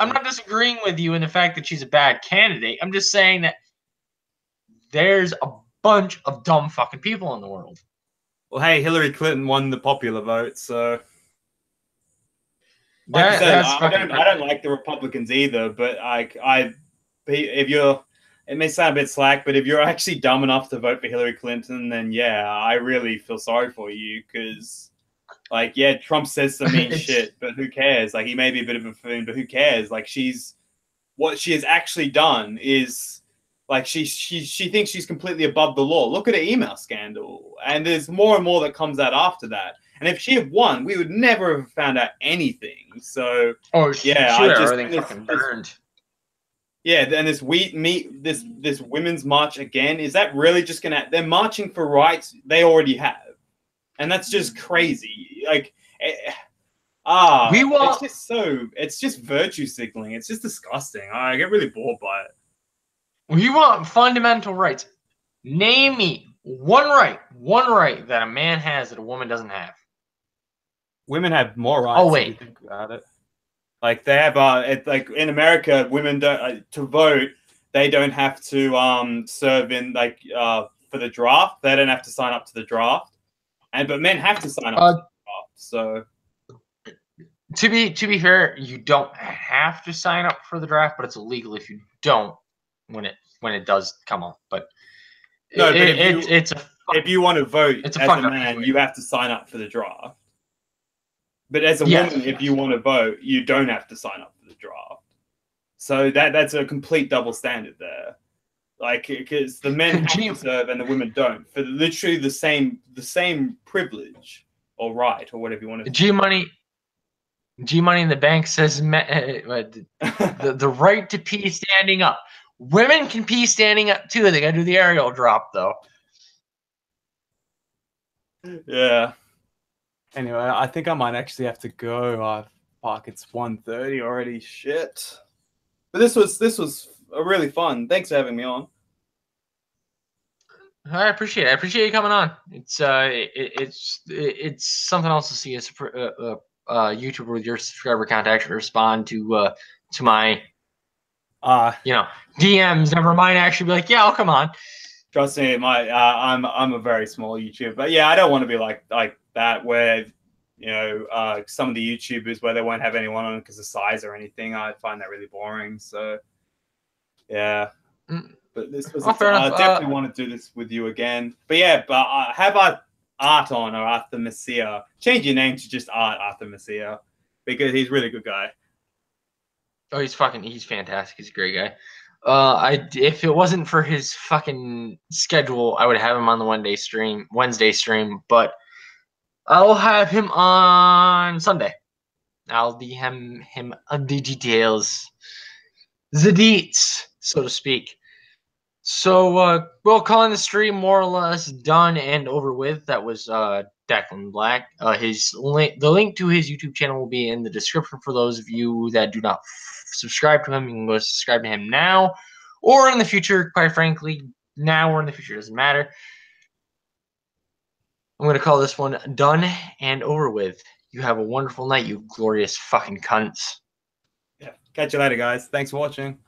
not disagreeing with you in the fact that she's a bad candidate. I'm just saying that there's a bunch of dumb fucking people in the world. Well, hey, Hillary Clinton won the popular vote, so like I said, I don't like the Republicans either. But if you're, it may sound a bit slack, but if you're actually dumb enough to vote for Hillary Clinton, then yeah, I really feel sorry for you because, like, yeah, Trump says some mean shit, but who cares? Like, he may be a bit of a buffoon, but who cares? Like, what she has actually done is. Like she thinks she's completely above the law. Look at her email scandal, and there's more and more that comes out after that. And if she had won, we would never have found out anything. So, yeah, I just everything fucking burned. Yeah, and this this women's march again. Is that really just gonna? They're marching for rights they already have, and that's just crazy. Like, it's just virtue signaling. It's just disgusting. I get really bored by it. We want fundamental rights. Name me one right that a man has that a woman doesn't have. Women have more rights. Oh wait, if you think about it. Like they have, like in America, women don't to vote. They don't have to serve in for the draft. They don't have to sign up to the draft, but men have to sign up to the draft. So to be fair, you don't have to sign up for the draft, but it's illegal if you don't. When it does come up, but no, if you want to vote as a man, you have to sign up for the draft. But as a woman, if you want to vote, you don't have to sign up for the draft. So that's a complete double standard there. Like, because the men have to serve and the women don't for literally the same privilege or right or whatever you want to. G Money in the Bank says the right to pee standing up. Women can pee standing up too. They gotta do the aerial drop though. Yeah. Anyway, I think I might actually have to go. Fuck, it's 1:30 already. Shit. But this was really fun. Thanks for having me on. I appreciate it. I appreciate you coming on. It's something else to see as a YouTuber with your subscriber count actually respond to my DMs. Never mind. Actually, be like, yeah, I'll come on. Trust me, I'm a very small YouTuber, but yeah, I don't want to be like that where some of the YouTubers where they won't have anyone on because of size or anything. I find that really boring. So yeah, but this was I definitely want to do this with you again. But yeah, have Art on or Arthur Messiah. Change your name to just Arthur Messiah because he's a really good guy. Oh, he's fantastic. He's a great guy. If it wasn't for his fucking schedule, I would have him on the Wednesday stream, but I'll have him on Sunday. I'll DM him on the details, the deets, so to speak. So we'll call the stream more or less done and over with. That was Declan Black. The link to his YouTube channel will be in the description for those of you that do not subscribe to him. You can go subscribe to him now or in the future. Quite frankly, now or in the future doesn't matter. I'm going to call this one done and over with. You have a wonderful night, you glorious fucking cunts. Yeah. Catch you later, guys. Thanks for watching.